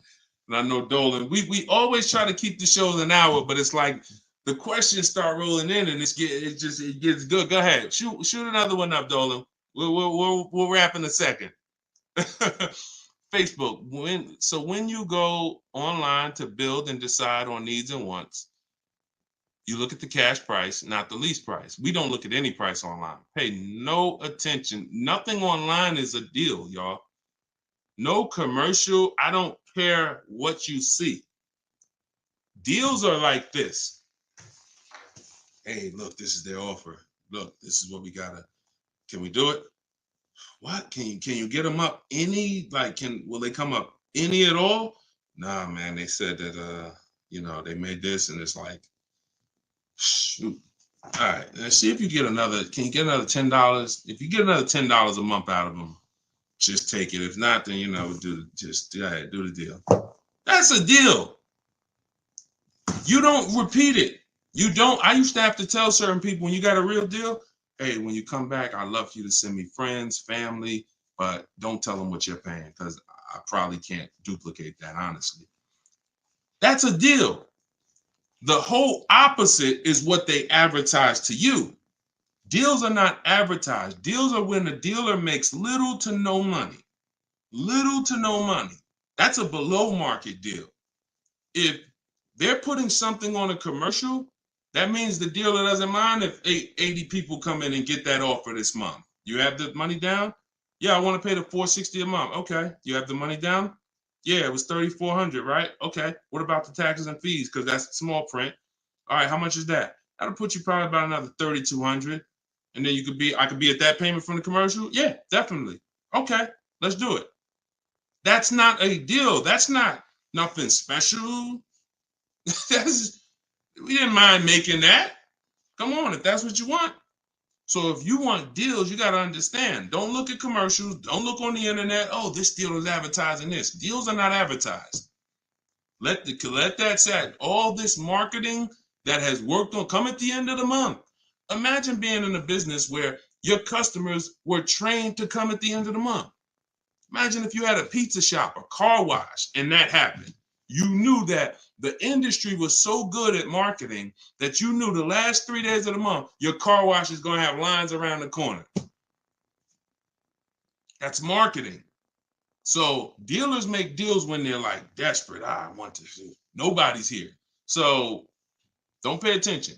And I know Dolan, we always try to keep the shows an hour, but it's like the questions start rolling in and it gets good. Go ahead. Shoot another one up, Dolan. We'll wrap in a second. Facebook. When you go online to build and decide on needs and wants, you look at the cash price, not the lease price. We don't look at any price online. Pay no attention. Nothing online is a deal, y'all. No commercial. I don't care what you see. Deals are like this. Hey, look, this is their offer. Look, this is what we gotta. Can we do it? What? Can you get them up any? Like, will they come up any at all? Nah, man. They said that they made this, and it's like, shoot. All right, let's see if you get another. Can you get another $10? If you get another $10 a month out of them, just take it. If not, then do the deal. That's a deal. You don't repeat it. You don't. I used to have to tell certain people, when you got a real deal, hey, when you come back, I'd love for you to send me friends, family, but don't tell them what you're paying, because I probably can't duplicate that, honestly. That's a deal. The whole opposite is what they advertise to you. Deals are not advertised. Deals are when the dealer makes little to no money. Little to no money. That's a below market deal. If they're putting something on a commercial, that means the dealer doesn't mind if 80 people come in and get that offer this month. You have the money down? Yeah, I want to pay the $460 a month. Okay. You have the money down? Yeah, it was $3,400, right? Okay. What about the taxes and fees? Because that's small print. All right, how much is that? That'll put you probably about another $3,200. And then I could be at that payment from the commercial? Yeah, definitely. Okay, let's do it. That's not a deal. That's not nothing special. We didn't mind making that. Come on, if that's what you want. So if you want deals, you got to understand. Don't look at commercials. Don't look on the internet. Oh, this deal is advertising this. Deals are not advertised. Let that set. All this marketing that has worked on, come at the end of the month. Imagine being in a business where your customers were trained to come at the end of the month. Imagine if you had a pizza shop, a car wash, and that happened. You knew that the industry was so good at marketing that you knew the last 3 days of the month, your car wash is going to have lines around the corner. That's marketing. So dealers make deals when they're like desperate. I want to see. Nobody's here. So don't pay attention.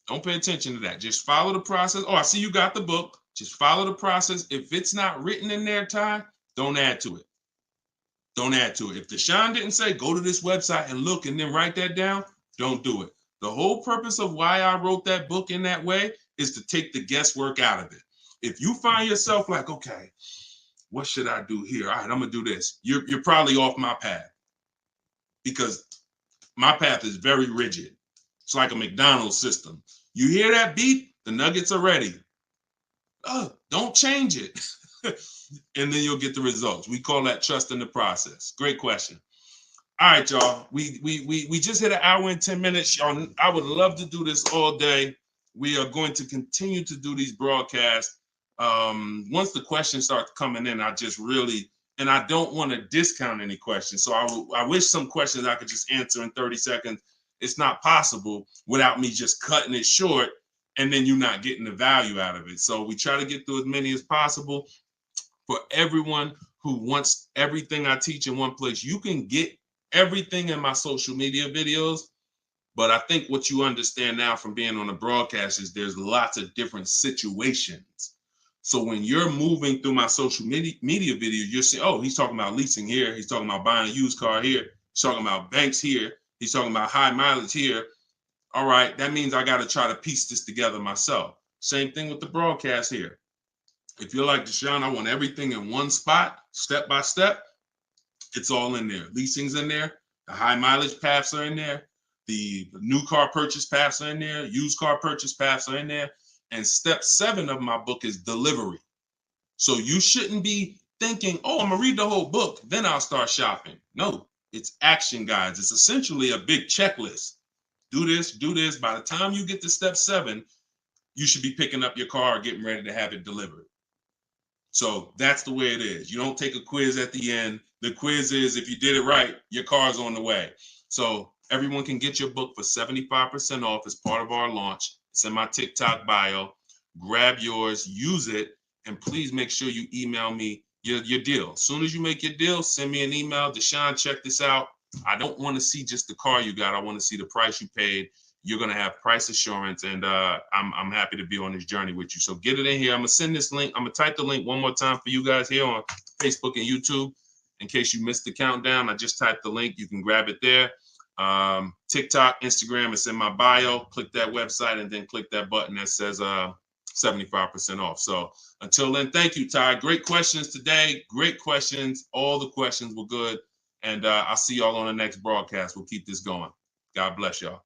Don't pay attention to that. Just follow the process. Oh, I see you got the book. Just follow the process. If it's not written in there, Ty, don't add to it. Don't add to it. If Deshone didn't say, go to this website and look and then write that down, don't do it. The whole purpose of why I wrote that book in that way is to take the guesswork out of it. If you find yourself like, okay, what should I do here? All right, I'm going to do this. You're probably off my path, because my path is very rigid. It's like a McDonald's system. You hear that beep, the nuggets are ready. Oh, don't change it. And then you'll get the results. We call that trust in the process. Great question. All right, y'all. We just hit an hour and 10 minutes. Y'all, I would love to do this all day. We are going to continue to do these broadcasts. Once the questions start coming in, I don't want to discount any questions. So I wish some questions I could just answer in 30 seconds. It's not possible without me just cutting it short and then you not getting the value out of it. So we try to get through as many as possible. For everyone who wants everything I teach in one place, you can get everything in my social media videos. But I think what you understand now from being on the broadcast is there's lots of different situations. So when you're moving through my social media video, you're saying, oh, he's talking about leasing here. He's talking about buying a used car here. He's talking about banks here. He's talking about high mileage here. All right, that means I got to try to piece this together myself. Same thing with the broadcast here. If you're like Deshone, I want everything in one spot, step by step. It's all in there. Leasing's in there. The high mileage paths are in there. The new car purchase paths are in there. Used car purchase paths are in there. And step 7 of my book is delivery. So you shouldn't be thinking, oh, I'm gonna read the whole book, then I'll start shopping. No, it's action guides. It's essentially a big checklist. Do this, do this. By the time you get to step 7, you should be picking up your car, getting ready to have it delivered. So that's the way it is. You don't take a quiz at the end. The quiz is, if you did it right, your car's on the way. So everyone can get your book for 75% off as part of our launch. It's in my TikTok bio. Grab yours, use it, and please make sure you email me your deal. As soon as you make your deal, send me an email. Deshone, check this out. I don't want to see just the car you got. I want to see the price you paid. You're going to have price assurance, and I'm happy to be on this journey with you. So get it in here. I'm going to send this link. I'm going to type the link one more time for you guys here on Facebook and YouTube. In case you missed the countdown, I just typed the link. You can grab it there. TikTok, Instagram, it's in my bio. Click that website and then click that button that says 75% off. So until then, thank you, Ty. Great questions today. Great questions. All the questions were good. And I'll see y'all on the next broadcast. We'll keep this going. God bless y'all.